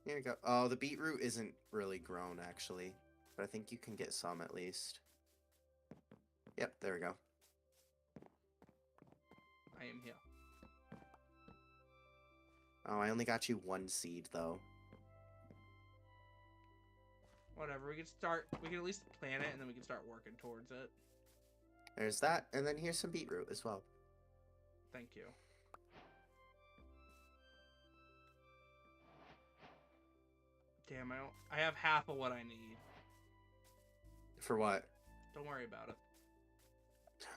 Speaker 1: Here we go. Oh, the beetroot isn't really grown, actually. But I think you can get some at least. Yep, there we go.
Speaker 3: I am here.
Speaker 1: Oh, I only got you one seed, though.
Speaker 3: Whatever, we can at least plant it and then we can start working towards it.
Speaker 1: There's that, and then here's some beetroot as well.
Speaker 3: Thank you. Damn, I have half of what I need.
Speaker 1: For what?
Speaker 3: Don't worry about it.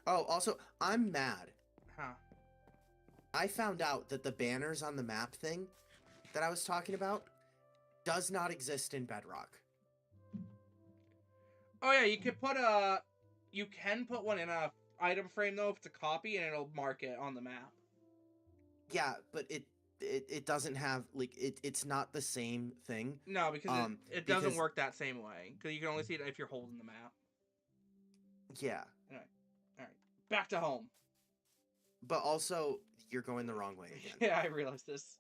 Speaker 1: Oh, also, I'm mad.
Speaker 3: Huh.
Speaker 1: I found out that the banners on the map thing that I was talking about does not exist in Bedrock.
Speaker 3: Oh yeah, you can put one in a item frame though if it's a copy and it'll mark it on the map.
Speaker 1: Yeah, but it doesn't have like it's not the same thing.
Speaker 3: No, because it doesn't
Speaker 1: because-
Speaker 3: work that same way. Because you can only see it if you're holding the map.
Speaker 1: Yeah,
Speaker 3: Alright. Back to home.
Speaker 1: but also you're going the wrong way again.
Speaker 3: Yeah, I realized this.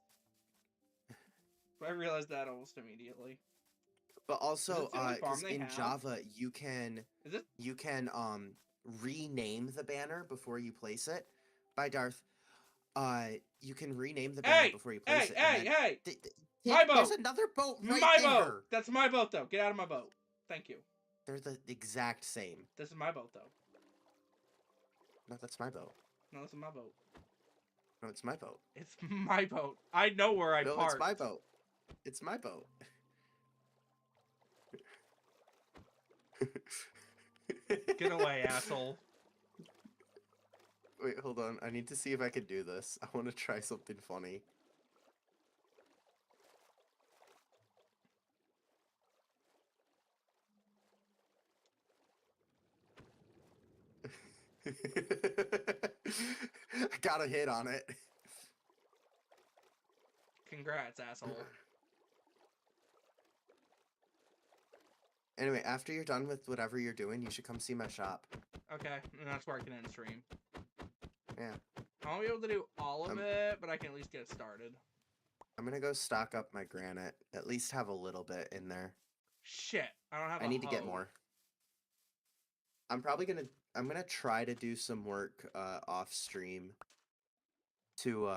Speaker 3: I realized that almost immediately.
Speaker 1: But also,
Speaker 3: the only farm
Speaker 1: 'cause
Speaker 3: they
Speaker 1: in
Speaker 3: have?
Speaker 1: Java you can
Speaker 3: Is it?
Speaker 1: rename the banner before you place it. By Darth, you can rename the banner before you place it. and then-
Speaker 3: Hey!
Speaker 1: Hey,
Speaker 3: My
Speaker 1: there's
Speaker 3: boat!
Speaker 1: another boat right
Speaker 3: My
Speaker 1: there.
Speaker 3: boat! That's my boat though. Get out of my boat. Thank you.
Speaker 1: They're the exact same.
Speaker 3: This is my boat though.
Speaker 1: No, that's my boat.
Speaker 3: No, this is my boat.
Speaker 1: No, it's my boat.
Speaker 3: It's my boat. I know where I
Speaker 1: No,
Speaker 3: parked.
Speaker 1: it's my boat. It's my boat.
Speaker 3: Get away, asshole.
Speaker 1: Wait, hold on. I need to see if I can do this. I want to try something funny. I got a hit on it.
Speaker 3: Congrats, asshole.
Speaker 1: Anyway, after you're done with whatever you're doing, you should come see my shop.
Speaker 3: Okay, and that's where I can end stream.
Speaker 1: Yeah.
Speaker 3: I won't be able to do all of
Speaker 1: Um,
Speaker 3: it, but I can at least get it started.
Speaker 1: I'm gonna go stock up my granite. At least have a little bit in there.
Speaker 3: Shit, I don't have
Speaker 1: I
Speaker 3: a
Speaker 1: need to get
Speaker 3: hoe.
Speaker 1: more. I'm gonna try to do some work off stream to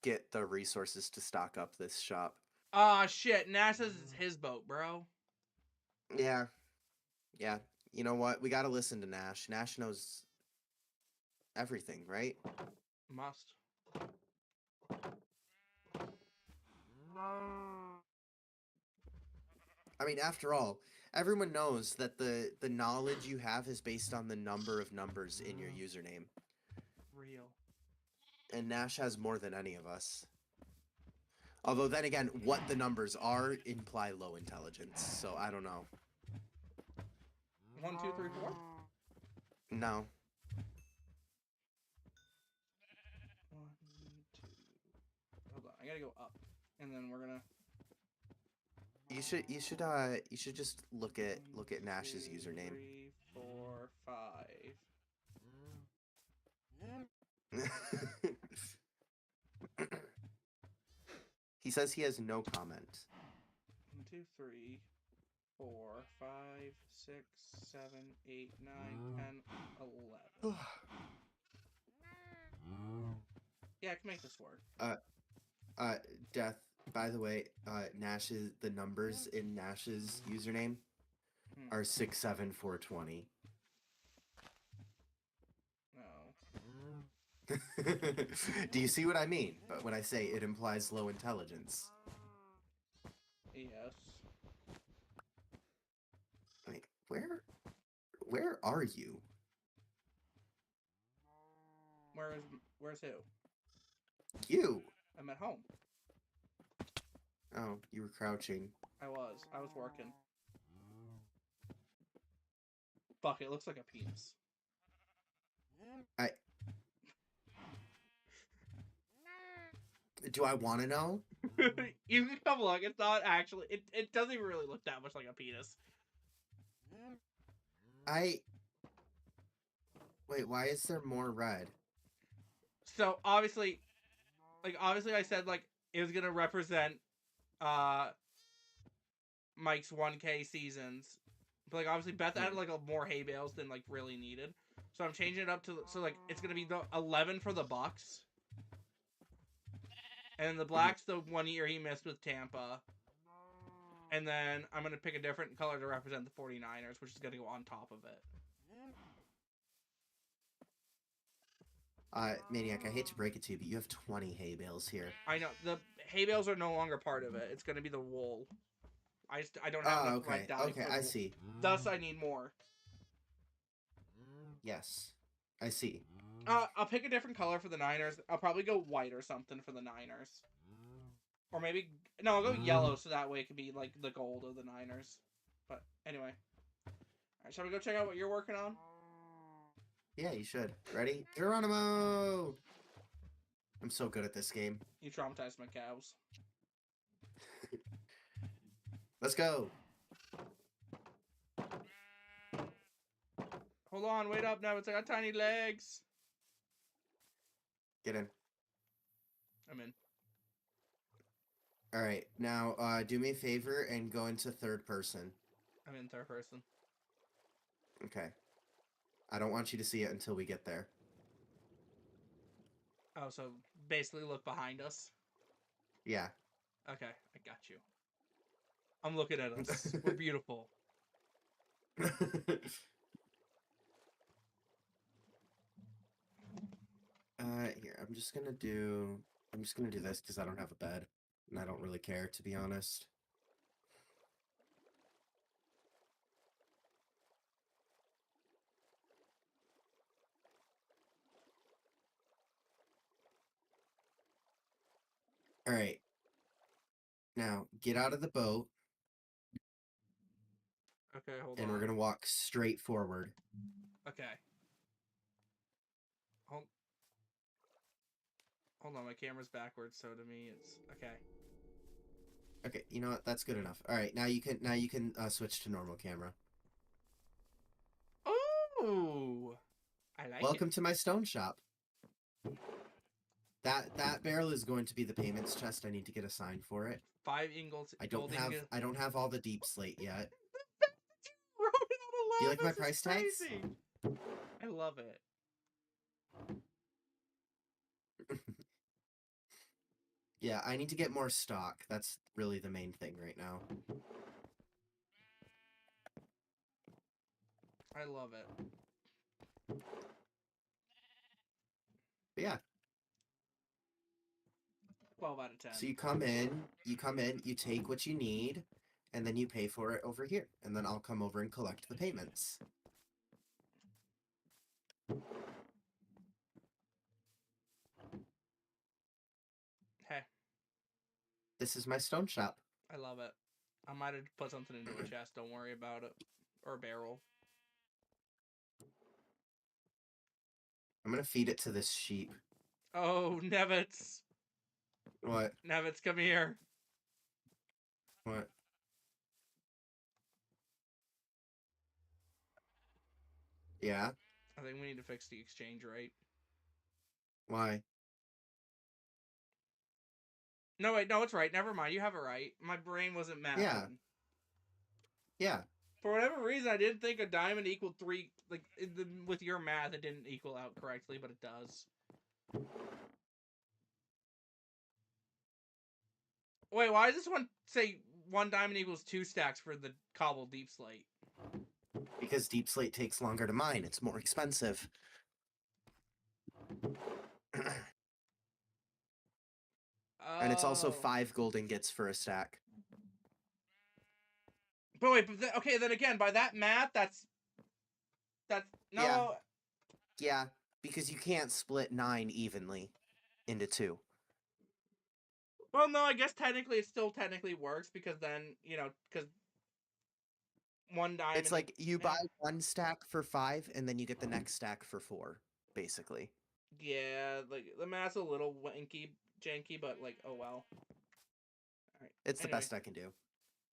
Speaker 1: get the resources to stock up this shop.
Speaker 3: Ah, shit, NASA's is his boat, bro.
Speaker 1: Yeah. Yeah. You know what? We gotta listen to Nash. Nash knows everything, right?
Speaker 3: Must.
Speaker 1: I mean, after all, everyone knows that the knowledge you have is based on the number of numbers in your username.
Speaker 3: Real.
Speaker 1: And Nash has more than any of us. Although then again, what the numbers are imply low intelligence, so I don't know.
Speaker 3: 1, 2, 3, 4?
Speaker 1: No.
Speaker 3: 1, 2. Hold on, I gotta go up. And then we're gonna...
Speaker 1: You should just look at Nash's
Speaker 3: 2,
Speaker 1: username.
Speaker 3: 3, 4, 5.
Speaker 1: He says he has no comment.
Speaker 3: 1, 2, 3, 4, 5, 6, 7, 8, 9, 10, 11. Yeah, I can make this work.
Speaker 1: Death, by the way, the numbers in Nash's username are 67420.
Speaker 3: No.
Speaker 1: Do you see what I mean? But when I say it implies low intelligence.
Speaker 3: Yes.
Speaker 1: Where are you?
Speaker 3: Where's who?
Speaker 1: You.
Speaker 3: I'm at home.
Speaker 1: Oh, you were crouching.
Speaker 3: I was working. Fuck, it looks like a penis.
Speaker 1: Do I want to know?
Speaker 3: You can come look. It's not actually. It doesn't even really look that much like a penis.
Speaker 1: Wait, why is there more red?
Speaker 3: So obviously, I said like it was gonna represent uh Mike's 1K seasons, but like obviously Beth added like more hay bales than like really needed, so I'm changing it up to so like it's gonna be the 11 for the Bucks, and the black's the 1 year he missed with Tampa, and then I'm gonna pick a different color to represent the 49ers, which is gonna go on top of it.
Speaker 1: Maniac, I hate to break it to you, but you have 20 hay bales here.
Speaker 3: I know the hay bales are no longer part of it. It's gonna be the wool. I don't have enough red dye.
Speaker 1: Okay, I see.
Speaker 3: Thus, I need more.
Speaker 1: Yes, I see.
Speaker 3: I'll pick a different color for the Niners. I'll probably go white or something for the Niners. Or maybe... No, I'll go yellow so that way it can be like the gold of the Niners. But anyway. Alright, shall we go check out what you're working on?
Speaker 1: Yeah, you should. Ready? Geronimo! I'm so good at this game.
Speaker 3: You traumatized my cows.
Speaker 1: Let's go.
Speaker 3: Hold on, wait up, Nevitz. I got tiny legs.
Speaker 1: Get in.
Speaker 3: I'm in.
Speaker 1: All right, now do me a favor and go into third person.
Speaker 3: I'm in third person.
Speaker 1: Okay. I don't want you to see it until we get there.
Speaker 3: Oh, so basically look behind us.
Speaker 1: Yeah.
Speaker 3: Okay, I got you. I'm looking at us. We're beautiful.
Speaker 1: Here, I'm just gonna do this because I don't have a bed. And I don't really care, to be honest. Alright. Now, get out of the boat.
Speaker 3: Okay, hold
Speaker 1: And
Speaker 3: on.
Speaker 1: we're gonna walk straight forward.
Speaker 3: Okay. Hold on, my camera's backwards, so to me it's okay.
Speaker 1: Okay, you know what? That's good enough. Alright, now you can switch to normal camera.
Speaker 3: Ooh! I like
Speaker 1: Welcome
Speaker 3: it.
Speaker 1: to my stone shop. That barrel is going to be the payments chest. I need to get a sign for it.
Speaker 3: 5 ingots.
Speaker 1: I don't have all the deep slate yet.
Speaker 3: Do
Speaker 1: you like my price tags?
Speaker 3: I love it.
Speaker 1: Yeah, I need to get more stock. That's really the main thing right now.
Speaker 3: I love it.
Speaker 1: But yeah.
Speaker 3: 12 out of 10.
Speaker 1: So you come in, you take what you need, and then you pay for it over here. And then I'll come over and collect the payments.
Speaker 3: Hey.
Speaker 1: This is my stone shop.
Speaker 3: I love it. I might have put something into a chest. Don't worry about it. Or a barrel.
Speaker 1: I'm gonna feed it to this sheep.
Speaker 3: Oh, Nevitz.
Speaker 1: What?
Speaker 3: Nevitz, come here.
Speaker 1: What? Yeah?
Speaker 3: I think we need to fix the exchange rate.
Speaker 1: Why?
Speaker 3: No, wait, no, it's right. Never mind. You have it right. My brain wasn't mathing.
Speaker 1: Yeah.
Speaker 3: For whatever reason, I didn't think a diamond equaled 3. Like, with your math, it didn't equal out correctly, but it does. Wait, why does this one say 1 diamond equals 2 stacks for the cobbled deep slate?
Speaker 1: Because deep slate takes longer to mine. It's more expensive. And it's also 5 gold ingots for a stack.
Speaker 3: But wait, okay, then again, by that math, that's no.
Speaker 1: Yeah. Yeah, because you can't split 9 evenly into 2.
Speaker 3: Well, no, I guess technically it still technically works because then because one diamond.
Speaker 1: It's like you buy
Speaker 3: eh,
Speaker 1: one stack for 5, and then you get the next stack for 4, basically.
Speaker 3: yeah, like the math's a little janky, but like, oh well. All right.
Speaker 1: It's the
Speaker 3: Anyway.
Speaker 1: best I can do.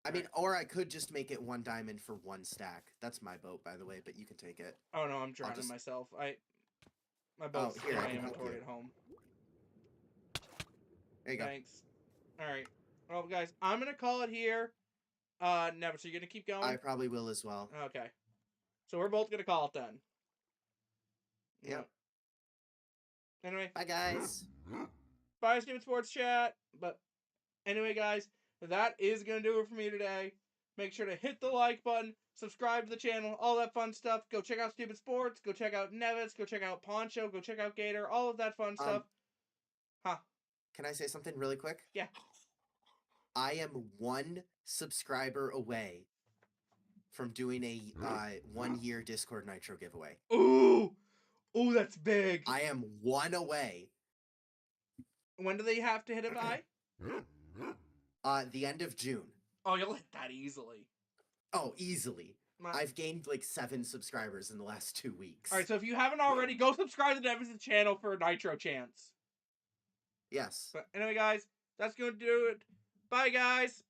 Speaker 1: I mean, or I could just make it 1 diamond for 1 stack. That's my boat, by the way, but you can take it.
Speaker 3: Oh no, I'm drowning
Speaker 1: just-
Speaker 3: myself. My boat's
Speaker 1: here,
Speaker 3: in
Speaker 1: I
Speaker 3: my
Speaker 1: can help
Speaker 3: inventory
Speaker 1: you.
Speaker 3: at home.
Speaker 1: There you go.
Speaker 3: Thanks. All right. Well, guys, I'm gonna call it here. Never. So you're gonna keep going?
Speaker 1: I probably will as well.
Speaker 3: Okay. So we're both gonna call it then.
Speaker 1: Yep.
Speaker 3: Anyway,
Speaker 1: Bye, guys.
Speaker 3: bye, Stupid Sports Chat. But anyway, guys, that is gonna do it for me today. Make sure to hit the like button, subscribe to the channel, all that fun stuff. Go check out Stupid Sports. Go check out Nevitz. Go check out Poncho. Go check out Gator. All of that fun stuff. Huh?
Speaker 1: Can I say something really quick?
Speaker 3: Yeah.
Speaker 1: I am 1 subscriber away from doing a 1-year Discord Nitro giveaway.
Speaker 3: Ooh, that's big.
Speaker 1: I am 1 away.
Speaker 3: When do they have to hit it by?
Speaker 1: The end of June.
Speaker 3: Oh, you'll hit that easily.
Speaker 1: Oh, easily.
Speaker 3: My-
Speaker 1: I've gained like 7 subscribers in the last 2 weeks.
Speaker 3: All right, so if you haven't already, go subscribe to Nevis' channel for a Nitro chance.
Speaker 1: Yes.
Speaker 3: But anyway, guys, that's going to do it. Bye, guys.